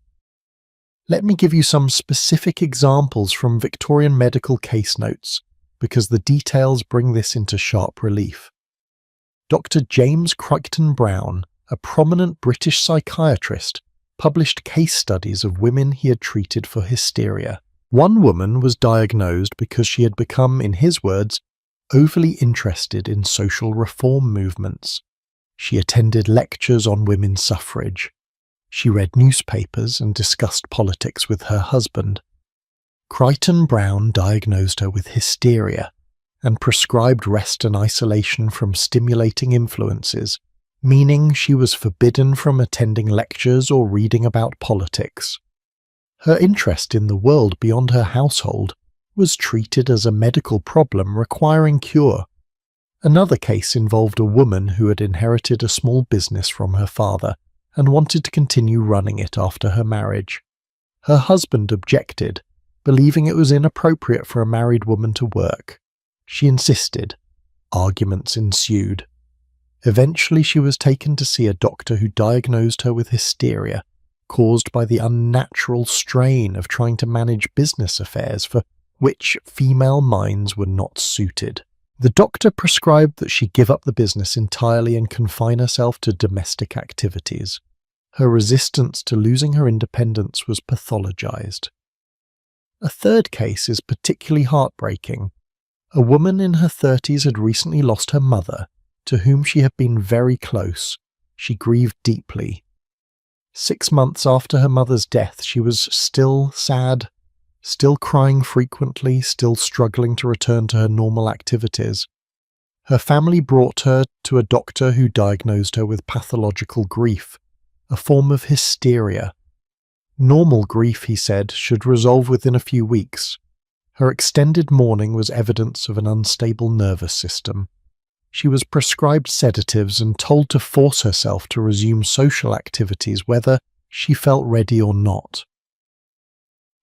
Let me give you some specific examples from Victorian medical case notes, because the details bring this into sharp relief. Dr. James Crichton Browne, a prominent British psychiatrist, published case studies of women he had treated for hysteria. One woman was diagnosed because she had become, in his words, overly interested in social reform movements. She attended lectures on women's suffrage. She read newspapers and discussed politics with her husband. Crichton Browne diagnosed her with hysteria and prescribed rest and isolation from stimulating influences, meaning she was forbidden from attending lectures or reading about politics. Her interest in the world beyond her household was treated as a medical problem requiring cure. Another case involved a woman who had inherited a small business from her father and wanted to continue running it after her marriage. Her husband objected, believing it was inappropriate for a married woman to work. She insisted. Arguments ensued. Eventually she was taken to see a doctor who diagnosed her with hysteria, caused by the unnatural strain of trying to manage business affairs for which female minds were not suited. The doctor prescribed that she give up the business entirely and confine herself to domestic activities. Her resistance to losing her independence was pathologized. A third case is particularly heartbreaking. A woman in her 30s had recently lost her mother, to whom she had been very close. She grieved deeply. 6 months after her mother's death, she was still sad, still crying frequently, still struggling to return to her normal activities. Her family brought her to a doctor who diagnosed her with pathological grief, a form of hysteria. Normal grief, he said, should resolve within a few weeks. Her extended mourning was evidence of an unstable nervous system. She was prescribed sedatives and told to force herself to resume social activities whether she felt ready or not.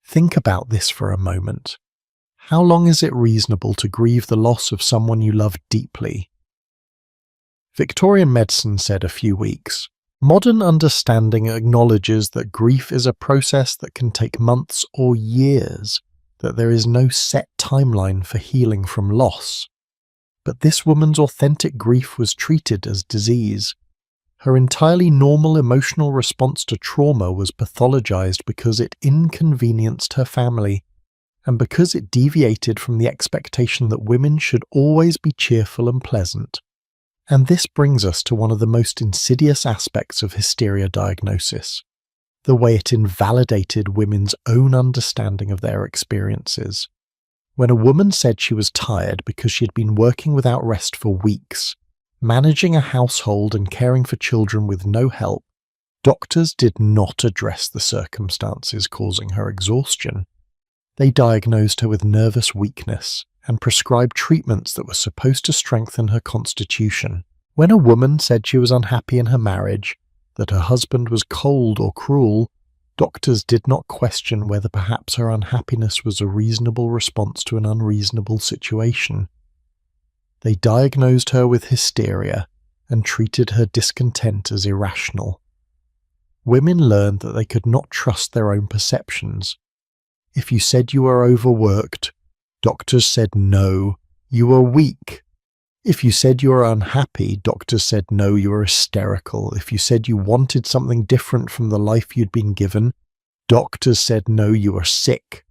Think about this for a moment. How long is it reasonable to grieve the loss of someone you love deeply? Victorian medicine said a few weeks. Modern understanding acknowledges that grief is a process that can take months or years, that there is no set timeline for healing from loss. But this woman's authentic grief was treated as disease. Her entirely normal emotional response to trauma was pathologized because it inconvenienced her family, and because it deviated from the expectation that women should always be cheerful and pleasant. And this brings us to one of the most insidious aspects of hysteria diagnosis, the way it invalidated women's own understanding of their experiences. When a woman said she was tired because she had been working without rest for weeks, managing a household and caring for children with no help, doctors did not address the circumstances causing her exhaustion. They diagnosed her with nervous weakness and prescribed treatments that were supposed to strengthen her constitution. When a woman said she was unhappy in her marriage, that her husband was cold or cruel, doctors did not question whether perhaps her unhappiness was a reasonable response to an unreasonable situation. They diagnosed her with hysteria and treated her discontent as irrational. Women learned that they could not trust their own perceptions. If you said you were overworked, doctors said no, you were weak. If you said you were unhappy, doctors said no, you were hysterical. If you said you wanted something different from the life you'd been given, doctors said no, you were sick.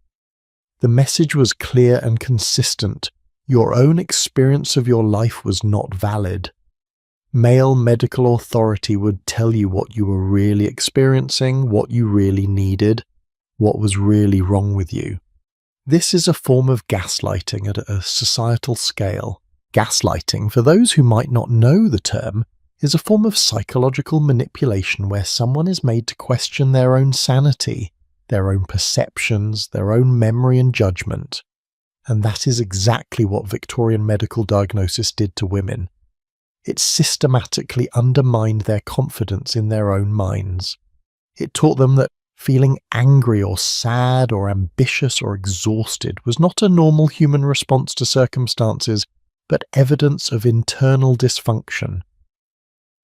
The message was clear and consistent. Your own experience of your life was not valid. Male medical authority would tell you what you were really experiencing, what you really needed, what was really wrong with you. This is a form of gaslighting at a societal scale. Gaslighting, for those who might not know the term, is a form of psychological manipulation where someone is made to question their own sanity, their own perceptions, their own memory and judgment. And that is exactly what Victorian medical diagnosis did to women. It systematically undermined their confidence in their own minds. It taught them that feeling angry or sad or ambitious or exhausted was not a normal human response to circumstances, but evidence of internal dysfunction.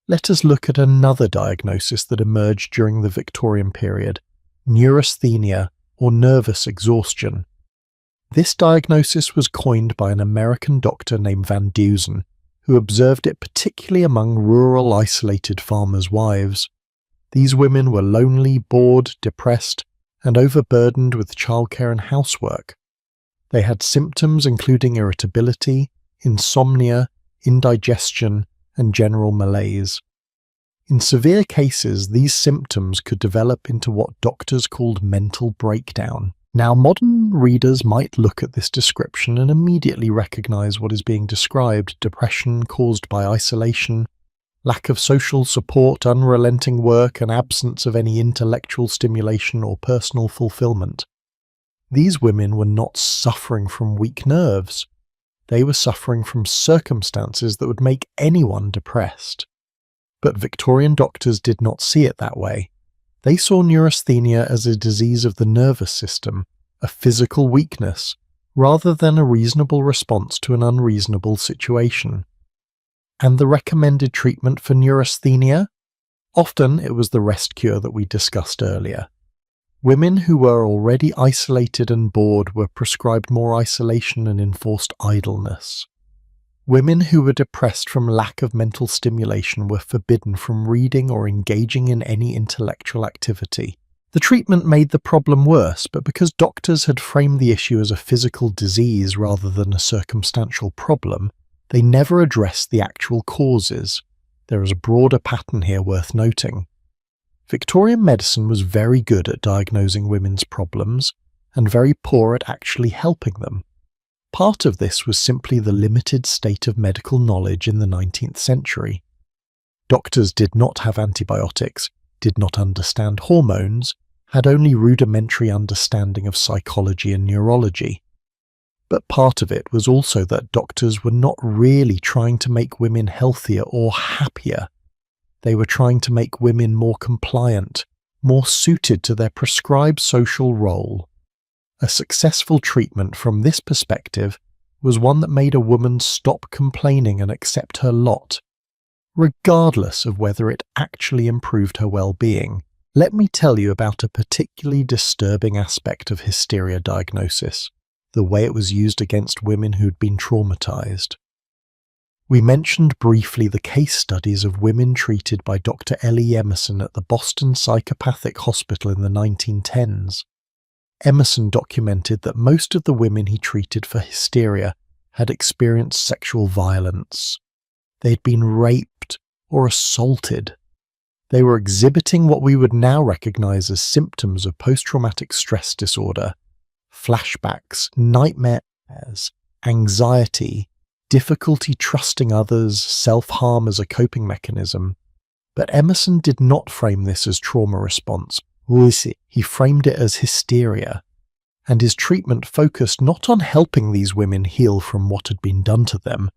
Let us look at another diagnosis that emerged during the Victorian period, neurasthenia or nervous exhaustion. This diagnosis was coined by an American doctor named Van Dusen, who observed it particularly among rural, isolated farmers' wives. These women were lonely, bored, depressed, and overburdened with childcare and housework. They had symptoms including irritability, insomnia, indigestion, and general malaise. In severe cases, these symptoms could develop into what doctors called mental breakdown. Now, modern readers might look at this description and immediately recognize what is being described: depression caused by isolation, lack of social support, unrelenting work, and absence of any intellectual stimulation or personal fulfillment. These women were not suffering from weak nerves. They were suffering from circumstances that would make anyone depressed. But Victorian doctors did not see it that way. They saw neurasthenia as a disease of the nervous system, a physical weakness, rather than a reasonable response to an unreasonable situation. And the recommended treatment for neurasthenia? Often it was the rest cure that we discussed earlier. Women who were already isolated and bored were prescribed more isolation and enforced idleness. Women who were depressed from lack of mental stimulation were forbidden from reading or engaging in any intellectual activity. The treatment made the problem worse, but because doctors had framed the issue as a physical disease rather than a circumstantial problem, they never addressed the actual causes. There is a broader pattern here worth noting. Victorian medicine was very good at diagnosing women's problems, and very poor at actually helping them. Part of this was simply the limited state of medical knowledge in the 19th century. Doctors did not have antibiotics, did not understand hormones, had only rudimentary understanding of psychology and neurology. But part of it was also that doctors were not really trying to make women healthier or happier. They were trying to make women more compliant, more suited to their prescribed social role. A successful treatment from this perspective was one that made a woman stop complaining and accept her lot, regardless of whether it actually improved her well-being. Let me tell you about a particularly disturbing aspect of hysteria diagnosis, the way it was used against women who'd been traumatized. We mentioned briefly the case studies of women treated by Dr. Ellie Emerson at the Boston Psychopathic Hospital in the 1910s. Emerson documented that most of the women he treated for hysteria had experienced sexual violence. They'd been raped or assaulted. They were exhibiting what we would now recognize as symptoms of post-traumatic stress disorder: flashbacks, nightmares, anxiety, difficulty trusting others, self-harm as a coping mechanism. But Emerson did not frame this as trauma response. He framed it as hysteria, and his treatment focused not on helping these women heal from what had been done to them,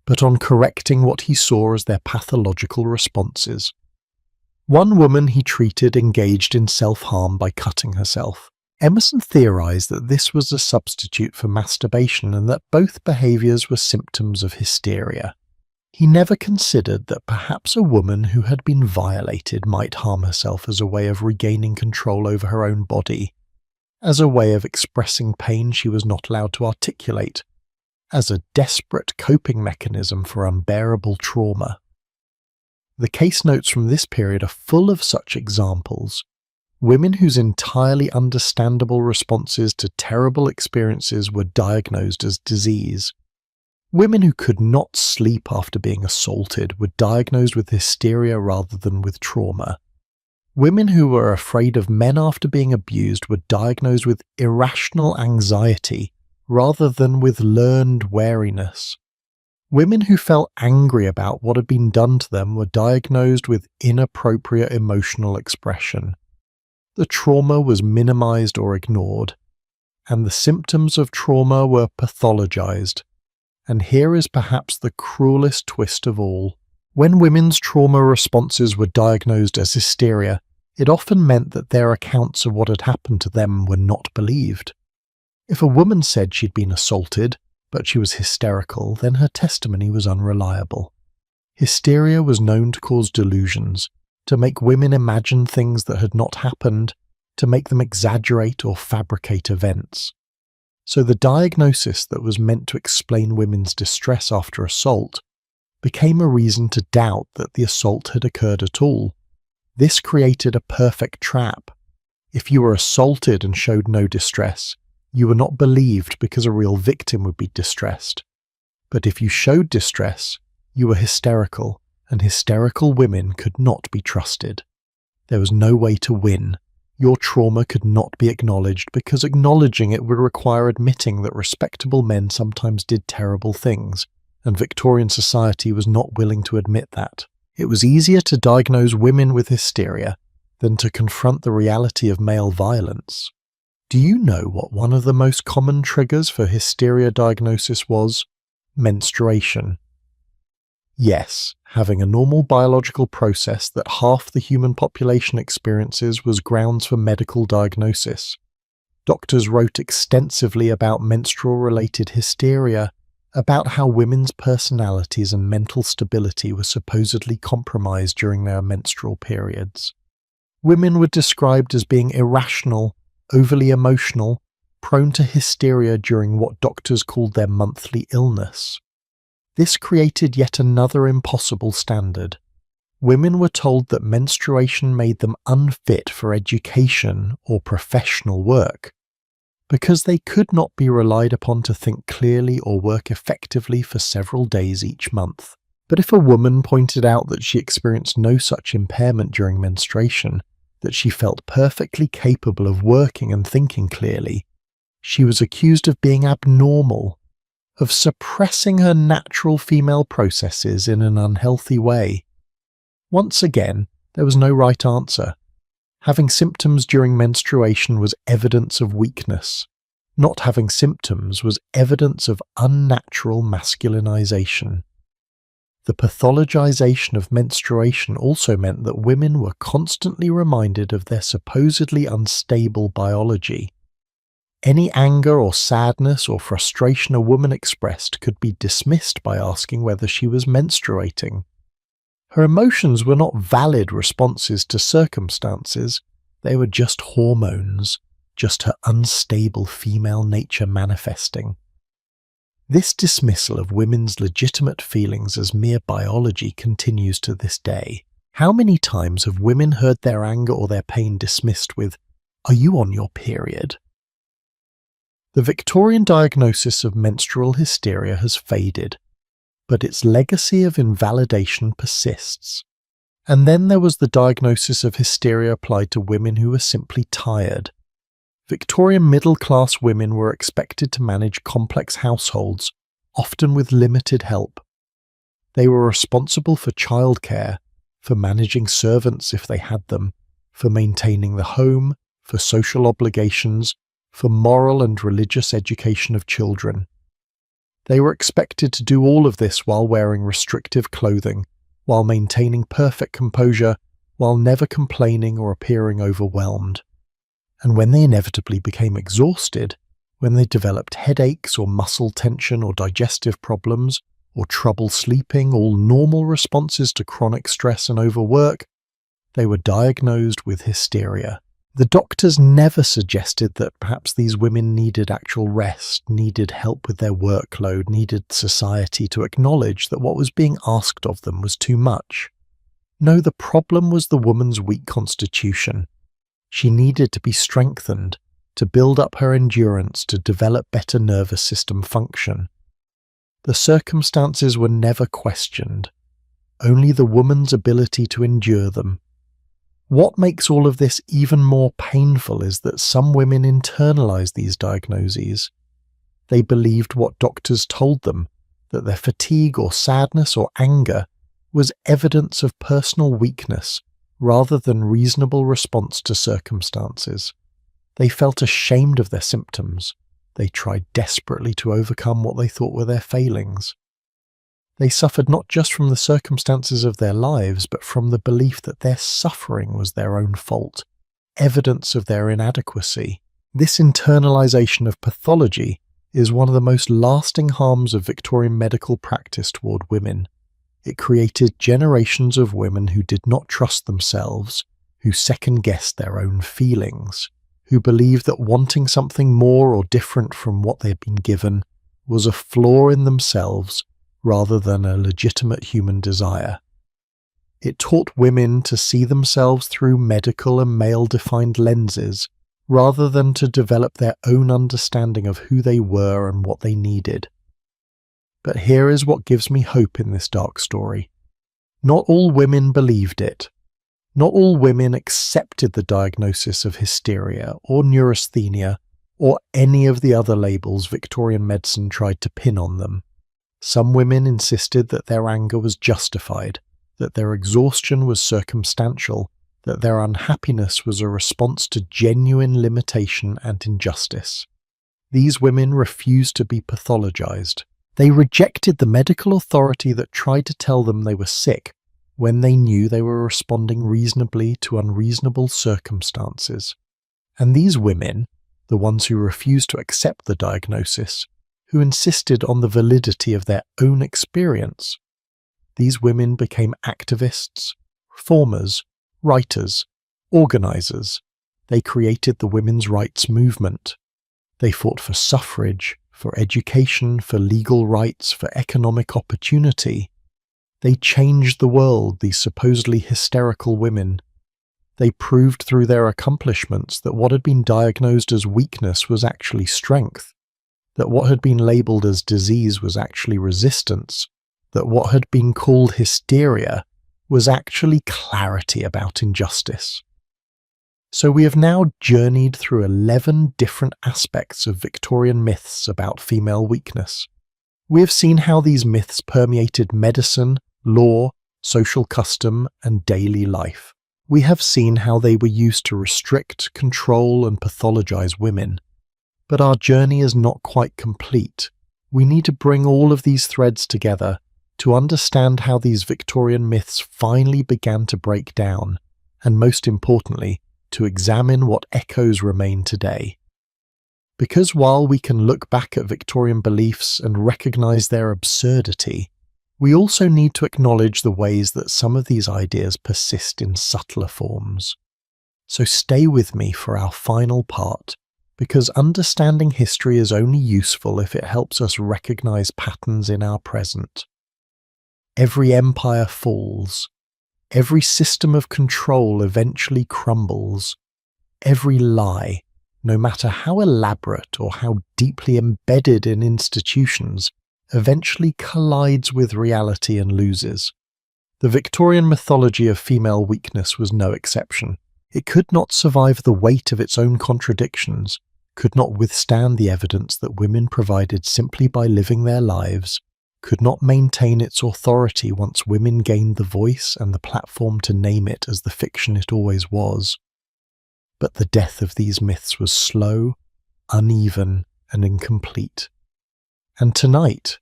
but on correcting what he saw as their pathological responses. One woman he treated engaged in self-harm by cutting herself. Emerson theorized that this was a substitute for masturbation and that both behaviors were symptoms of hysteria. He never considered that perhaps a woman who had been violated might harm herself as a way of regaining control over her own body, as a way of expressing pain she was not allowed to articulate, as a desperate coping mechanism for unbearable trauma. The case notes from this period are full of such examples. Women whose entirely understandable responses to terrible experiences were diagnosed as disease. Women who could not sleep after being assaulted were diagnosed with hysteria rather than with trauma. Women who were afraid of men after being abused were diagnosed with irrational anxiety rather than with learned wariness. Women who felt angry about what had been done to them were diagnosed with inappropriate emotional expression. The trauma was minimized or ignored, and the symptoms of trauma were pathologized. And here is perhaps the cruelest twist of all. When women's trauma responses were diagnosed as hysteria, it often meant that their accounts of what had happened to them were not believed. If a woman said she'd been assaulted, but she was hysterical, then her testimony was unreliable. Hysteria was known to cause delusions, to make women imagine things that had not happened, to make them exaggerate or fabricate events. So the diagnosis that was meant to explain women's distress after assault became a reason to doubt that the assault had occurred at all. This created a perfect trap. If you were assaulted and showed no distress, you were not believed because a real victim would be distressed. But if you showed distress, you were hysterical, and hysterical women could not be trusted. There was no way to win. Your trauma could not be acknowledged because acknowledging it would require admitting that respectable men sometimes did terrible things, and Victorian society was not willing to admit that. It was easier to diagnose women with hysteria than to confront the reality of male violence. Do you know what one of the most common triggers for hysteria diagnosis was? Menstruation. Yes, having a normal biological process that half the human population experiences was grounds for medical diagnosis. Doctors wrote extensively about menstrual-related hysteria, about how women's personalities and mental stability were supposedly compromised during their menstrual periods. Women were described as being irrational, overly emotional, prone to hysteria during what doctors called their monthly illness. This created yet another impossible standard. Women were told that menstruation made them unfit for education or professional work, because they could not be relied upon to think clearly or work effectively for several days each month. But if a woman pointed out that she experienced no such impairment during menstruation, that she felt perfectly capable of working and thinking clearly, she was accused of being abnormal, of suppressing her natural female processes in an unhealthy way. Once again, there was no right answer. Having symptoms during menstruation was evidence of weakness. Not having symptoms was evidence of unnatural masculinization. The pathologization of menstruation also meant that women were constantly reminded of their supposedly unstable biology. Any anger or sadness or frustration a woman expressed could be dismissed by asking whether she was menstruating. Her emotions were not valid responses to circumstances, they were just hormones, just her unstable female nature manifesting. This dismissal of women's legitimate feelings as mere biology continues to this day. How many times have women heard their anger or their pain dismissed with, "Are you on your period?" The Victorian diagnosis of menstrual hysteria has faded, but its legacy of invalidation persists. And then there was the diagnosis of hysteria applied to women who were simply tired. Victorian middle-class women were expected to manage complex households, often with limited help. They were responsible for childcare, for managing servants if they had them, for maintaining the home, for social obligations, for moral and religious education of children. They were expected to do all of this while wearing restrictive clothing, while maintaining perfect composure, while never complaining or appearing overwhelmed. And when they inevitably became exhausted, when they developed headaches or muscle tension or digestive problems, or trouble sleeping, all normal responses to chronic stress and overwork, they were diagnosed with hysteria. The doctors never suggested that perhaps these women needed actual rest, needed help with their workload, needed society to acknowledge that what was being asked of them was too much. No, the problem was the woman's weak constitution. She needed to be strengthened, to build up her endurance, to develop better nervous system function. The circumstances were never questioned, only the woman's ability to endure them. What makes all of this even more painful is that some women internalize these diagnoses. They believed what doctors told them, that their fatigue or sadness or anger was evidence of personal weakness rather than reasonable response to circumstances. They felt ashamed of their symptoms. They tried desperately to overcome what they thought were their failings. They suffered not just from the circumstances of their lives, but from the belief that their suffering was their own fault, evidence of their inadequacy. This internalization of pathology is one of the most lasting harms of Victorian medical practice toward women. It created generations of women who did not trust themselves, who second-guessed their own feelings, who believed that wanting something more or different from what they had been given was a flaw in themselves rather than a legitimate human desire. It taught women to see themselves through medical and male-defined lenses, rather than to develop their own understanding of who they were and what they needed. But here is what gives me hope in this dark story. Not all women believed it. Not all women accepted the diagnosis of hysteria or neurasthenia or any of the other labels Victorian medicine tried to pin on them. Some women insisted that their anger was justified, that their exhaustion was circumstantial, that their unhappiness was a response to genuine limitation and injustice. These women refused to be pathologized. They rejected the medical authority that tried to tell them they were sick when they knew they were responding reasonably to unreasonable circumstances. And these women, the ones who refused to accept the diagnosis, who insisted on the validity of their own experience, these women became activists, reformers, writers, organizers. They created the women's rights movement. They fought for suffrage, for education, for legal rights, for economic opportunity. They changed the world, these supposedly hysterical women. They proved through their accomplishments that what had been diagnosed as weakness was actually strength, that what had been labelled as disease was actually resistance, that what had been called hysteria was actually clarity about injustice. So we have now journeyed through 11 different aspects of Victorian myths about female weakness. We have seen how these myths permeated medicine, law, social custom, and daily life. We have seen how they were used to restrict, control, and pathologize women. But our journey is not quite complete. We need to bring all of these threads together to understand how these Victorian myths finally began to break down, and most importantly, to examine what echoes remain today. Because while we can look back at Victorian beliefs and recognize their absurdity, we also need to acknowledge the ways that some of these ideas persist in subtler forms. So stay with me for our final part, because understanding history is only useful if it helps us recognize patterns in our present. Every empire falls. Every system of control eventually crumbles. Every lie, no matter how elaborate or how deeply embedded in institutions, eventually collides with reality and loses. The Victorian mythology of female weakness was no exception. It could not survive the weight of its own contradictions, could not withstand the evidence that women provided simply by living their lives, could not maintain its authority once women gained the voice and the platform to name it as the fiction it always was. But the death of these myths was slow, uneven, and incomplete. And tonight,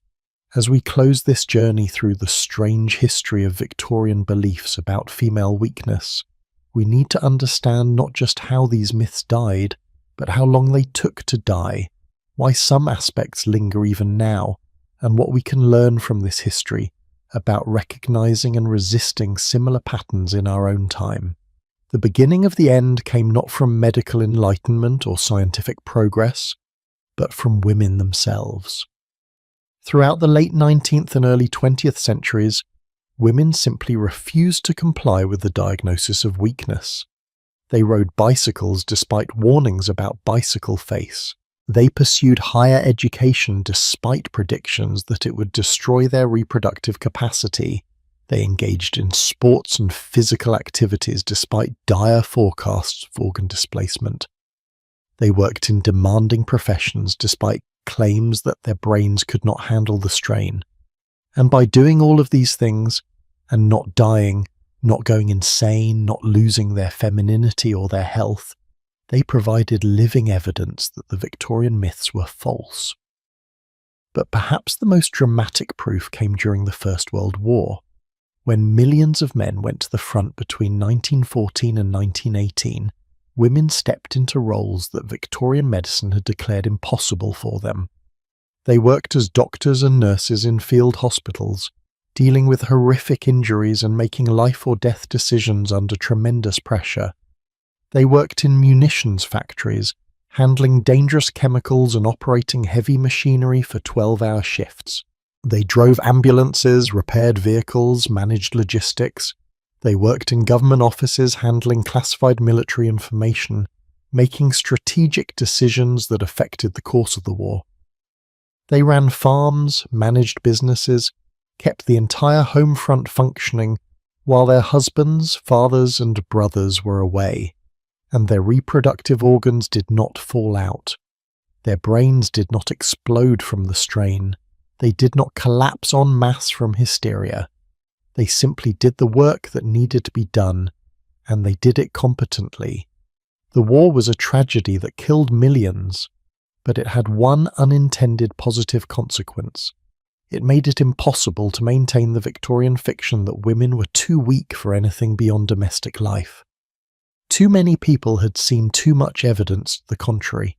as we close this journey through the strange history of Victorian beliefs about female weakness, we need to understand not just how these myths died, but how long they took to die, why some aspects linger even now, and what we can learn from this history about recognizing and resisting similar patterns in our own time. The beginning of the end came not from medical enlightenment or scientific progress, but from women themselves. Throughout the late 19th and early 20th centuries, women simply refused to comply with the diagnosis of weakness. They rode bicycles despite warnings about bicycle face. They pursued higher education despite predictions that it would destroy their reproductive capacity. They engaged in sports and physical activities despite dire forecasts of organ displacement. They worked in demanding professions despite claims that their brains could not handle the strain. And by doing all of these things, and not dying, not going insane, not losing their femininity or their health, they provided living evidence that the Victorian myths were false. But perhaps the most dramatic proof came during the First World War, when millions of men went to the front between 1914 and 1918. Women stepped into roles that Victorian medicine had declared impossible for them. They worked as doctors and nurses in field hospitals, dealing with horrific injuries and making life or death decisions under tremendous pressure. They worked in munitions factories, handling dangerous chemicals and operating heavy machinery for 12-hour shifts. They drove ambulances, repaired vehicles, managed logistics. They worked in government offices handling classified military information, making strategic decisions that affected the course of the war. They ran farms, managed businesses, kept the entire home front functioning while their husbands, fathers, and brothers were away, and their reproductive organs did not fall out. Their brains did not explode from the strain. They did not collapse en masse from hysteria. They simply did the work that needed to be done, and they did it competently. The war was a tragedy that killed millions, but it had one unintended positive consequence. It made it impossible to maintain the Victorian fiction that women were too weak for anything beyond domestic life. Too many people had seen too much evidence to the contrary.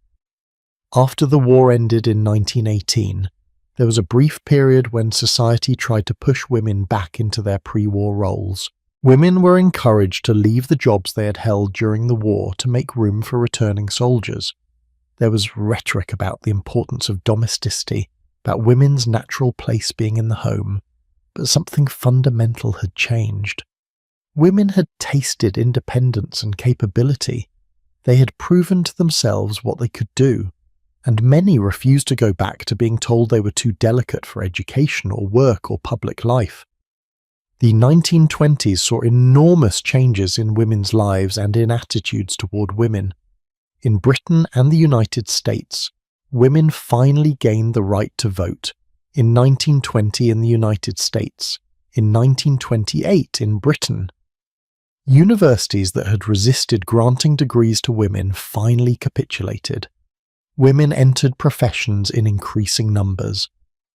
After the war ended in 1918, there was a brief period when society tried to push women back into their pre-war roles. Women were encouraged to leave the jobs they had held during the war to make room for returning soldiers. There was rhetoric about the importance of domesticity, about women's natural place being in the home, but something fundamental had changed. Women had tasted independence and capability. They had proven to themselves what they could do, and many refused to go back to being told they were too delicate for education or work or public life. The 1920s saw enormous changes in women's lives and in attitudes toward women. In Britain and the United States, women finally gained the right to vote. In 1920 in the United States, in 1928 in Britain. Universities that had resisted granting degrees to women finally capitulated. Women entered professions in increasing numbers.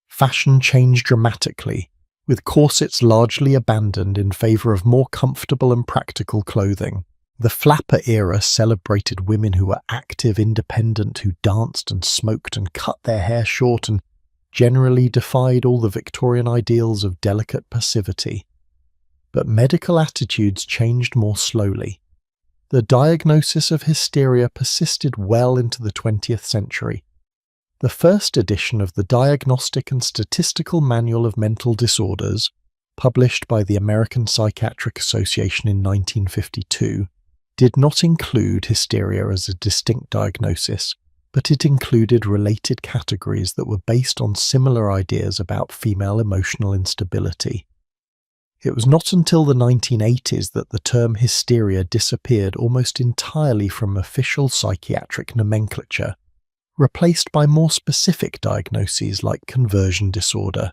Fashion changed dramatically, with corsets largely abandoned in favour of more comfortable and practical clothing. The flapper era celebrated women who were active, independent, who danced and smoked and cut their hair short and generally defied all the Victorian ideals of delicate passivity. But medical attitudes changed more slowly. The diagnosis of hysteria persisted well into the 20th century. The first edition of the Diagnostic and Statistical Manual of Mental Disorders, published by the American Psychiatric Association in 1952, did not include hysteria as a distinct diagnosis, but it included related categories that were based on similar ideas about female emotional instability. It was not until the 1980s that the term hysteria disappeared almost entirely from official psychiatric nomenclature, replaced by more specific diagnoses like conversion disorder,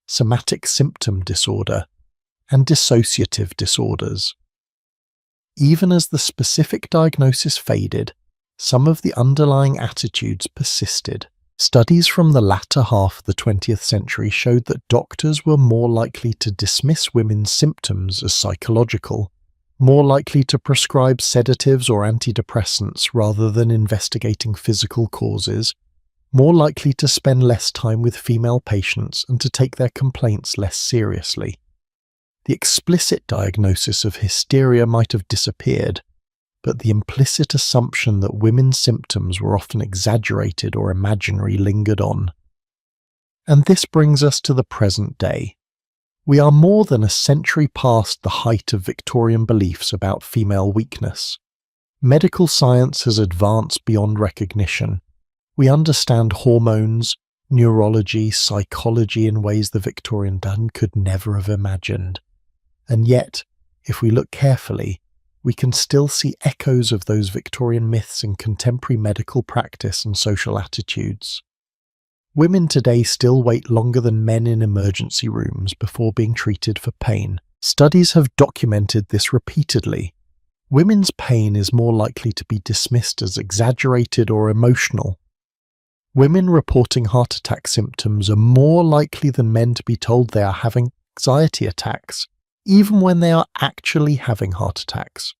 somatic symptom disorder, and dissociative disorders. Even as the specific diagnosis faded, some of the underlying attitudes persisted. Studies from the latter half of the 20th century showed that doctors were more likely to dismiss women's symptoms as psychological, more likely to prescribe sedatives or antidepressants rather than investigating physical causes, more likely to spend less time with female patients and to take their complaints less seriously. The explicit diagnosis of hysteria might have disappeared, but the implicit assumption that women's symptoms were often exaggerated or imaginary lingered on. And this brings us to the present day. We are more than a century past the height of Victorian beliefs about female weakness. Medical science has advanced beyond recognition. We understand hormones, neurology, psychology in ways the Victorian dame could never have imagined. And yet, if we look carefully, we can still see echoes of those Victorian myths in contemporary medical practice and social attitudes. Women today still wait longer than men in emergency rooms before being treated for pain. Studies have documented this repeatedly. Women's pain is more likely to be dismissed as exaggerated or emotional. Women reporting heart attack symptoms are more likely than men to be told they are having anxiety attacks, even when they are actually having heart attacks.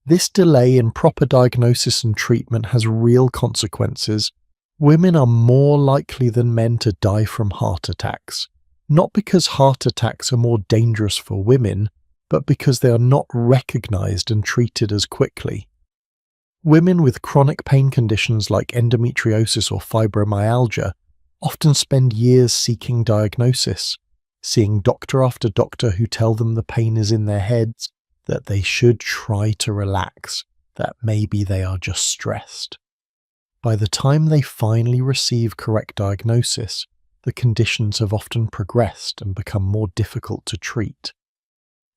This delay in proper diagnosis and treatment has real consequences. Women are more likely than men to die from heart attacks, not because heart attacks are more dangerous for women, but because they are not recognized and treated as quickly. Women with chronic pain conditions like endometriosis or fibromyalgia often spend years seeking diagnosis, seeing doctor after doctor who tell them the pain is in their heads, that they should try to relax, that maybe they are just stressed. By the time they finally receive correct diagnosis, the conditions have often progressed and become more difficult to treat.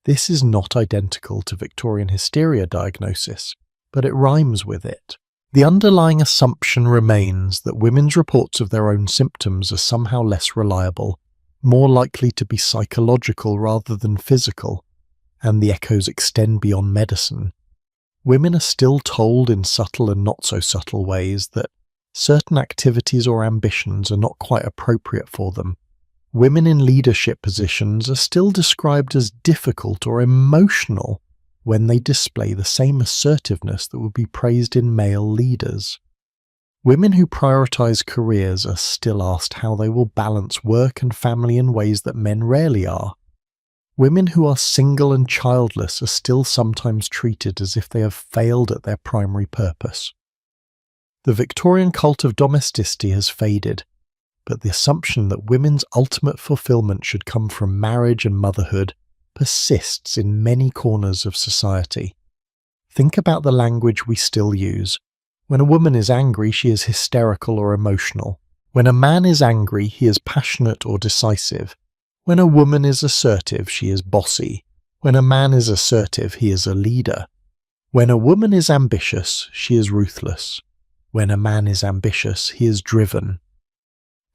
This is not identical to Victorian hysteria diagnosis, but it rhymes with it. The underlying assumption remains that women's reports of their own symptoms are somehow less reliable, more likely to be psychological rather than physical, and the echoes extend beyond medicine. Women are still told in subtle and not so subtle ways that certain activities or ambitions are not quite appropriate for them. Women in leadership positions are still described as difficult or emotional when they display the same assertiveness that would be praised in male leaders. Women who prioritize careers are still asked how they will balance work and family in ways that men rarely are. Women who are single and childless are still sometimes treated as if they have failed at their primary purpose. The Victorian cult of domesticity has faded, but the assumption that women's ultimate fulfillment should come from marriage and motherhood persists in many corners of society. Think about the language we still use. When a woman is angry, she is hysterical or emotional. When a man is angry, he is passionate or decisive. When a woman is assertive, she is bossy. When a man is assertive, he is a leader. When a woman is ambitious, she is ruthless. When a man is ambitious, he is driven.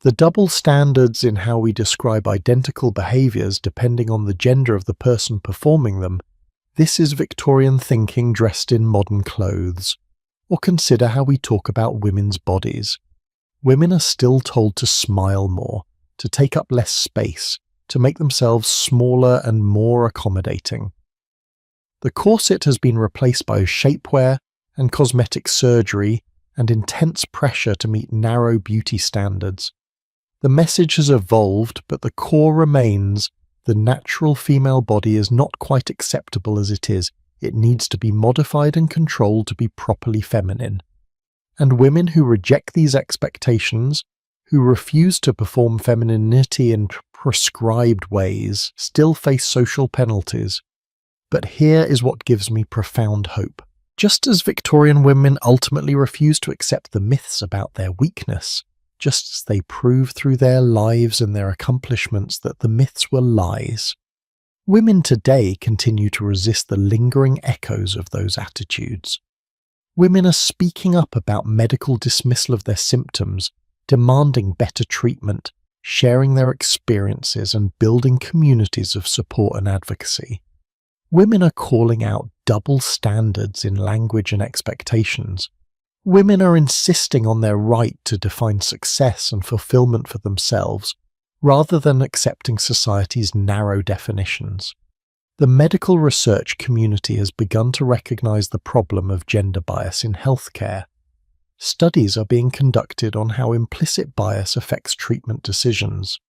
The double standards in how we describe identical behaviors depending on the gender of the person performing them This is Victorian thinking dressed in modern clothes. Or consider how we talk about women's bodies. Women are still told to smile more, to take up less space, to make themselves smaller and more accommodating. The corset has been replaced by shapewear and cosmetic surgery and intense pressure to meet narrow beauty standards. The message has evolved, but the core remains: the natural female body is not quite acceptable as it is. It needs to be modified and controlled to be properly feminine. And women who reject these expectations, who refuse to perform femininity in prescribed ways, still face social penalties. But here is what gives me profound hope. Just as Victorian women ultimately refused to accept the myths about their weakness, just as they prove through their lives and their accomplishments that the myths were lies, women today continue to resist the lingering echoes of those attitudes. Women are speaking up about medical dismissal of their symptoms, demanding better treatment, sharing their experiences and building communities of support and advocacy. Women are calling out double standards in language and expectations. Women are insisting on their right to define success and fulfillment for themselves, rather than accepting society's narrow definitions. The medical research community has begun to recognize the problem of gender bias in healthcare. Studies are being conducted on how implicit bias affects treatment decisions.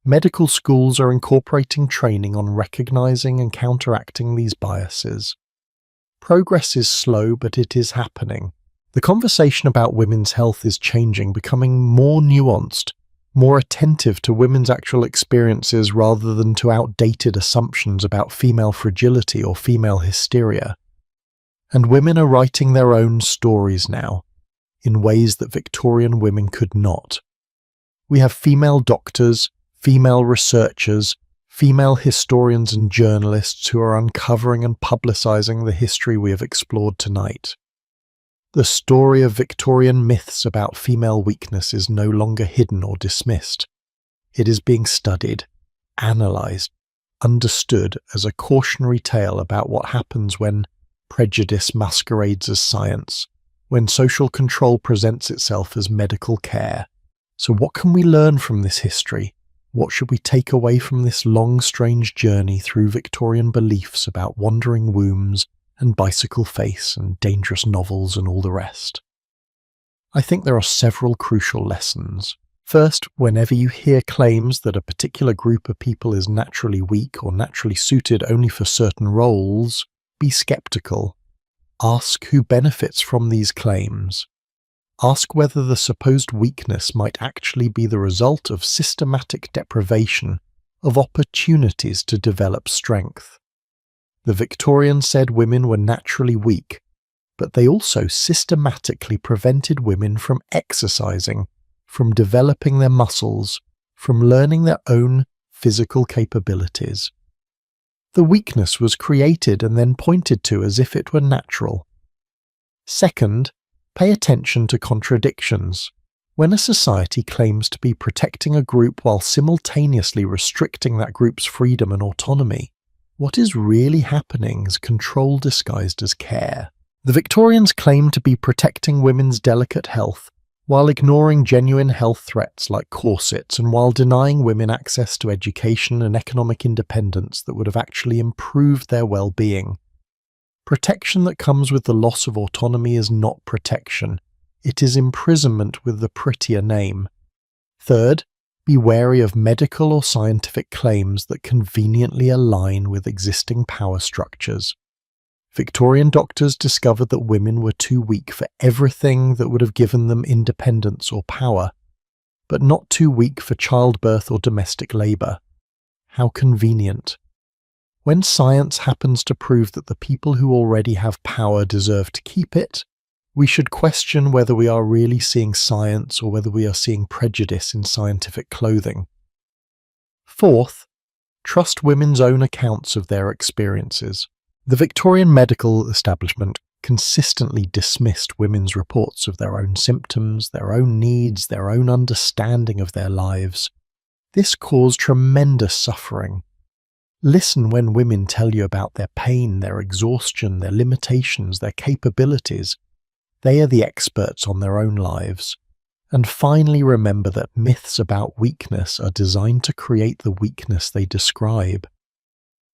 Medical schools are incorporating training on recognizing and counteracting these biases. Progress is slow, but it is happening. The conversation about women's health is changing, becoming more nuanced, more attentive to women's actual experiences rather than to outdated assumptions about female fragility or female hysteria. And women are writing their own stories now, in ways that Victorian women could not. We have female doctors, female researchers, female historians and journalists who are uncovering and publicizing the history we have explored tonight. The story of Victorian myths about female weakness is no longer hidden or dismissed. It is being studied, analysed, understood as a cautionary tale about what happens when prejudice masquerades as science, when social control presents itself as medical care. So what can we learn from this history? What should we take away from this long, strange journey through Victorian beliefs about wandering wombs and bicycle face and dangerous novels and all the rest? I think there are several crucial lessons. First, whenever you hear claims that a particular group of people is naturally weak or naturally suited only for certain roles, be skeptical. Ask who benefits from these claims. Ask whether the supposed weakness might actually be the result of systematic deprivation of opportunities to develop strength. The Victorians said women were naturally weak, but they also systematically prevented women from exercising, from developing their muscles, from learning their own physical capabilities. The weakness was created and then pointed to as if it were natural. Second, pay attention to contradictions. When a society claims to be protecting a group while simultaneously restricting that group's freedom and autonomy, what is really happening is control disguised as care. The Victorians claimed to be protecting women's delicate health while ignoring genuine health threats like corsets and while denying women access to education and economic independence that would have actually improved their well-being. Protection that comes with the loss of autonomy is not protection. It is imprisonment with the prettier name. Third, be wary of medical or scientific claims that conveniently align with existing power structures. Victorian doctors discovered that women were too weak for everything that would have given them independence or power, but not too weak for childbirth or domestic labour. How convenient. When science happens to prove that the people who already have power deserve to keep it, we should question whether we are really seeing science or whether we are seeing prejudice in scientific clothing. Fourth, trust women's own accounts of their experiences. The Victorian medical establishment consistently dismissed women's reports of their own symptoms, their own needs, their own understanding of their lives. This caused tremendous suffering. Listen when women tell you about their pain, their exhaustion, their limitations, their capabilities. They are the experts on their own lives. And finally, remember that myths about weakness are designed to create the weakness they describe.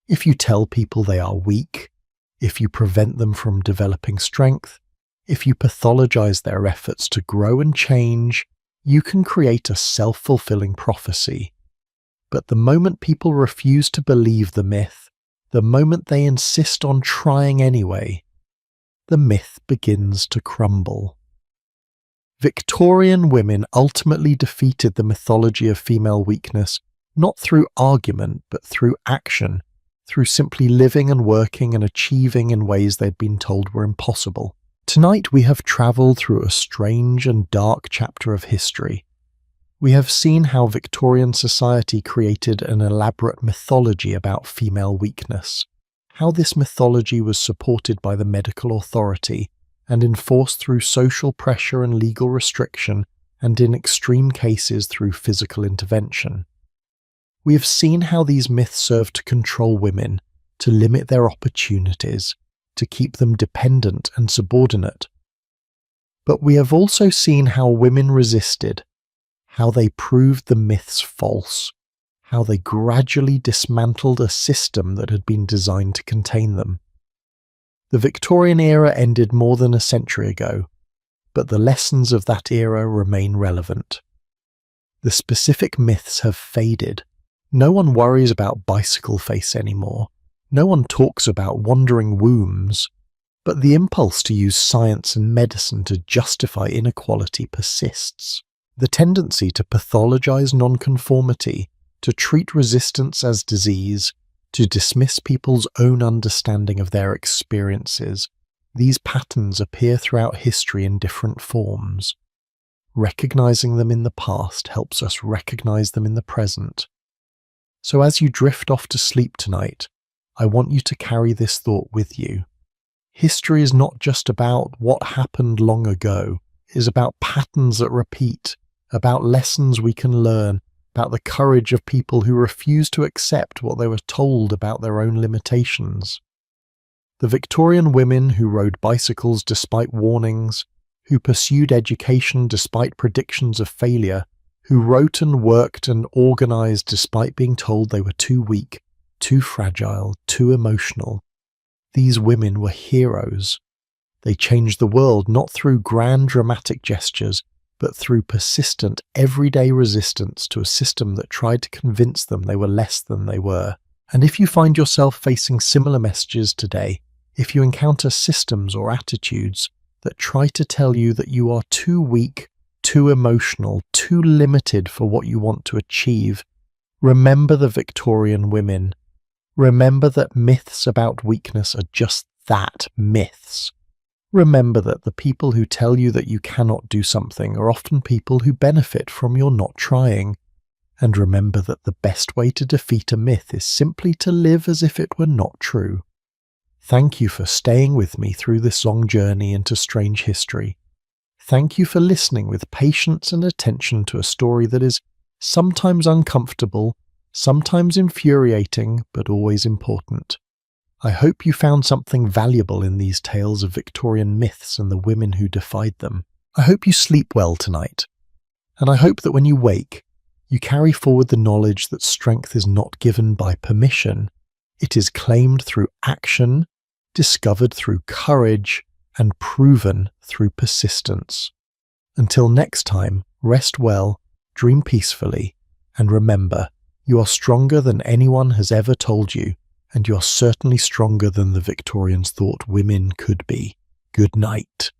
If you tell people they are weak, if you prevent them from developing strength, if you pathologize their efforts to grow and change, you can create a self-fulfilling prophecy. But the moment people refuse to believe the myth, the moment they insist on trying anyway, the myth begins to crumble. Victorian women ultimately defeated the mythology of female weakness not through argument but through action, through simply living and working and achieving in ways they'd been told were impossible. Tonight we have travelled through a strange and dark chapter of history. We have seen how Victorian society created an elaborate mythology about female weakness, how this mythology was supported by the medical authority and enforced through social pressure and legal restriction, and in extreme cases through physical intervention. We have seen how these myths serve to control women, to limit their opportunities, to keep them dependent and subordinate. But we have also seen how women resisted, how they proved the myths false, how they gradually dismantled a system that had been designed to contain them. The Victorian era ended more than a century ago, but the lessons of that era remain relevant. The specific myths have faded. No one worries about bicycle face anymore. No one talks about wandering wombs, but the impulse to use science and medicine to justify inequality persists. The tendency to pathologize nonconformity, to treat resistance as disease, to dismiss people's own understanding of their experiences, these patterns appear throughout history in different forms. Recognizing them in the past helps us recognize them in the present. So as you drift off to sleep tonight, I want you to carry this thought with you. History is not just about what happened long ago. It is about patterns that repeat, about lessons we can learn, about the courage of people who refuse to accept what they were told about their own limitations. The Victorian women who rode bicycles despite warnings, who pursued education despite predictions of failure, who wrote and worked and organized despite being told they were too weak, too fragile, too emotional. These women were heroes. They changed the world not through grand dramatic gestures, but through persistent, everyday resistance to a system that tried to convince them they were less than they were. And if you find yourself facing similar messages today, if you encounter systems or attitudes that try to tell you that you are too weak, too emotional, too limited for what you want to achieve, remember the Victorian women. Remember that myths about weakness are just that, myths. Remember that the people who tell you that you cannot do something are often people who benefit from your not trying. And remember that the best way to defeat a myth is simply to live as if it were not true. Thank you for staying with me through this long journey into strange history. Thank you for listening with patience and attention to a story that is sometimes uncomfortable, sometimes infuriating, but always important. I hope you found something valuable in these tales of Victorian myths and the women who defied them. I hope you sleep well tonight. And I hope that when you wake, you carry forward the knowledge that strength is not given by permission. It is claimed through action, discovered through courage, and proven through persistence. Until next time, rest well, dream peacefully, and remember, you are stronger than anyone has ever told you, and you are certainly stronger than the Victorians thought women could be. Good night.